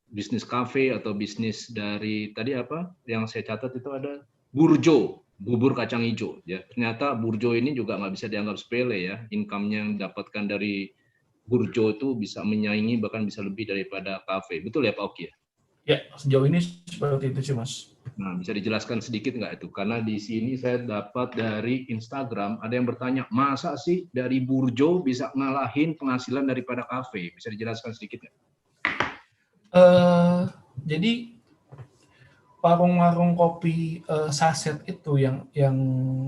[SPEAKER 1] bisnis kafe atau bisnis dari tadi yang saya catat itu ada burjo, bubur kacang hijau. Ya, ternyata burjo ini juga nggak bisa dianggap sepele ya. Income-nya yang didapatkan dari burjo itu bisa menyaingi, bahkan bisa lebih daripada kafe. Betul ya Pak Oki?
[SPEAKER 4] Ya, sejauh ini seperti itu sih Mas.
[SPEAKER 1] Nah, bisa dijelaskan sedikit nggak itu? Karena di sini saya dapat dari Instagram ada yang bertanya, masa sih dari burjo bisa ngalahin penghasilan daripada kafe? Bisa dijelaskan sedikit nggak?
[SPEAKER 4] Jadi warung-warung kopi saset itu yang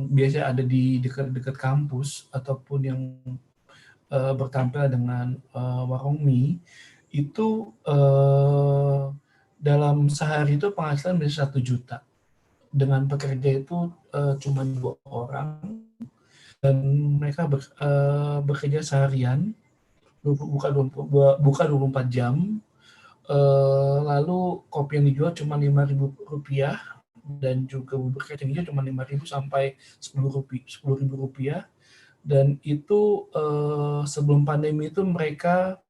[SPEAKER 4] biasa ada di dekat-dekat kampus ataupun yang bertampil dengan warung mie itu dalam sehari itu penghasilan bisa 1 juta. Dengan pekerja itu cuma 2 orang dan mereka bekerja seharian, buka 24 jam. Lalu kopi yang dijual cuma Rp5.000 dan juga bubur kacang hijau cuma Rp5.000 sampai Rp10.000. Dan itu sebelum pandemi itu mereka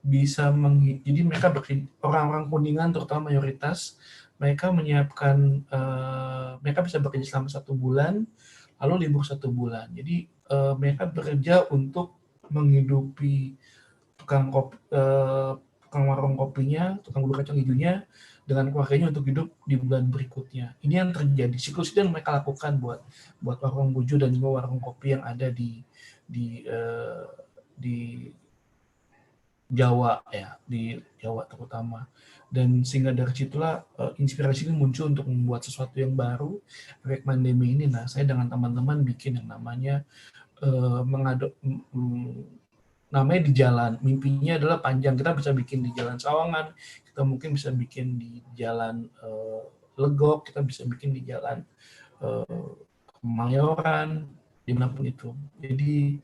[SPEAKER 4] bisa jadi mereka orang-orang Kuningan terutama mayoritas mereka menyiapkan mereka bisa bekerja selama 1 bulan lalu libur 1 bulan. Jadi mereka bekerja untuk menghidupi tukang warung kopinya, tukang bubur kacang hijaunya dengan keluarganya untuk hidup di bulan berikutnya. Ini yang terjadi, siklus itu yang mereka lakukan buat warung burjo dan juga warung kopi yang ada di Jawa ya, di Jawa terutama. Dan sehingga dari situlah inspirasi ini muncul untuk membuat sesuatu yang baru efek pandemi ini. Nah, saya dengan teman-teman bikin yang namanya namanya di jalan. Mimpinya adalah panjang. Kita bisa bikin di Jalan Sawangan, kita mungkin bisa bikin di Jalan Legok, kita bisa bikin di Jalan Kemayoran, dimanapun itu. Jadi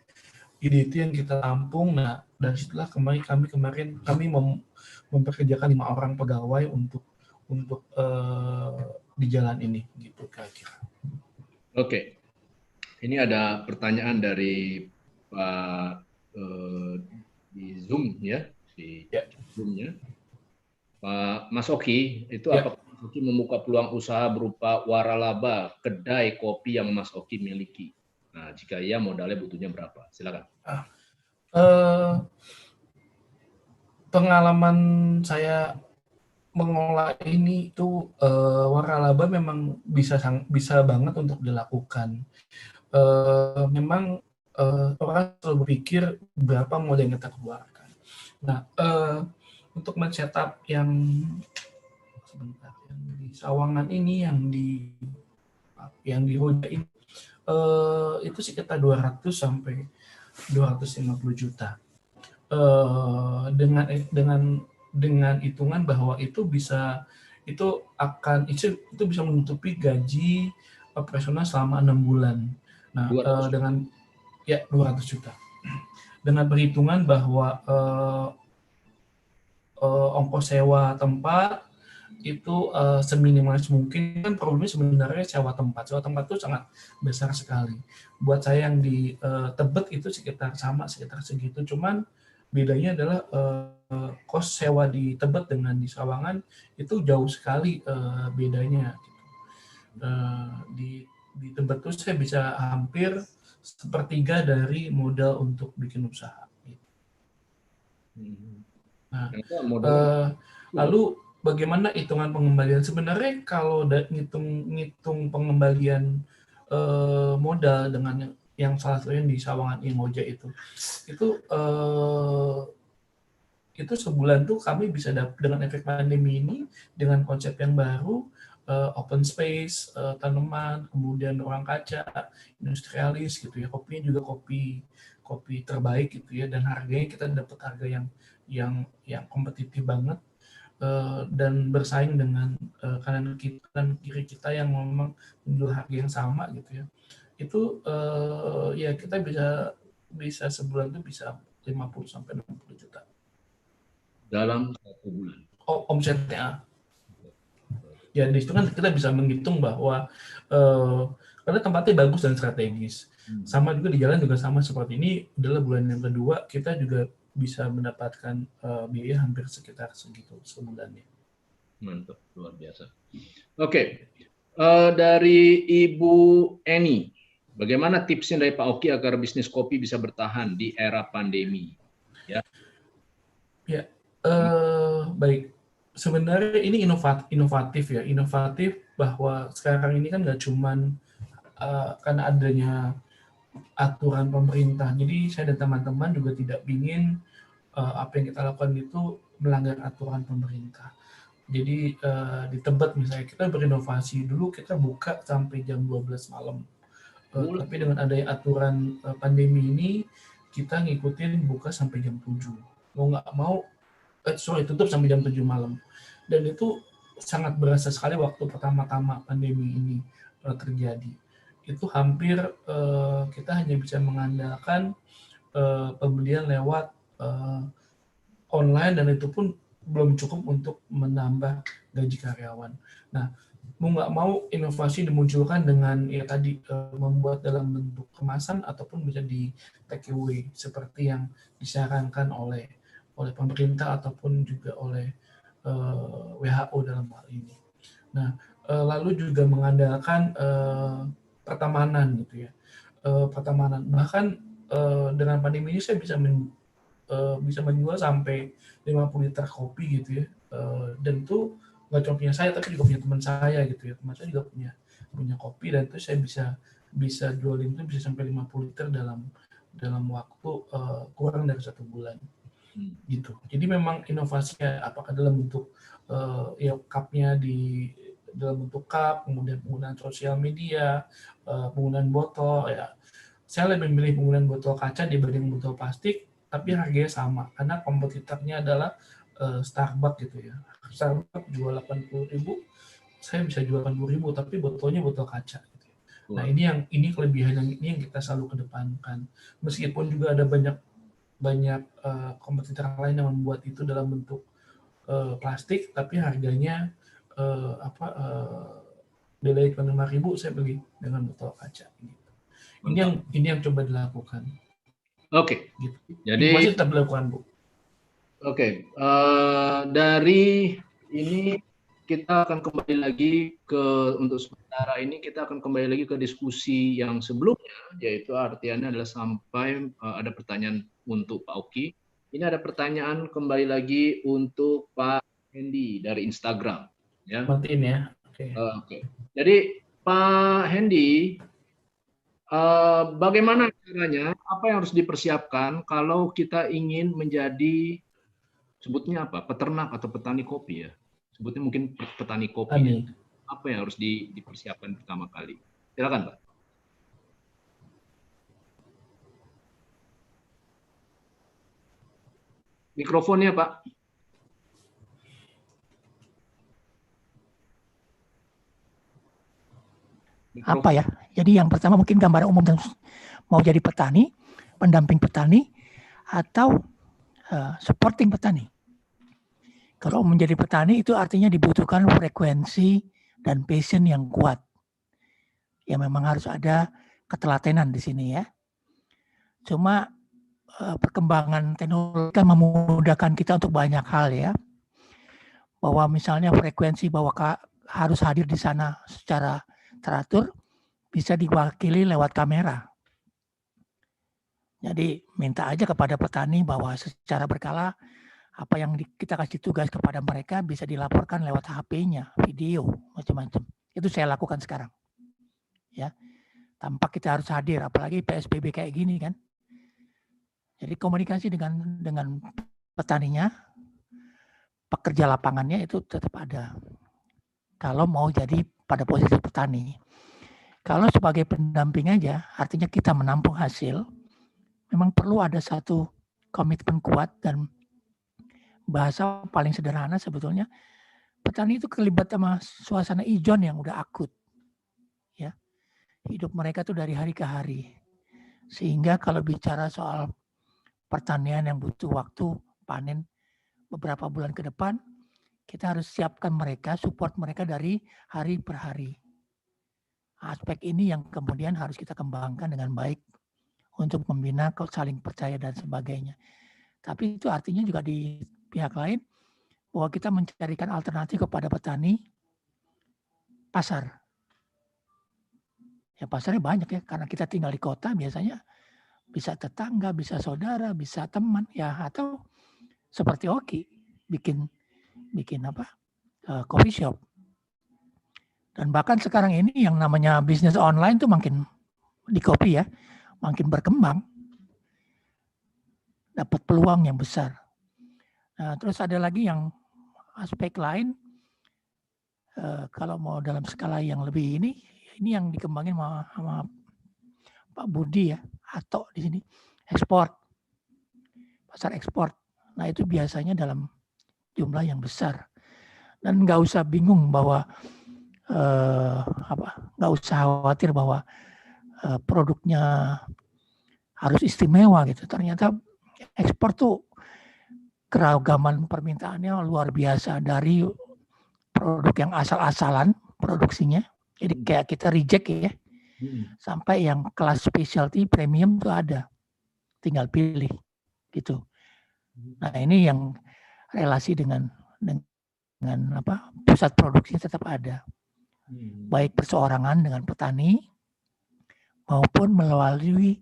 [SPEAKER 4] ide itu yang kita tampung. Nah, dari situlah kemarin kami memperkerjakan 5 orang pegawai untuk di jalan ini, gitu kira-kira.
[SPEAKER 1] Oke, ini ada pertanyaan dari Pak di Zoom ya, di Zoom-nya. Pak Mas Oki, itu apakah Mas Oki membuka peluang usaha berupa waralaba, kedai kopi yang Mas Oki miliki? Nah, jika iya, modalnya butuhnya berapa? Silakan.
[SPEAKER 4] Pengalaman saya mengolah ini itu waralaba memang bisa banget untuk dilakukan. Memang orang selalu berpikir berapa modal yang kita keluarkan. Nah, untuk men-setup yang di Sawangan ini, yang di Roja ini, itu sekitar 200 sampai 250 juta. Dengan hitungan bahwa itu bisa menutupi gaji operasional selama 6 bulan. Nah, 200 juta. Dengan perhitungan bahwa ongkos sewa tempat itu seminimalis mungkin. Kan problemnya sebenarnya sewa tempat. Sewa tempat itu sangat besar sekali. Buat saya yang di Tebet itu sekitar segitu. Cuman bedanya adalah kos sewa di Tebet dengan di Sawangan itu jauh sekali bedanya. Di Tebet itu saya bisa hampir sepertiga dari modal untuk bikin usaha. Nah, lalu bagaimana hitungan pengembalian? Sebenarnya kalau ngitung pengembalian modal dengan yang salah satunya di Sawangan Ingoja itu sebulan tuh kami bisa dengan efek pandemi ini, dengan konsep yang baru, open space, tanaman, kemudian ruang kaca, industrialis gitu ya, kopinya juga kopi terbaik gitu ya, dan harganya kita dapat harga yang kompetitif banget, dan bersaing dengan kanan kiri kita yang memang menjual harga yang sama gitu ya. Itu ya kita bisa sebulan itu bisa 50 sampai 60 juta
[SPEAKER 1] dalam 1 bulan.
[SPEAKER 4] Omsetnya. Ya di situ kan kita bisa menghitung bahwa karena tempatnya bagus dan strategis. Sama juga di jalan juga sama seperti ini, adalah bulan yang kedua kita juga bisa mendapatkan biaya hampir sekitar segitu sebulannya.
[SPEAKER 1] Mantap, luar biasa. Oke, dari Ibu Eni, bagaimana tipsnya dari Pak Oki agar bisnis kopi bisa bertahan di era pandemi? Ya,
[SPEAKER 4] baik. Sebenarnya ini inovatif bahwa sekarang ini kan nggak cuman karena adanya aturan pemerintah. Jadi saya dan teman-teman juga tidak ingin apa yang kita lakukan itu melanggar aturan pemerintah. Jadi di Tebet misalnya kita berinovasi, dulu kita buka sampai jam 12 malam. Tapi dengan adanya aturan pandemi ini, kita ngikutin buka sampai jam 7. Mau nggak mau, tutup sampai jam 7 malam. Dan itu sangat berasa sekali waktu pertama-tama pandemi ini terjadi. Itu hampir kita hanya bisa mengandalkan pembelian lewat online, dan itu pun belum cukup untuk menambah gaji karyawan. Nah, mau nggak mau inovasi dimunculkan dengan ya tadi membuat dalam bentuk kemasan ataupun bisa di take away seperti yang disarankan oleh pemerintah ataupun juga oleh WHO dalam hal ini. Nah, lalu juga mengandalkan pertamanan gitu ya. Pertamanan, bahkan dengan pandemi ini saya bisa menjual sampai 50 liter kopi gitu ya. Dan itu nggak cuma punya saya, tapi juga punya teman saya gitu ya. Teman saya juga punya kopi, dan itu saya bisa jualin itu bisa sampai 50 liter dalam waktu kurang dari 1 bulan. Gitu. Jadi memang inovasinya apakah dalam bentuk ya cupnya dalam bentuk cup, kemudian penggunaan sosial media, penggunaan botol ya, saya lebih memilih penggunaan botol kaca dibanding botol plastik, tapi harganya sama karena kompetitornya adalah Starbucks gitu ya. Starbucks jual 80.000, saya bisa jual 80.000 tapi botolnya botol kaca. Gitu. Nah ini kelebihan yang kita selalu kedepankan. Meskipun juga ada banyak kompetitor lain yang membuat itu dalam bentuk plastik, tapi harganya beli 5.000 saya beli dengan botol kaca. Gitu. Ini yang coba dilakukan.
[SPEAKER 1] Oke.
[SPEAKER 4] Gitu.
[SPEAKER 1] Jadi
[SPEAKER 4] masih tetap dilakukan, Bu.
[SPEAKER 1] Oke. Dari ini kita akan kembali lagi untuk sementara ini kita akan kembali lagi ke diskusi yang sebelumnya, yaitu artiannya adalah sampai ada pertanyaan untuk Pak Oki. Ini ada pertanyaan kembali lagi untuk Pak Hendy dari Instagram. Ya.
[SPEAKER 4] Matiin ya.
[SPEAKER 1] Oke. Jadi Pak Hendy, bagaimana caranya? Apa yang harus dipersiapkan kalau kita ingin menjadi, sebutnya apa? Peternak atau petani kopi ya? Sebutnya mungkin petani kopi. Ya. Apa yang harus dipersiapkan pertama kali? Silakan, Pak. Mikrofonnya, Pak.
[SPEAKER 3] Apa ya? Jadi yang pertama mungkin gambaran umum mau jadi petani, pendamping petani, atau supporting petani. Kalau menjadi petani itu artinya dibutuhkan frekuensi dan passion yang kuat. Ya memang harus ada ketelatenan di sini ya. Cuma perkembangan teknologi kan memudahkan kita untuk banyak hal ya. Bahwa misalnya frekuensi bahwa harus hadir di sana secara teratur bisa diwakili lewat kamera. Jadi minta aja kepada petani bahwa secara berkala apa yang kita kasih tugas kepada mereka bisa dilaporkan lewat HP-nya, video, macam-macam. Itu saya lakukan sekarang. Ya. Tanpa kita harus hadir, apalagi PSBB kayak gini kan. Jadi komunikasi dengan petaninya, pekerja lapangannya itu tetap ada. Kalau mau jadi pada posisi petani. Kalau sebagai pendamping aja, artinya kita menampung hasil, memang perlu ada satu komitmen kuat dan bahasa paling sederhana sebetulnya, petani itu terlibat sama suasana ijon yang udah akut. Ya. Hidup mereka tuh dari hari ke hari. Sehingga kalau bicara soal pertanian yang butuh waktu panen beberapa bulan ke depan, kita harus siapkan mereka, support mereka dari hari per hari. Aspek ini yang kemudian harus kita kembangkan dengan baik untuk membina saling percaya dan sebagainya. Tapi itu artinya juga di pihak lain bahwa kita mencarikan alternatif kepada petani pasar. Ya pasarnya banyak ya, karena kita tinggal di kota biasanya bisa tetangga, bisa saudara, bisa teman, ya atau seperti Oki bikin coffee shop. Dan bahkan sekarang ini yang namanya bisnis online tuh makin di kopi ya, makin berkembang, dapat peluang yang besar. Nah, terus ada lagi yang aspek lain, kalau mau dalam skala yang lebih ini yang dikembangin sama Pak Budi ya, atau di sini ekspor, pasar ekspor. Nah itu biasanya dalam jumlah yang besar dan nggak usah bingung bahwa nggak usah khawatir bahwa produknya harus istimewa gitu. Ternyata ekspor tuh keragaman permintaannya luar biasa, dari produk yang asal-asalan produksinya, jadi kayak kita reject ya, sampai yang kelas specialty premium tuh ada, tinggal pilih gitu. Nah ini yang relasi dengan pusat produksi tetap ada, baik perseorangan dengan petani maupun melalui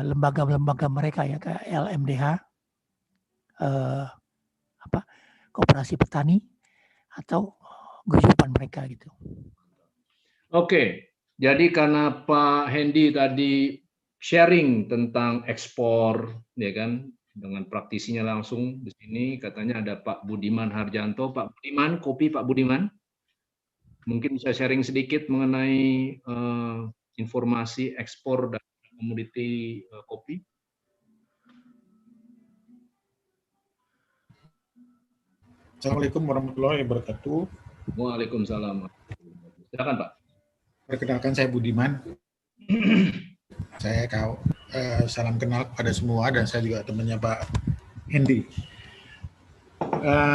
[SPEAKER 3] lembaga-lembaga mereka ya, kayak LMDH, Koperasi Petani, atau guyuban mereka gitu.
[SPEAKER 1] Oke, jadi karena Pak Hendy tadi sharing tentang ekspor, ya kan, dengan praktisinya langsung di sini, katanya ada Pak Budiman Harjanto. Pak Budiman, kopi Pak Budiman, mungkin bisa sharing sedikit mengenai informasi ekspor dan komoditi kopi?
[SPEAKER 6] Assalamualaikum warahmatullahi wabarakatuh.
[SPEAKER 1] Waalaikumsalam. Silakan Pak.
[SPEAKER 6] Perkenalkan, saya Budiman. Saya salam kenal kepada semua, dan saya juga temannya Pak Hendy.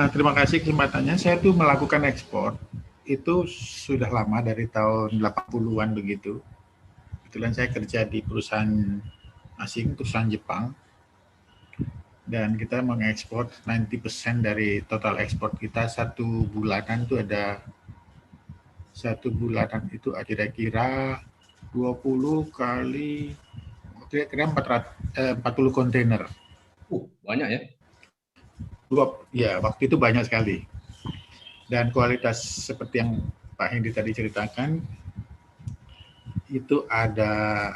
[SPEAKER 6] Terima kasih kesempatannya. Saya tuh melakukan ekspor itu sudah lama, dari tahun 80-an begitu. Kebetulan saya kerja di perusahaan asing, perusahaan Jepang, dan kita mengekspor 90% dari total ekspor kita. Satu bulanan itu kira-kira 20 kali kira-kira 40 kontainer.
[SPEAKER 1] Banyak ya?
[SPEAKER 6] Ya, waktu itu banyak sekali. Dan kualitas seperti yang Pak Hendy tadi ceritakan, itu ada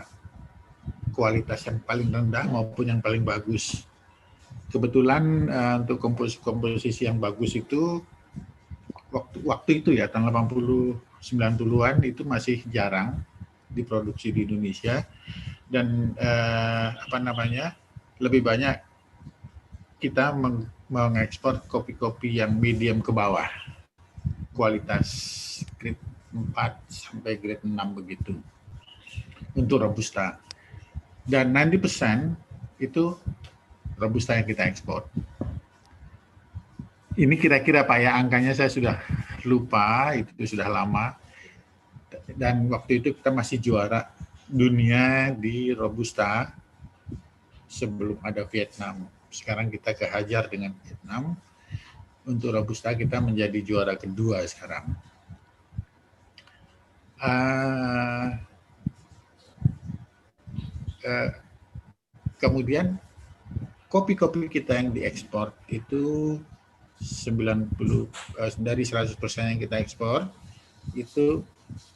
[SPEAKER 6] kualitas yang paling rendah maupun yang paling bagus. Kebetulan untuk komposisi yang bagus itu waktu itu ya, tahun 80 90-an itu masih jarang diproduksi di Indonesia, dan lebih banyak kita mengekspor kopi-kopi yang medium ke bawah, kualitas grade 4 sampai grade 6 begitu untuk Robusta. Dan 90% itu Robusta yang kita ekspor. Ini kira-kira Pak ya, angkanya saya sudah lupa, itu sudah lama. Dan waktu itu kita masih juara dunia di Robusta sebelum ada Vietnam. Sekarang kita kehajar dengan Vietnam. Untuk Robusta kita menjadi juara kedua sekarang. Kemudian kopi-kopi kita yang diekspor itu 90 dari 100% yang kita ekspor itu,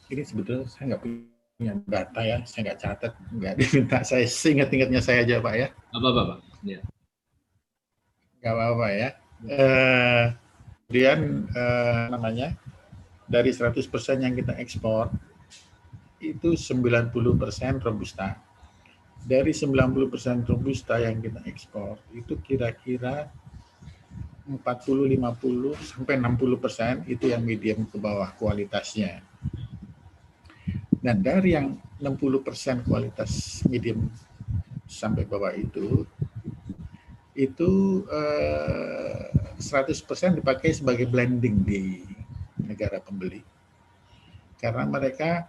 [SPEAKER 6] ini sebetulnya saya nggak punya data ya, saya nggak catat, nggak diminta, saya seingat-ingatnya saya aja Pak ya.
[SPEAKER 1] Apa Pak? Ya.
[SPEAKER 6] Nggak apa-apa ya. Kemudian dari 100% yang kita ekspor itu 90% Robusta. Dari 90% Robusta yang kita ekspor, itu kira-kira 40-50 sampai 60% itu yang medium ke bawah kualitasnya. Dan dari yang 60% kualitas medium sampai bawah itu 100% dipakai sebagai blending di negara pembeli. Karena mereka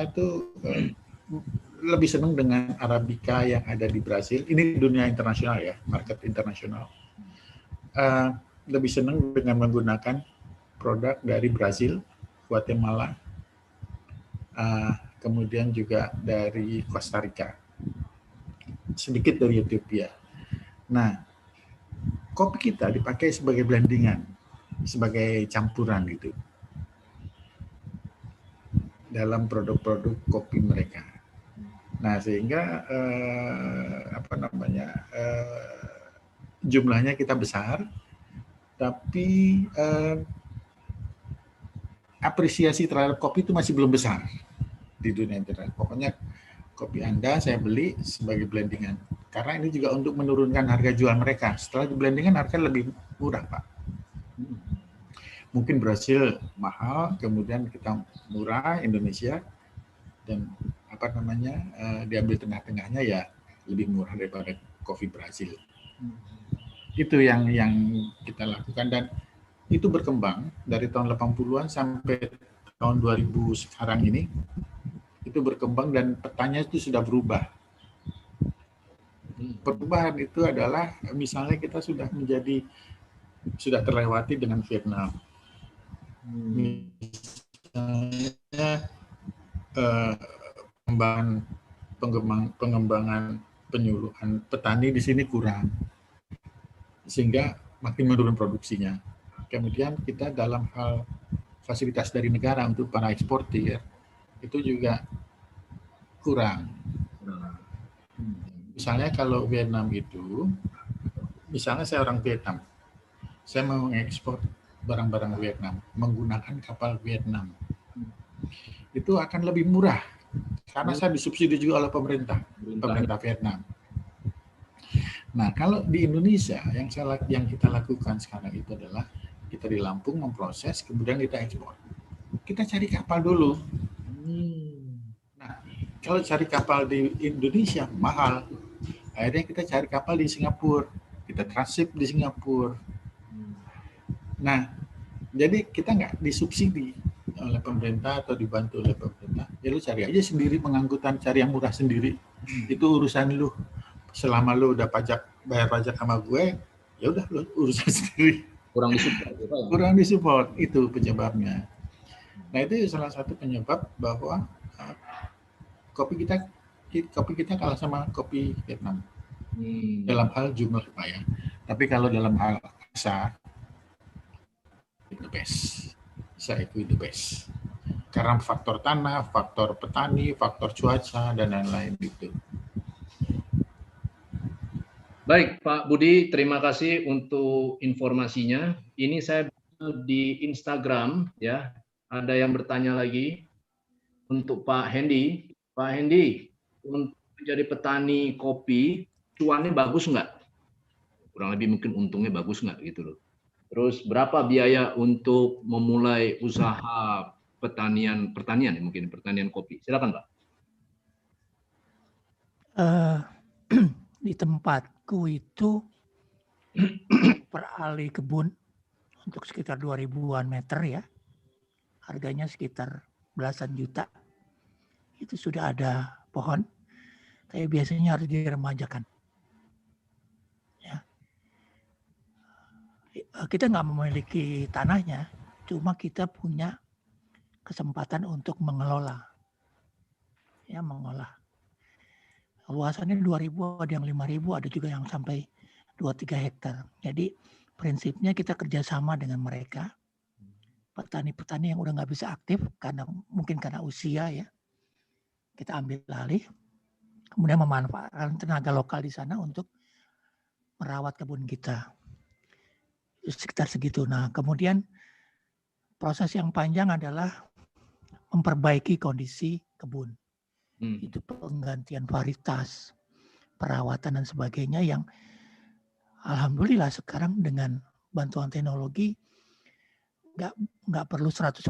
[SPEAKER 6] itu lebih senang dengan Arabica yang ada di Brasil. Ini dunia internasional ya, market internasional. Lebih senang dengan menggunakan produk dari Brasil, Guatemala, kemudian juga dari Costa Rica, sedikit dari Ethiopia. Nah, kopi kita dipakai sebagai blendingan, sebagai campuran gitu dalam produk-produk kopi mereka. Nah, sehingga jumlahnya kita besar, tapi apresiasi terhadap kopi itu masih belum besar di dunia internet. Pokoknya kopi Anda saya beli sebagai blendingan, karena ini juga untuk menurunkan harga jual mereka. Setelah di blendingan harga lebih murah, Pak. Mungkin Brasil mahal, kemudian kita murah Indonesia, dan diambil tengah-tengahnya ya lebih murah daripada kopi Brasil. Itu yang kita lakukan, dan itu berkembang dari tahun 80-an sampai tahun 2000 sekarang ini. Itu berkembang dan petanya itu sudah berubah. Perubahan itu adalah misalnya kita sudah terlewati dengan Vietnam. Misalnya pengembangan penyuluhan petani di sini kurang, sehingga makin menurun produksinya. Kemudian kita dalam hal fasilitas dari negara untuk para eksportir itu juga kurang. Misalnya kalau Vietnam itu, misalnya saya orang Vietnam, saya mau mengekspor barang-barang Vietnam menggunakan kapal Vietnam. itu akan lebih murah karena saya disubsidi juga oleh pemerintah Vietnam. Nah, kalau di Indonesia yang kita lakukan sekarang itu adalah kita di Lampung memproses, kemudian kita ekspor. Kita cari kapal dulu. Nah, kalau cari kapal di Indonesia mahal, akhirnya kita cari kapal di Singapura, kita transit di Singapura. Nah, jadi kita nggak disubsidi oleh pemerintah atau dibantu oleh pemerintah. Ya lu cari aja sendiri pengangkutan, cari yang murah sendiri. Itu urusan lu. Selama lu udah bayar pajak sama gue, ya udah lu urusan sendiri. Kurang disupport itu penyebabnya. Nah, itu salah satu penyebab bahwa kopi kita kalah sama kopi Vietnam. Dalam hal jumlah upaya. Tapi kalau dalam hal rasa, the best. Saya itu the best. Karena faktor tanah, faktor petani, faktor cuaca, dan lain-lain itu.
[SPEAKER 1] Baik, Pak Budi, terima kasih untuk informasinya. Ini saya di Instagram, ya. Ada yang bertanya lagi untuk Pak Hendy. Pak Hendy, untuk menjadi petani kopi, cuannya bagus nggak? Kurang lebih mungkin untungnya bagus nggak gitu loh. Terus berapa biaya untuk memulai usaha pertanian ya, mungkin pertanian kopi? Silakan, Pak.
[SPEAKER 3] Di tempatku itu per ali kebun untuk sekitar 2000-an meter ya. Harganya sekitar belasan juta. Itu sudah ada pohon. Tapi biasanya harus diremajakan. Ya. Kita nggak memiliki tanahnya, cuma kita punya kesempatan untuk mengelola. Ya, mengolah. Luasannya 2.000, ada yang 5.000, ada juga yang sampai 2-3 hektar. Jadi prinsipnya kita kerjasama dengan mereka, petani-petani yang udah nggak bisa aktif mungkin karena usia ya, kita ambil alih, kemudian memanfaatkan tenaga lokal di sana untuk merawat kebun kita. Sekitar segitu. Nah, kemudian proses yang panjang adalah memperbaiki kondisi kebun. Itu penggantian varietas, perawatan dan sebagainya yang alhamdulillah sekarang dengan bantuan teknologi nggak perlu 100%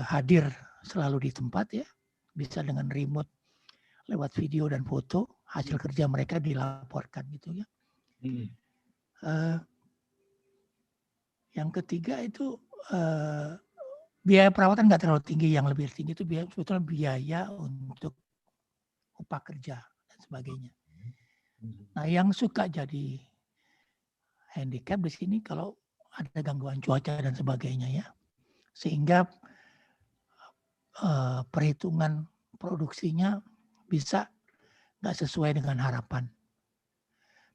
[SPEAKER 3] hadir selalu di tempat ya, bisa dengan remote lewat video dan foto hasil kerja mereka dilaporkan gitu ya. Yang ketiga itu biaya perawatan nggak terlalu tinggi, yang lebih tinggi itu sebetulnya biaya untuk upah kerja dan sebagainya. Nah, yang suka jadi handicap di sini kalau ada gangguan cuaca dan sebagainya ya, sehingga perhitungan produksinya bisa nggak sesuai dengan harapan.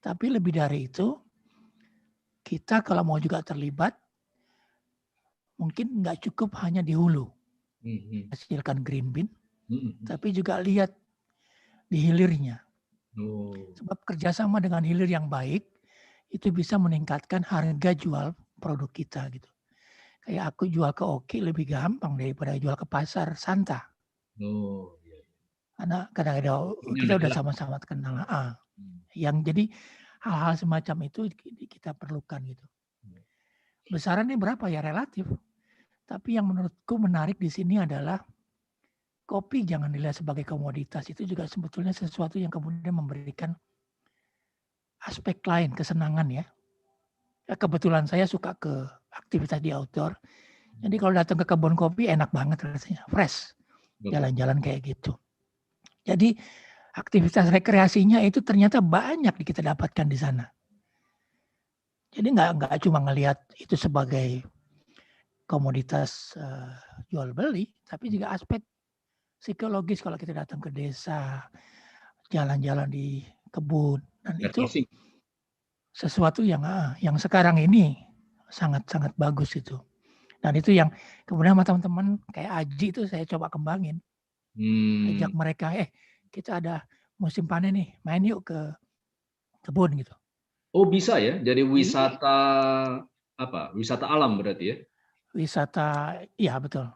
[SPEAKER 3] Tapi lebih dari itu, kita kalau mau juga terlibat, mungkin nggak cukup hanya di hulu, hasilkan green bean, tapi juga lihat di hilirnya. Sebab kerjasama dengan hilir yang baik, itu bisa meningkatkan harga jual produk kita gitu. Kayak aku jual ke Oki lebih gampang daripada jual ke pasar Santa. Karena kadang-kadang kita udah sama-sama kenal. Yang jadi hal-hal semacam itu kita perlukan gitu. Besarannya berapa ya relatif. Tapi yang menurutku menarik di sini adalah kopi jangan dilihat sebagai komoditas. Itu juga sebetulnya sesuatu yang kemudian memberikan aspek lain, kesenangan ya. Kebetulan saya suka ke aktivitas di outdoor. Jadi kalau datang ke kebun kopi enak banget rasanya, fresh. Jalan-jalan kayak gitu. Jadi aktivitas rekreasinya itu ternyata banyak kita dapatkan di sana. Jadi nggak cuma ngelihat itu sebagai komoditas jual beli, tapi juga aspek psikologis kalau kita datang ke desa, jalan-jalan di kebun, dan itu sesuatu yang sekarang ini sangat-sangat bagus itu. Dan itu yang kemudian sama teman-teman kayak Aji itu saya coba kembangin, ajak mereka, kita ada musim panen nih, main yuk ke kebun gitu.
[SPEAKER 1] Oh bisa ya, jadi wisata wisata alam berarti ya?
[SPEAKER 3] Wisata, iya betul.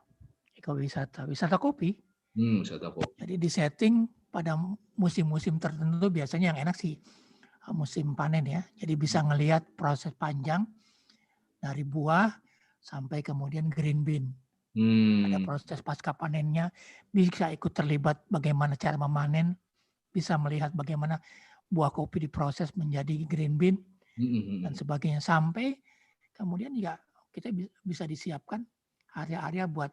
[SPEAKER 3] ekowisata, wisata kopi.
[SPEAKER 1] Wisata kopi.
[SPEAKER 3] Jadi di setting pada musim-musim tertentu biasanya yang enak sih musim panen ya. Jadi bisa ngelihat proses panjang dari buah sampai kemudian green bean. Ada proses pasca panennya, bisa ikut terlibat bagaimana cara memanen, bisa melihat bagaimana buah kopi diproses menjadi green bean dan sebagainya. Sampai kemudian ya kita bisa disiapkan area-area buat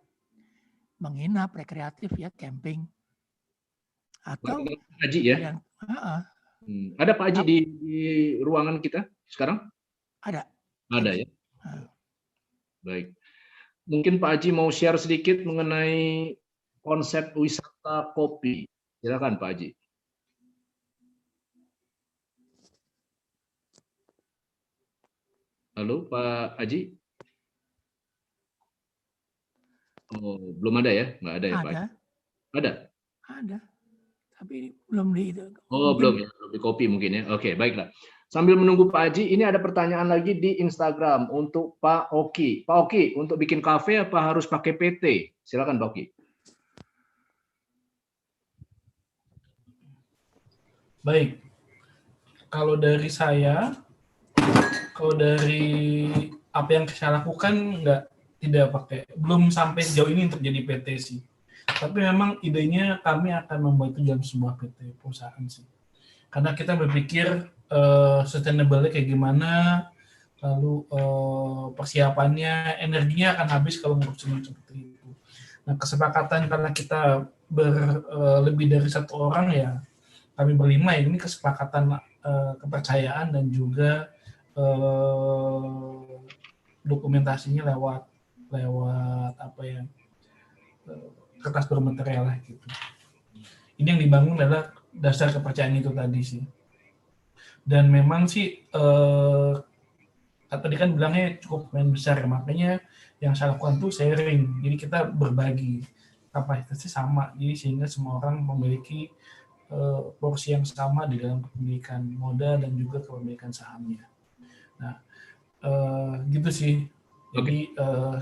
[SPEAKER 3] menginap, rekreatif ya, camping. Atau
[SPEAKER 1] Pak Haji ya? Ada Pak Haji di ruangan kita sekarang?
[SPEAKER 3] Ada.
[SPEAKER 1] Ada ya? Baik. Mungkin Pak Haji mau share sedikit mengenai konsep wisata kopi. Silakan Pak Haji. Halo Pak Haji? Oh, belum ada ya? Nggak ada ya Pak Haji? Ada?
[SPEAKER 3] Ada. Tapi belum di itu.
[SPEAKER 1] Oh, belum ya, belum di kopi mungkin ya. Oke, baiklah. Sambil menunggu Pak Haji, ini ada pertanyaan lagi di Instagram untuk Pak Oki. Pak Oki, untuk bikin kafe apa harus pakai PT? Silakan Pak Oki.
[SPEAKER 4] Baik. Kalau dari saya, kalau dari apa yang saya lakukan tidak pakai, belum sampai sejauh ini untuk jadi PT sih. Tapi memang idenya kami akan membuat itu dalam sebuah PT perusahaan sih. Karena kita berpikir sustainable-nya kayak gimana, lalu persiapannya, energinya akan habis kalau ngurusin seperti itu. Nah, kesepakatan karena kita lebih dari satu orang ya, kami berlima ya, ini kesepakatan kepercayaan dan juga dokumentasinya lewat apa ya, kertas bermaterial lah gitu. Ini yang dibangun adalah dasar kepercayaan itu tadi sih. Dan memang sih tadi kan bilangnya cukup main besar, makanya yang saya lakukan tuh sharing. Jadi kita berbagi, kapasitasnya sama, jadi sehingga semua orang memiliki porsi yang sama di dalam kepemilikan modal dan juga kepemilikan sahamnya. Nah, gitu sih. Jadi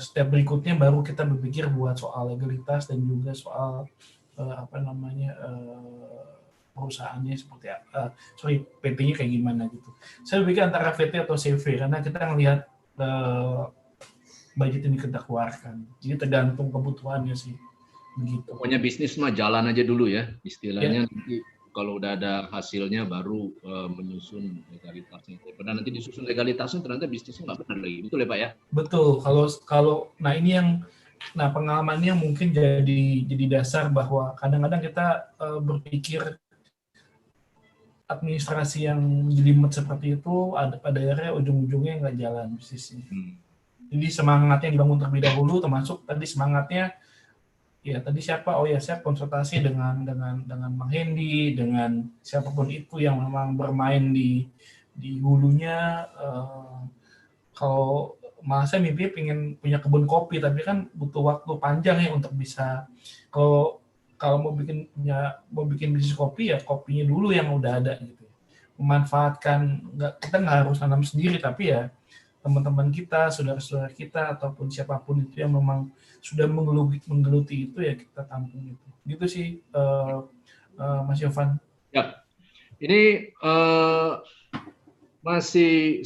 [SPEAKER 4] step berikutnya baru kita berpikir buat soal legalitas dan juga soal perusahaannya seperti PT-nya kayak gimana gitu. Saya berpikir antara VT atau CV karena kita ngelihat budget ini kita keluarkan. Jadi tergantung kebutuhannya sih. Begitu.
[SPEAKER 1] Pokoknya bisnis mah jalan aja dulu ya, istilahnya. Nanti kalau udah ada hasilnya baru menyusun legalitasnya. Padahal nanti disusun legalitasnya ternyata bisnisnya nggak benar lagi, betul ya Pak ya?
[SPEAKER 4] Betul. Kalau nah ini yang pengalamannya mungkin jadi dasar bahwa kadang-kadang kita berpikir administrasi yang jelimet seperti itu pada akhirnya ujung-ujungnya nggak jalan bisnisnya. Jadi semangatnya dibangun terlebih dahulu, termasuk tadi semangatnya ya tadi siapa? Oh ya saya konsultasi dengan Bang Hendy, dengan siapapun itu yang memang bermain di hulunya. Kalau malah saya mimpi pengen punya kebun kopi, tapi kan butuh waktu panjang ya untuk bisa. Kalau mau bikin bisnis kopi ya kopinya dulu yang udah ada gitu. Memanfaatkan kita nggak harus tanam sendiri, tapi ya teman-teman kita, saudara-saudara kita ataupun siapapun itu yang memang sudah menggeluti itu ya kita tampung itu. Gitu sih Mas Yovan.
[SPEAKER 1] Ya. Ini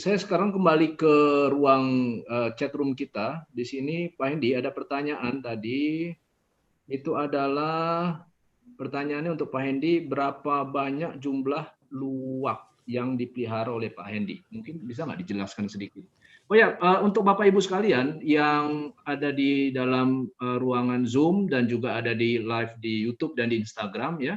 [SPEAKER 1] saya sekarang kembali ke ruang chat room kita. Di sini Pak Hendy ada pertanyaan tadi. Itu adalah pertanyaannya untuk Pak Hendy, berapa banyak jumlah luwak yang dipelihara oleh Pak Hendy? Mungkin bisa nggak dijelaskan sedikit? Oh ya, untuk Bapak Ibu sekalian yang ada di dalam ruangan Zoom dan juga ada di live di YouTube dan di Instagram ya,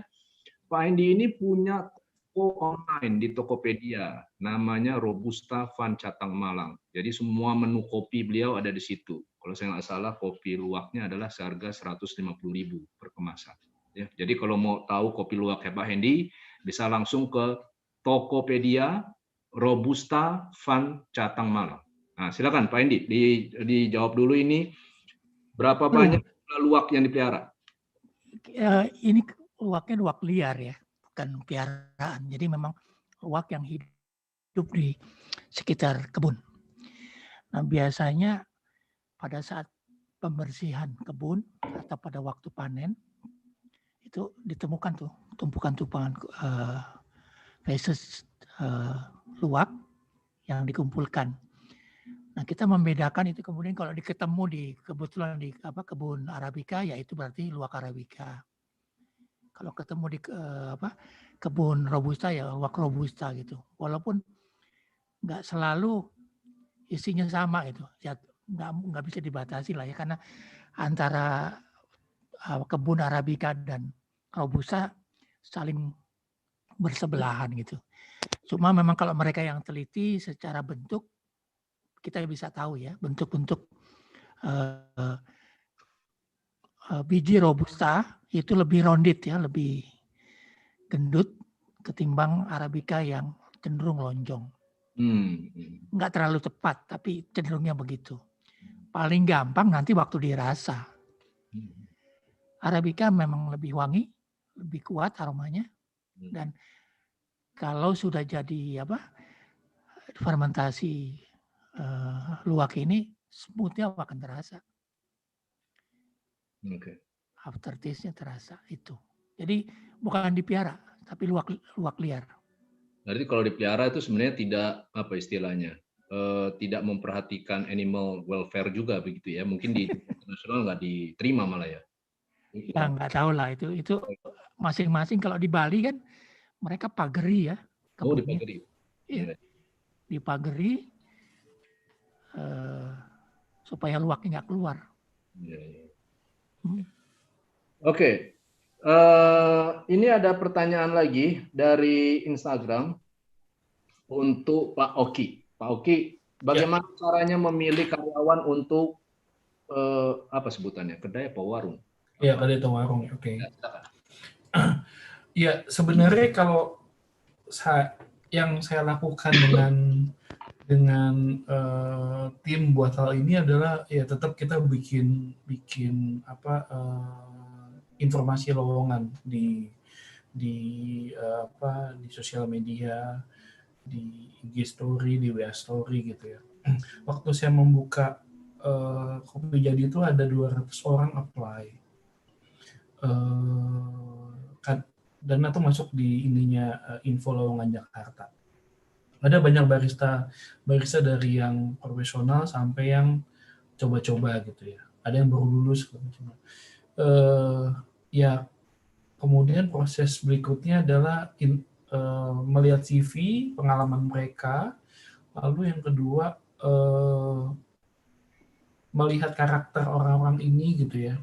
[SPEAKER 1] Pak Hendy ini punya toko online di Tokopedia, namanya Robusta Fun Catang Malang. Jadi semua menu kopi beliau ada di situ. Kalau saya nggak salah, kopi luwaknya adalah seharga 150.000 per kemasan. Ya, jadi kalau mau tahu kopi luwak Pak Hendy, bisa langsung ke Tokopedia Robusta Fun Catang Malang. Nah, silakan Pak Hendy, dijawab dulu ini berapa banyak luwak yang dipelihara?
[SPEAKER 3] Ini luwaknya luwak liar ya, bukan piaraan. Jadi memang luwak yang hidup di sekitar kebun. Nah, biasanya pada saat pembersihan kebun atau pada waktu panen itu ditemukan tuh tumpukan-tumpukan feses luwak yang dikumpulkan. Nah, kita membedakan itu kemudian kalau diketemu kebetulan di kebun Arabica, ya itu berarti luwak Arabica. Kalau ketemu di kebun Robusta, ya luwak Robusta gitu. Walaupun nggak selalu isinya sama gitu. Ya, nggak bisa dibatasi lah ya, karena antara kebun Arabica dan Robusta saling bersebelahan gitu. Cuma memang kalau mereka yang teliti secara bentuk, kita bisa tahu ya bentuk-bentuk biji Robusta itu lebih rounded ya, lebih gendut ketimbang Arabica yang cenderung lonjong. Nggak terlalu tepat, tapi cenderungnya begitu. Paling gampang nanti waktu dirasa. Arabica memang lebih wangi, lebih kuat aromanya, dan kalau sudah jadi fermentasi luwak ini, smoothnya akan terasa. Aftertaste-nya terasa itu. Jadi bukan dipiara, tapi luwak liar.
[SPEAKER 1] Berarti kalau dipelihara itu sebenarnya tidak istilahnya, tidak memperhatikan animal welfare juga begitu ya? Mungkin di internasional nggak diterima malah ya?
[SPEAKER 3] Ya nggak tahu lah itu masing-masing. Kalau di Bali kan mereka pageri ya.
[SPEAKER 1] Oh, dipageri.
[SPEAKER 3] Iya. Dipageri supaya luwaknya nggak keluar.
[SPEAKER 1] Oke. Ini ada pertanyaan lagi dari Instagram untuk Pak Oki. Pak Oki, bagaimana caranya memilih karyawan untuk apa sebutannya? Kedai apa warung?
[SPEAKER 4] Ya, kedai atau warung. Oke. Ya, sebenarnya kalau yang saya lakukan dengan tim buat hal ini adalah ya tetap kita bikin informasi lowongan di sosial media, di IG story, di WA story gitu ya. Waktu saya membuka Kopi Jadi itu ada 200 orang apply. Dan itu masuk di info lowongan Jakarta. Ada banyak barista dari yang profesional sampai yang coba-coba gitu ya. Ada yang baru lulus. Ya, kemudian proses berikutnya adalah melihat CV, pengalaman mereka. Lalu yang kedua melihat karakter orang-orang ini gitu ya.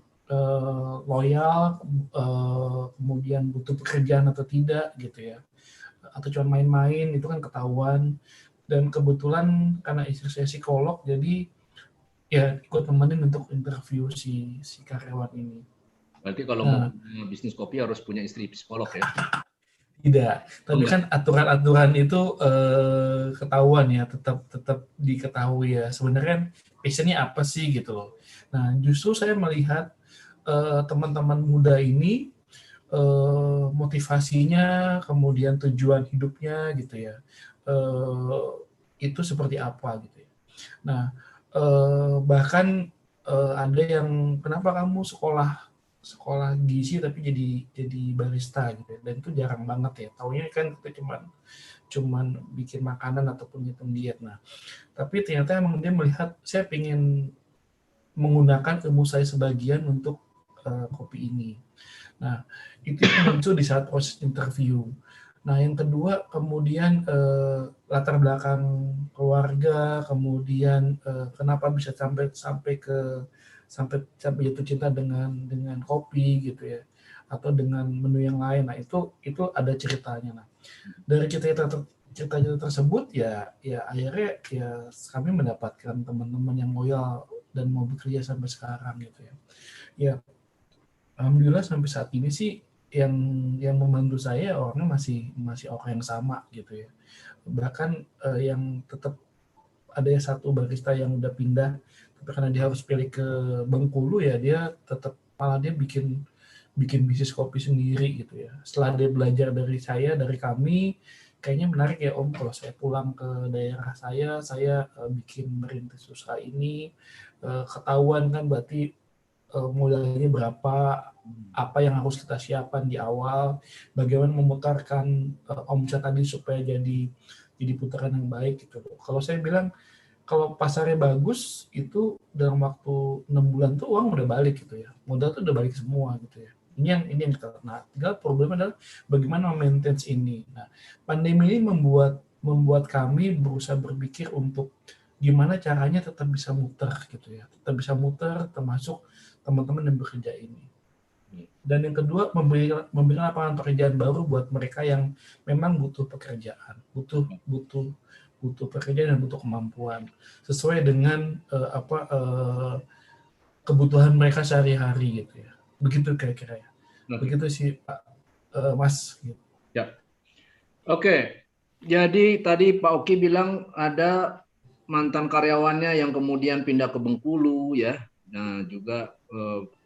[SPEAKER 4] Loyal, kemudian butuh pekerjaan atau tidak gitu ya, atau cuma main-main, itu kan ketahuan. Dan kebetulan karena istri saya psikolog, jadi ya ikut temenin untuk interview si karyawan ini.
[SPEAKER 1] Berarti kalau mau bisnis kopi harus punya istri psikolog ya?
[SPEAKER 4] Tidak, tapi kan aturan-aturan itu ketahuan ya, tetap diketahui ya. Sebenarnya passionnya apa sih gitu loh. Nah, justru saya melihat teman-teman muda ini motivasinya, kemudian tujuan hidupnya gitu ya, itu seperti apa gitu ya. Nah, bahkan ada yang kenapa kamu sekolah gizi tapi jadi barista gitu ya, dan itu jarang banget ya. Taunya kan kita cuman bikin makanan ataupun ngitung diet. Nah, tapi ternyata emang dia melihat saya pengen menggunakan ilmu saya sebagian untuk kopi ini. Nah, itu muncul di saat proses interview. Nah, yang kedua kemudian latar belakang keluarga, kemudian kenapa bisa sampai jatuh cinta dengan kopi gitu ya, atau dengan menu yang lain. Nah, itu ada ceritanya. Nah, dari cerita tersebut ya akhirnya ya kami mendapatkan teman-teman yang loyal dan mau bekerja sampai sekarang gitu ya. Ya, alhamdulillah sampai saat ini sih yang membantu saya orangnya masih orang yang sama gitu ya. Bahkan yang tetap ada satu barista yang udah pindah, tapi karena dia harus pilih ke Bengkulu ya, dia tetap malah dia bikin bisnis kopi sendiri gitu ya. Setelah dia belajar dari saya, dari kami, kayaknya menarik ya Om kalau saya pulang ke daerah saya bikin merintis usaha ini, ketahuan kan berarti modalnya berapa, apa yang harus kita siapkan di awal, bagaimana memutarkan omset tadi supaya jadi putaran yang baik gitu. Kalau saya bilang kalau pasarnya bagus itu dalam waktu 6 bulan tuh uang udah balik gitu ya, modal tuh udah balik semua gitu ya. Ini yang kita, nah tinggal problemnya adalah bagaimana maintain ini. Nah pandemi ini membuat kami berusaha berpikir untuk gimana caranya tetap bisa muter gitu ya, tetap bisa muter termasuk teman-teman yang bekerja ini. Dan yang kedua memberikan lapangan pekerjaan baru buat mereka yang memang butuh pekerjaan, butuh pekerjaan dan butuh kemampuan sesuai dengan kebutuhan mereka sehari-hari gitu ya. Begitu kira-kira ya. Begitu sih Pak Mas. Gitu.
[SPEAKER 1] Ya. Oke. Jadi tadi Pak Oki bilang ada mantan karyawannya yang kemudian pindah ke Bengkulu ya. Nah, juga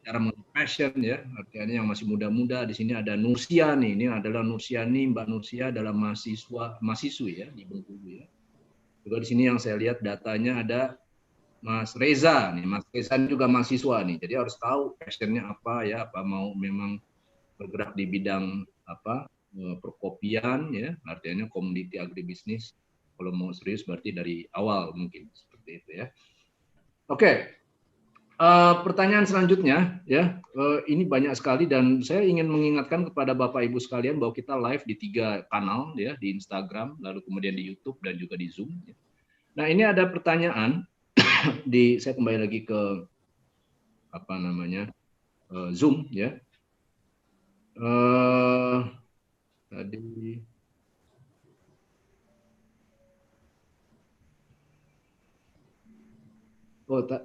[SPEAKER 1] cara passion ya, artinya yang masih muda-muda. Di sini ada Nursia nih. Ini adalah Nursiani, Mbak Nursia adalah mahasiswi ya di Bengkulu ya. Juga di sini yang saya lihat datanya ada Mas Reza nih, Mas Reza juga mahasiswa nih, jadi harus tahu passionnya apa ya, apa mau memang bergerak di bidang apa perkopian ya, artinya komoditi agribisnis. Kalau mau serius berarti dari awal mungkin seperti itu ya. Oke, pertanyaan selanjutnya ya, ini banyak sekali dan saya ingin mengingatkan kepada Bapak Ibu sekalian bahwa kita live di 3 kanal ya, di Instagram, lalu kemudian di YouTube dan juga di Zoom. Ya. Nah ini ada pertanyaan. Saya kembali lagi ke apa namanya Zoom ya. Tadi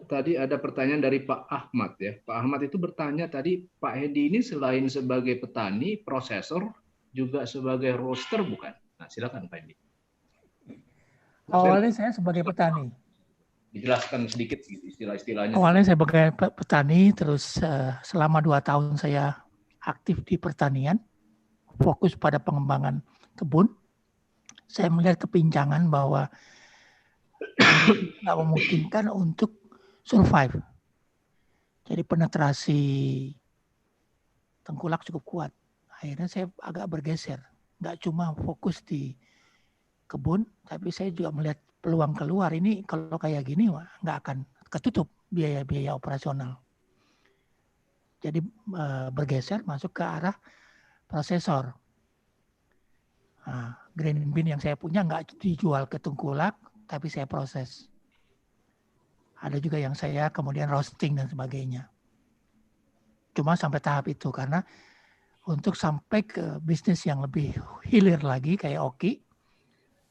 [SPEAKER 1] tadi ada pertanyaan dari Pak Ahmad ya. Pak Ahmad itu bertanya tadi, Pak Hedi ini selain sebagai petani, prosesor, juga sebagai roaster bukan? Nah silakan Pak Hedi.
[SPEAKER 3] Awalnya saya sebagai petani.
[SPEAKER 1] Dijelaskan sedikit istilah-istilahnya.
[SPEAKER 3] Awalnya saya sebagai petani, terus selama 2 tahun saya aktif di pertanian, fokus pada pengembangan kebun. Saya melihat kepincangan bahwa nggak memungkinkan untuk survive. Jadi penetrasi tengkulak cukup kuat. Akhirnya saya agak bergeser. Nggak cuma fokus di kebun, tapi saya juga melihat peluang keluar. Ini kalau kayak gini nggak akan ketutup biaya-biaya operasional. Jadi bergeser masuk ke arah prosesor. Nah, green bean yang saya punya nggak dijual ke tengkulak, tapi saya proses. Ada juga yang saya kemudian roasting dan sebagainya. Cuma sampai tahap itu, karena untuk sampai ke bisnis yang lebih hilir lagi kayak Oki,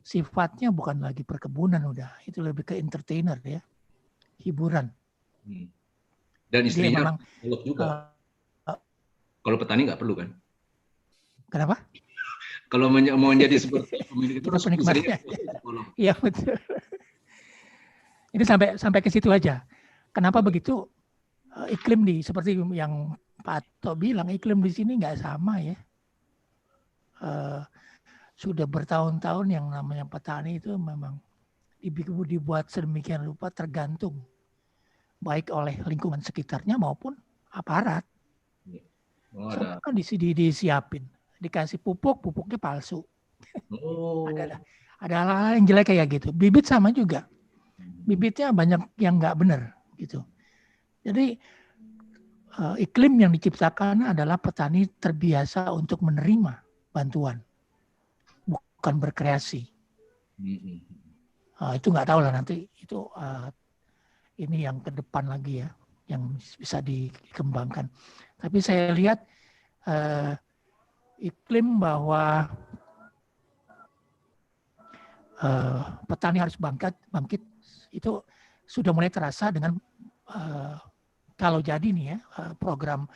[SPEAKER 3] sifatnya bukan lagi perkebunan udah, itu lebih ke entertainer ya, hiburan.
[SPEAKER 1] Dan istrinya
[SPEAKER 3] memang,
[SPEAKER 1] juga. Kalau petani nggak perlu kan?
[SPEAKER 3] Kenapa?
[SPEAKER 1] Kalau mau menjadi seperti pemilik itu
[SPEAKER 3] penikmatnya. Iya betul. Ini sampai ke situ aja. Kenapa begitu? Iklim seperti yang Pak Ato bilang, iklim di sini nggak sama ya. Sudah bertahun-tahun yang namanya petani itu memang dibuat sedemikian rupa tergantung baik oleh lingkungan sekitarnya maupun aparat. Semua kan disiapin, dikasih pupuknya palsu. Ada hal-hal yang jelek kayak gitu. Bibit sama juga. Bibitnya banyak yang nggak benar gitu. Jadi iklim yang diciptakan adalah petani terbiasa untuk menerima bantuan, bukan berkreasi. Itu nggak tahu lah nanti itu ini yang ke depan lagi ya, yang bisa dikembangkan. Tapi saya lihat iklim bahwa petani harus bangkit itu sudah mulai terasa dengan kalau jadi nih ya program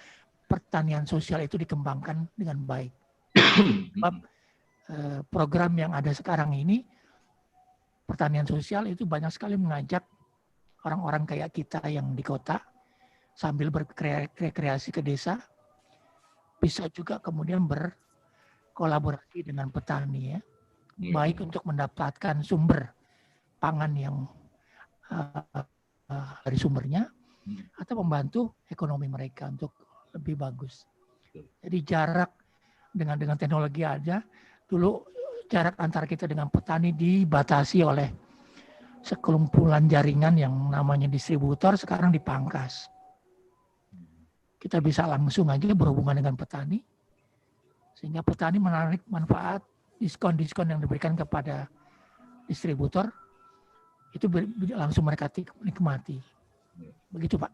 [SPEAKER 3] pertanian sosial itu dikembangkan dengan baik. Sebab program yang ada sekarang ini pertanian sosial itu banyak sekali mengajak orang-orang kayak kita yang di kota sambil berrekreasi ke desa, bisa juga kemudian berkolaborasi dengan petani ya. baik untuk mendapatkan sumber pangan yang dari sumbernya, atau membantu ekonomi mereka untuk lebih bagus. Jadi jarak dengan teknologi aja, dulu jarak antara kita dengan petani dibatasi oleh sekelumpulan jaringan yang namanya distributor, sekarang dipangkas. Kita bisa langsung aja berhubungan dengan petani, sehingga petani menarik manfaat diskon-diskon yang diberikan kepada distributor, itu langsung mereka nikmati. Begitu, Pak.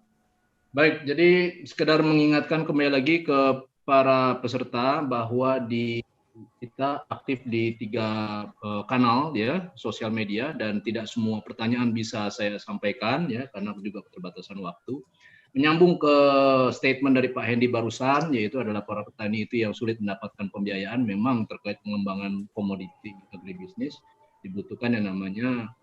[SPEAKER 1] Baik, jadi sekedar mengingatkan kembali lagi ke para peserta bahwa kita aktif di 3 kanal ya, sosial media, dan tidak semua pertanyaan bisa saya sampaikan ya karena juga keterbatasan waktu. Menyambung ke statement dari Pak Hendy barusan, yaitu adalah para petani itu yang sulit mendapatkan pembiayaan, memang terkait pengembangan komoditi agribisnis dibutuhkan yang namanya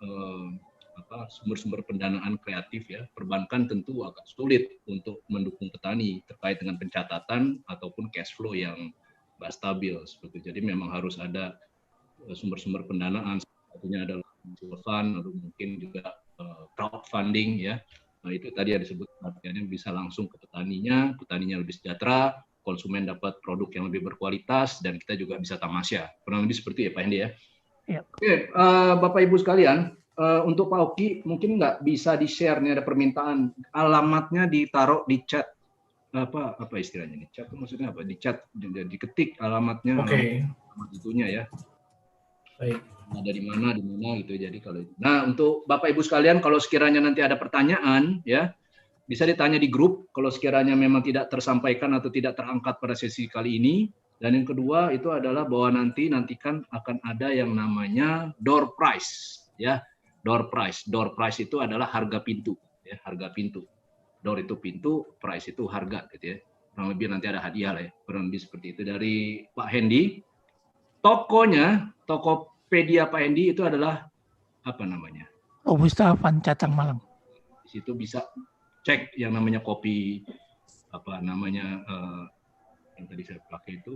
[SPEAKER 1] sumber-sumber pendanaan kreatif ya. Perbankan tentu agak sulit untuk mendukung petani terkait dengan pencatatan ataupun cash flow yang nggak stabil seperti itu. Jadi memang harus ada sumber-sumber pendanaan, satunya adalah mutual fund, lalu mungkin juga crowdfunding ya. Nah, itu tadi yang disebut artinya bisa langsung ke petaninya lebih sejahtera, konsumen dapat produk yang lebih berkualitas, dan kita juga bisa tamasya. Kurang lebih seperti itu ya Pak Hendy ya.
[SPEAKER 3] Ya.
[SPEAKER 1] Oke, Bapak Ibu sekalian, untuk Pak Oki mungkin nggak bisa di-share, nih ada permintaan alamatnya ditaruh di chat, apa istilahnya nih, chat itu maksudnya apa, di chat, diketik alamatnya.
[SPEAKER 4] Oke.
[SPEAKER 1] Alamat itunya ya.
[SPEAKER 4] Baik.
[SPEAKER 1] Ada di mana gitu. Jadi kalau untuk Bapak Ibu sekalian, kalau sekiranya nanti ada pertanyaan ya, bisa ditanya di grup kalau sekiranya memang tidak tersampaikan atau tidak terangkat pada sesi kali ini. Dan yang kedua itu adalah bahwa nantikan akan ada yang namanya door prize ya. Door prize itu adalah harga pintu ya, harga pintu. Door itu pintu, prize itu harga gitu ya. Kurang lebih nanti ada hadiah lah ya. Kurang lebih seperti itu dari Pak Hendy. Tokonya, Tokopedia Pak Hendy itu adalah apa namanya?
[SPEAKER 3] Robusta Van Catang Malang.
[SPEAKER 1] Di situ bisa cek yang namanya kopi apa namanya yang tadi saya pakai itu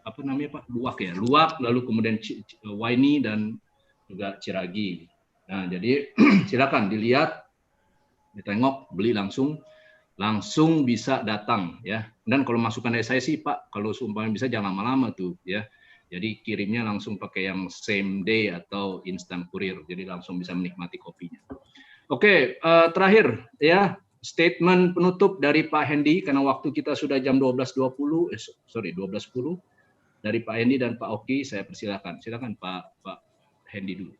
[SPEAKER 1] apa namanya Pak? Luwak, lalu kemudian Waini dan juga Ciragi. Nah, jadi silakan dilihat, ditengok, beli langsung bisa datang ya. Dan kalau masukan dari saya sih Pak, kalau seumpamanya bisa jangan lama-lama tuh ya. Jadi kirimnya langsung pakai yang same day atau instant courier. Jadi langsung bisa menikmati kopinya. Oke, terakhir ya, statement penutup dari Pak Hendy karena waktu kita sudah jam 12.10 dari Pak Hendy dan Pak Oki, saya persilakan. Silakan Pak Hendy dulu.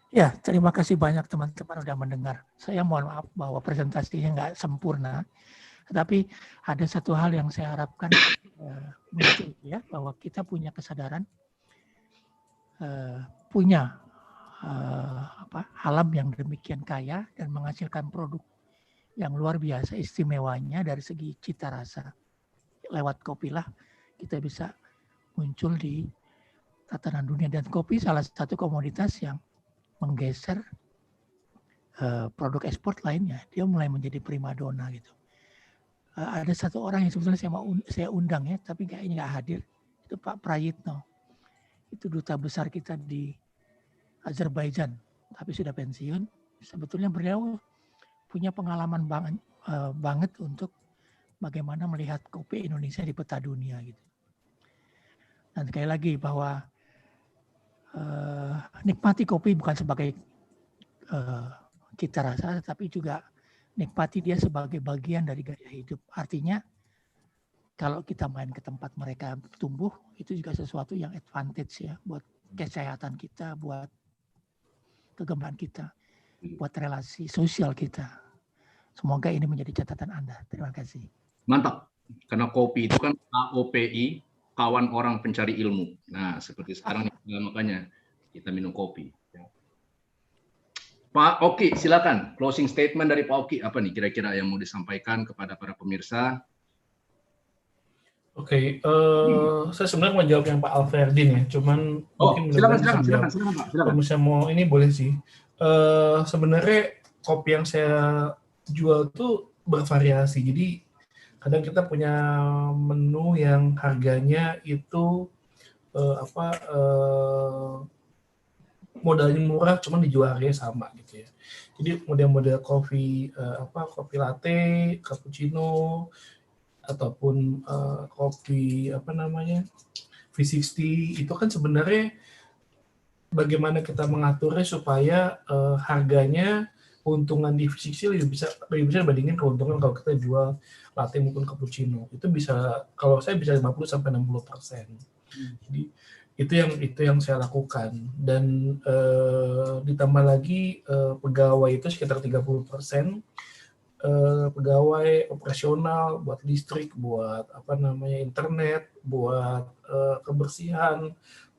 [SPEAKER 3] Ya, terima kasih banyak teman-teman sudah mendengar. Saya mohon maaf bahwa presentasinya nggak sempurna, tetapi ada satu hal yang saya harapkan muncul ya, bahwa kita punya kesadaran, punya alam yang demikian kaya dan menghasilkan produk yang luar biasa istimewanya dari segi cita rasa. Lewat kopi lah kita bisa muncul di tatanan dunia, dan kopi salah satu komoditas yang menggeser produk ekspor lainnya. Dia mulai menjadi primadona gitu. Ada satu orang yang sebetulnya saya undang ya, tapi kayaknya nggak hadir. Itu Pak Prayitno. Itu duta besar kita di Azerbaijan, tapi sudah pensiun. Sebetulnya beliau punya pengalaman banget untuk bagaimana melihat kopi Indonesia di peta dunia gitu. Dan sekali lagi bahwa nikmati kopi bukan sebagai cita rasa, tapi juga nikmati dia sebagai bagian dari gaya hidup. Artinya kalau kita main ke tempat mereka tumbuh, itu juga sesuatu yang advantage ya buat kesehatan kita, buat kegembiraan kita, buat relasi sosial kita. Semoga ini menjadi catatan Anda. Terima kasih.
[SPEAKER 1] Mantap. Karena kopi itu kan KOPI, kawan orang pencari ilmu. Nah, seperti sekarang makanya kita minum kopi. Pak Oki, silakan. Closing statement dari Pak Oki. Apa nih kira-kira yang mau disampaikan kepada para pemirsa?
[SPEAKER 4] Oke, saya sebenarnya mau jawab yang Pak Alferdin ya. Cuman mungkin
[SPEAKER 1] silakan.
[SPEAKER 4] Kalau misalnya mau ini boleh sih. Sebenarnya kopi yang saya jual tuh bervariasi. Jadi kadang kita punya menu yang harganya itu modalnya murah, cuman dijual harganya sama gitu ya. Jadi model-model kopi kopi latte, cappuccino, ataupun kopi V60 itu kan sebenarnya bagaimana kita mengaturnya supaya harganya keuntungan di V60 lebih besar dibandingin keuntungan kalau kita jual latte maupun cappuccino. Itu bisa, kalau saya bisa 50-60%. Jadi itu yang saya lakukan, dan ditambah lagi pegawai itu sekitar 30%, pegawai operasional buat listrik, buat internet, buat kebersihan,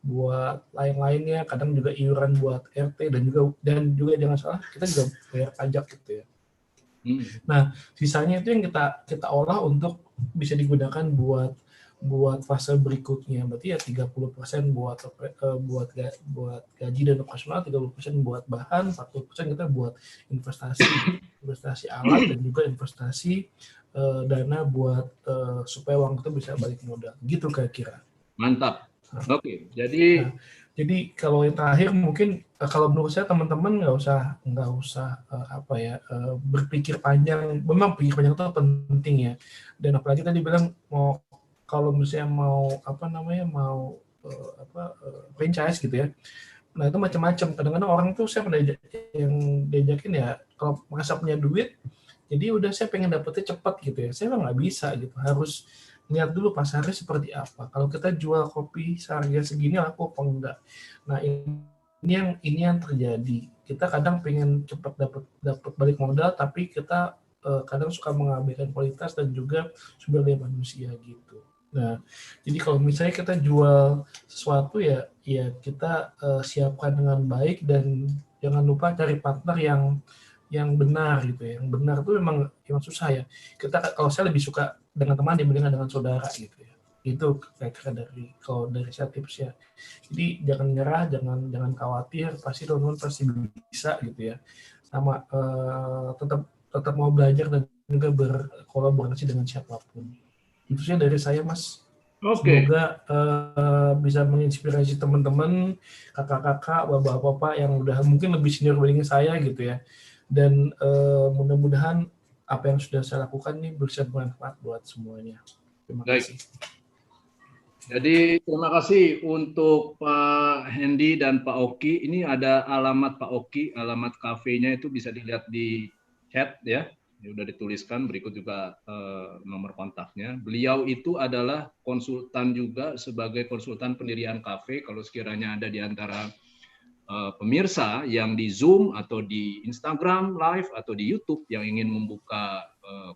[SPEAKER 4] buat lain-lainnya, kadang juga iuran buat RT, dan juga jangan salah kita juga bayar pajak gitu ya. Nah, sisanya itu yang kita olah untuk bisa digunakan buat fase berikutnya. Berarti ya 30% buat gaji dan operasional, 30% buat bahan, 40% kita buat investasi alat, dan juga investasi dana buat supaya uang itu bisa balik modal. Gitu kira-kira.
[SPEAKER 1] Mantap. Oke, jadi
[SPEAKER 4] kalau yang terakhir mungkin kalau menurut saya teman-teman nggak usah berpikir panjang. Memang pikir panjang itu penting ya. Dan apalagi tadi bilang kalau misalnya mau franchise gitu ya. Nah itu macam-macam. Kadang-kadang orang tuh saya pernah yang diajakin ya, kalau merasa punya duit, jadi udah saya pengen dapetnya cepat gitu ya. Saya nggak bisa gitu. Harus lihat dulu pasarnya seperti apa. Kalau kita jual kopi seharga segini laku apa enggak. Nah ini yang terjadi. Kita kadang pengen cepat dapat balik modal, tapi kita kadang suka mengabaikan kualitas dan juga sumber daya manusia gitu. Nah, jadi kalau misalnya kita jual sesuatu ya kita siapkan dengan baik, dan jangan lupa cari partner yang benar gitu ya. Yang benar itu memang susah ya. Kalau saya lebih suka dengan teman dibandingkan dengan saudara gitu ya. Itu kira-kira dari saya tips ya. Jadi jangan nyerah, jangan khawatir, pasti teman-teman pasti bisa gitu ya. Sama tetap mau belajar dan juga berkolaborasi dengan siapapun. Itu sih dari saya, Mas. Semoga bisa menginspirasi teman-teman, kakak-kakak, bapak-bapak yang udah mungkin lebih senior dibanding saya gitu ya. Dan mudah-mudahan apa yang sudah saya lakukan ini bisa bermanfaat buat semuanya. Terima kasih.
[SPEAKER 1] Jadi terima kasih untuk Pak Hendy dan Pak Oki. Ini ada alamat Pak Oki, alamat kafenya itu bisa dilihat di chat ya. Ini udah dituliskan, berikut juga nomor kontaknya. Beliau itu adalah konsultan juga, sebagai konsultan pendirian kafe. Kalau sekiranya ada di antara pemirsa yang di Zoom atau di Instagram Live atau di YouTube yang ingin membuka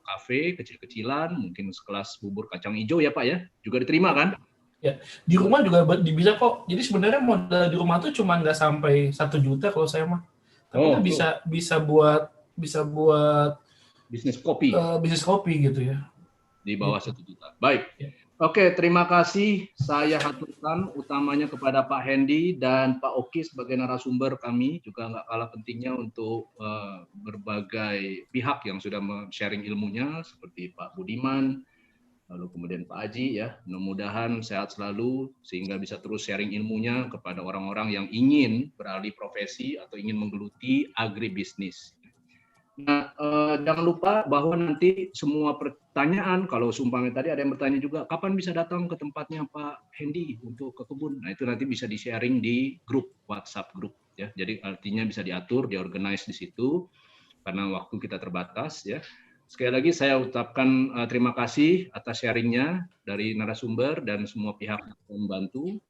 [SPEAKER 1] kafe kecil-kecilan, mungkin sekelas bubur kacang hijau ya Pak ya, juga diterima kan?
[SPEAKER 4] Ya, di rumah juga bisa kok. Jadi sebenarnya modal di rumah tuh cuma nggak sampai 1 juta kalau saya mah. Tapi bisa buat
[SPEAKER 1] bisnis kopi.
[SPEAKER 4] Bisnis kopi gitu ya.
[SPEAKER 1] Di bawah 1 juta. Baik. Ya. Oke, terima kasih. Saya haturkan utamanya kepada Pak Hendy dan Pak Oki sebagai narasumber kami, juga nggak kalah pentingnya untuk berbagai pihak yang sudah sharing ilmunya, seperti Pak Budiman, lalu kemudian Pak Aji ya. Mudah-mudahan sehat selalu sehingga bisa terus sharing ilmunya kepada orang-orang yang ingin beralih profesi atau ingin menggeluti agribisnis. Nah, jangan lupa bahwa nanti semua pertanyaan, kalau seumpamanya tadi ada yang bertanya juga, kapan bisa datang ke tempatnya Pak Hendy untuk ke kebun? Nah, itu nanti bisa di-sharing di grup, WhatsApp grup ya. Jadi artinya bisa diatur, di-organize di situ karena waktu kita terbatas ya. Sekali lagi saya ucapkan terima kasih atas sharingnya dari narasumber dan semua pihak yang membantu.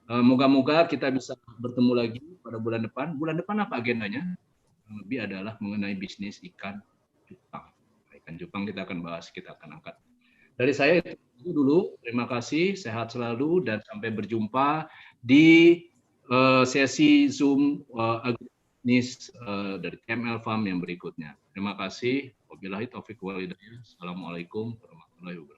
[SPEAKER 1] Moga-moga kita bisa bertemu lagi pada bulan depan. Bulan depan apa agendanya? Lebih adalah mengenai bisnis ikan cupang. Ikan cupang kita akan bahas, kita akan angkat. Dari saya itu dulu. Terima kasih, sehat selalu, dan sampai berjumpa di sesi Zoom agribisnis dari TML Farm yang berikutnya. Terima kasih. Wabillahi taufiq wal hidayah. Assalamualaikum warahmatullahi wabarakatuh.